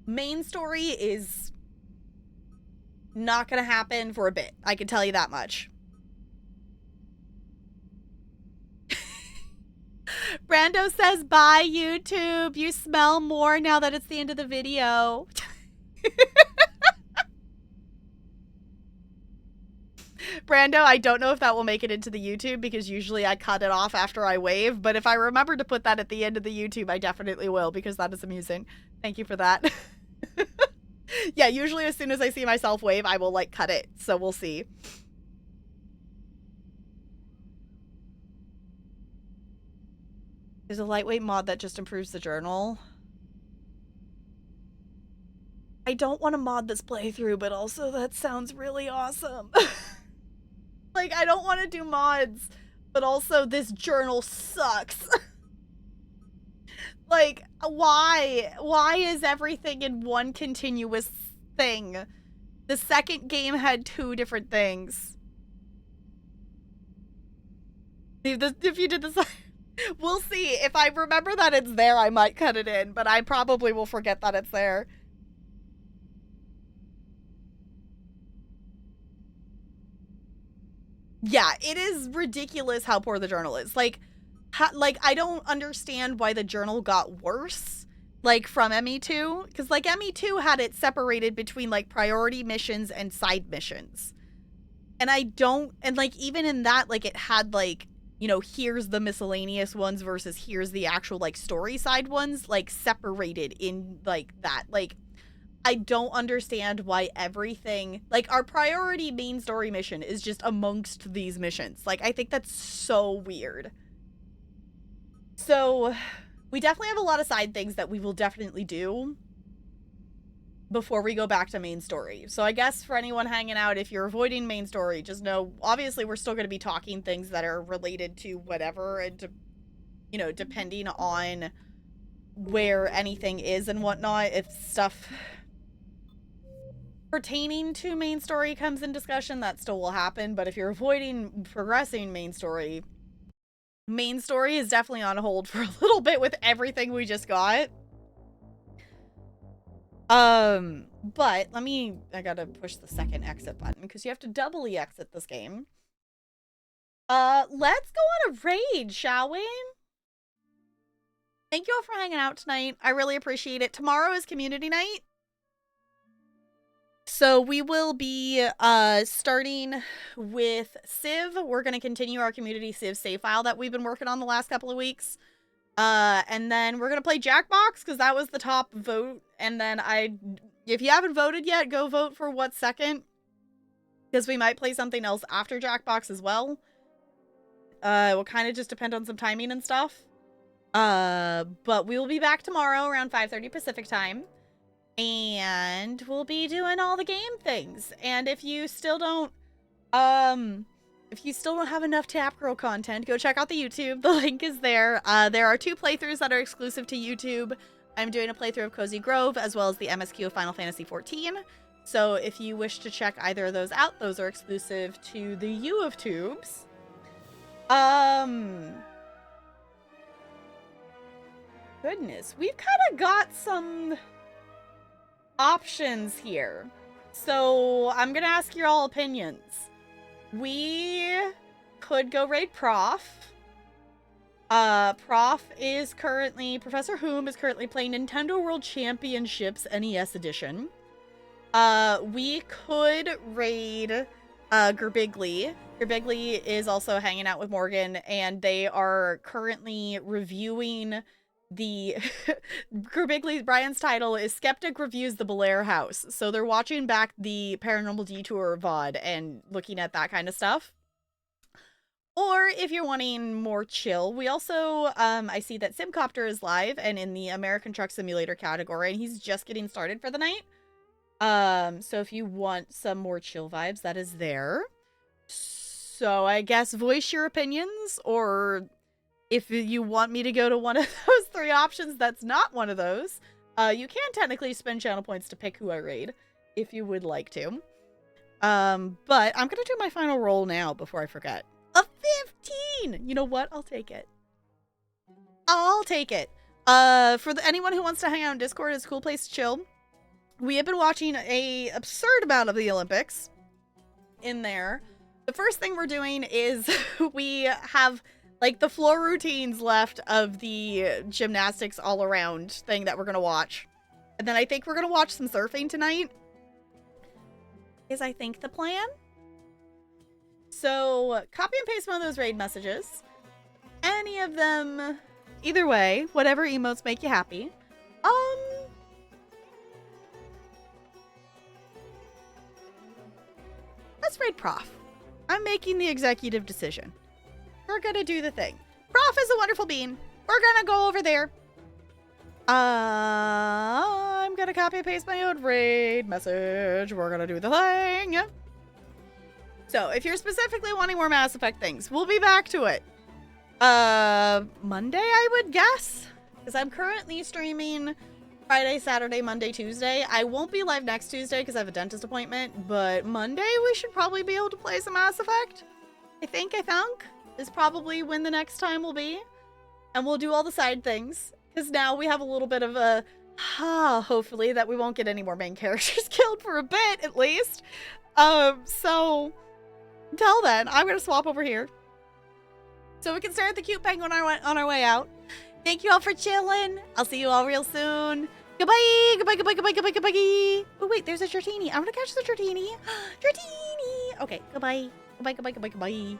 main story is not going to happen for a bit. I can tell you that much. Brando says, bye, YouTube. You smell more now that it's the end of the video. Brando, I don't know if that will make it into the YouTube because usually I cut it off after I wave, but if I remember to put that at the end of the YouTube, I definitely will because that is amusing. Thank you for that. Yeah, usually as soon as I see myself wave, I will, like, cut it. So we'll see. There's a lightweight mod that just improves the journal. I don't want to mod this playthrough, but also that sounds really awesome. Like, I don't want to do mods, but also this journal sucks. Like, why? Why is everything in one continuous thing? The second game had 2 different things. If you did this, we'll see. If I remember that it's there, I might cut it in, but I probably will forget that it's there. Yeah, it is ridiculous how poor the journal is. Like, I don't understand why the journal got worse, like, from ME2. Because, like, ME2 had it separated between, like, priority missions and side missions. And I don't, and, like, even in that, like, it had, like, you know, here's the miscellaneous ones versus here's the actual, like, story side ones, like, separated in, like, that. Like, I don't understand why everything, like, our priority main story mission is just amongst these missions. Like, I think that's so weird. So, we definitely have a lot of side things that we will definitely do before we go back to main story. So I guess for anyone hanging out, if you're avoiding main story, just know, obviously we're still going to be talking things that are related to whatever, and to, you know, depending on where anything is and whatnot, if stuff pertaining to main story comes in discussion, that still will happen. But if you're avoiding progressing main story is definitely on hold for a little bit with everything we just got. But I gotta push the second exit button because you have to doubly exit this game. Let's go on a raid, shall we? Thank you all for hanging out tonight. I really appreciate it. Tomorrow is community night. So we will be starting with Civ. We're going to continue our community Civ save file that we've been working on the last couple of weeks. And then we're going to play Jackbox because that was the top vote. And then if you haven't voted yet, go vote for what's second, because we might play something else after Jackbox as well. It will kind of just depend on some timing and stuff. But we will be back tomorrow around 5:30 Pacific time. And we'll be doing all the game things. And if you still don't have enough Tap Girl content, go check out the YouTube. The link is there. There are 2 playthroughs that are exclusive to YouTube. I'm doing a playthrough of Cozy Grove as well as the MSQ of Final Fantasy XIV. So if you wish to check either of those out, those are exclusive to the U of Tubes. Goodness, we've kind of got some options here. So I'm gonna ask your all opinions. We could go raid Prof. Professor Whom is currently playing Nintendo World Championships NES Edition. We could raid Gerbigli. Gerbigli is also hanging out with Morgan, and they are currently reviewing the Gerbigli's Brian's title is Skeptic Reviews the Belair House. So they're watching back the Paranormal Detour VOD and looking at that kind of stuff. Or if you're wanting more chill, we also, I see that Simcopter is live and in the American Truck Simulator category, and he's just getting started for the night. So if you want some more chill vibes, that is there. So I guess voice your opinions, or if you want me to go to one of those 3 options that's not one of those, you can technically spend channel points to pick who I raid, if you would like to. But I'm gonna do my final roll now before I forget. A 15! You know what? I'll take it. I'll take it. For anyone who wants to hang out in Discord, it's a cool place to chill. We have been watching a absurd amount of the Olympics in there. The first thing we're doing is we have like the floor routines left of the gymnastics all around thing that we're gonna watch. And then I think we're gonna watch some surfing tonight. Is I think the plan. So copy and paste one of those raid messages. Any of them, either way, whatever emotes make you happy. let's raid Prof. I'm making the executive decision. We're gonna do the thing. Prof is a wonderful bean. We're gonna go over there. I'm gonna copy and paste my own raid message. We're gonna do the thing. So, if you're specifically wanting more Mass Effect things, we'll be back to it. Monday, I would guess. Because I'm currently streaming Friday, Saturday, Monday, Tuesday. I won't be live next Tuesday because I have a dentist appointment. But Monday, we should probably be able to play some Mass Effect. I think is probably when the next time will be. And we'll do all the side things. Because now we have a little bit of a, hopefully that we won't get any more main characters killed for a bit, at least. So, until then, I'm going to swap over here. So we can stare at the cute penguin on our way out. Thank you all for chilling. I'll see you all real soon. Goodbye, goodbye, goodbye, goodbye, goodbye, goodbye. Oh, wait, there's a Dratini. I want to catch the Dratini. Dratini. Okay, goodbye. Goodbye, goodbye, goodbye, goodbye.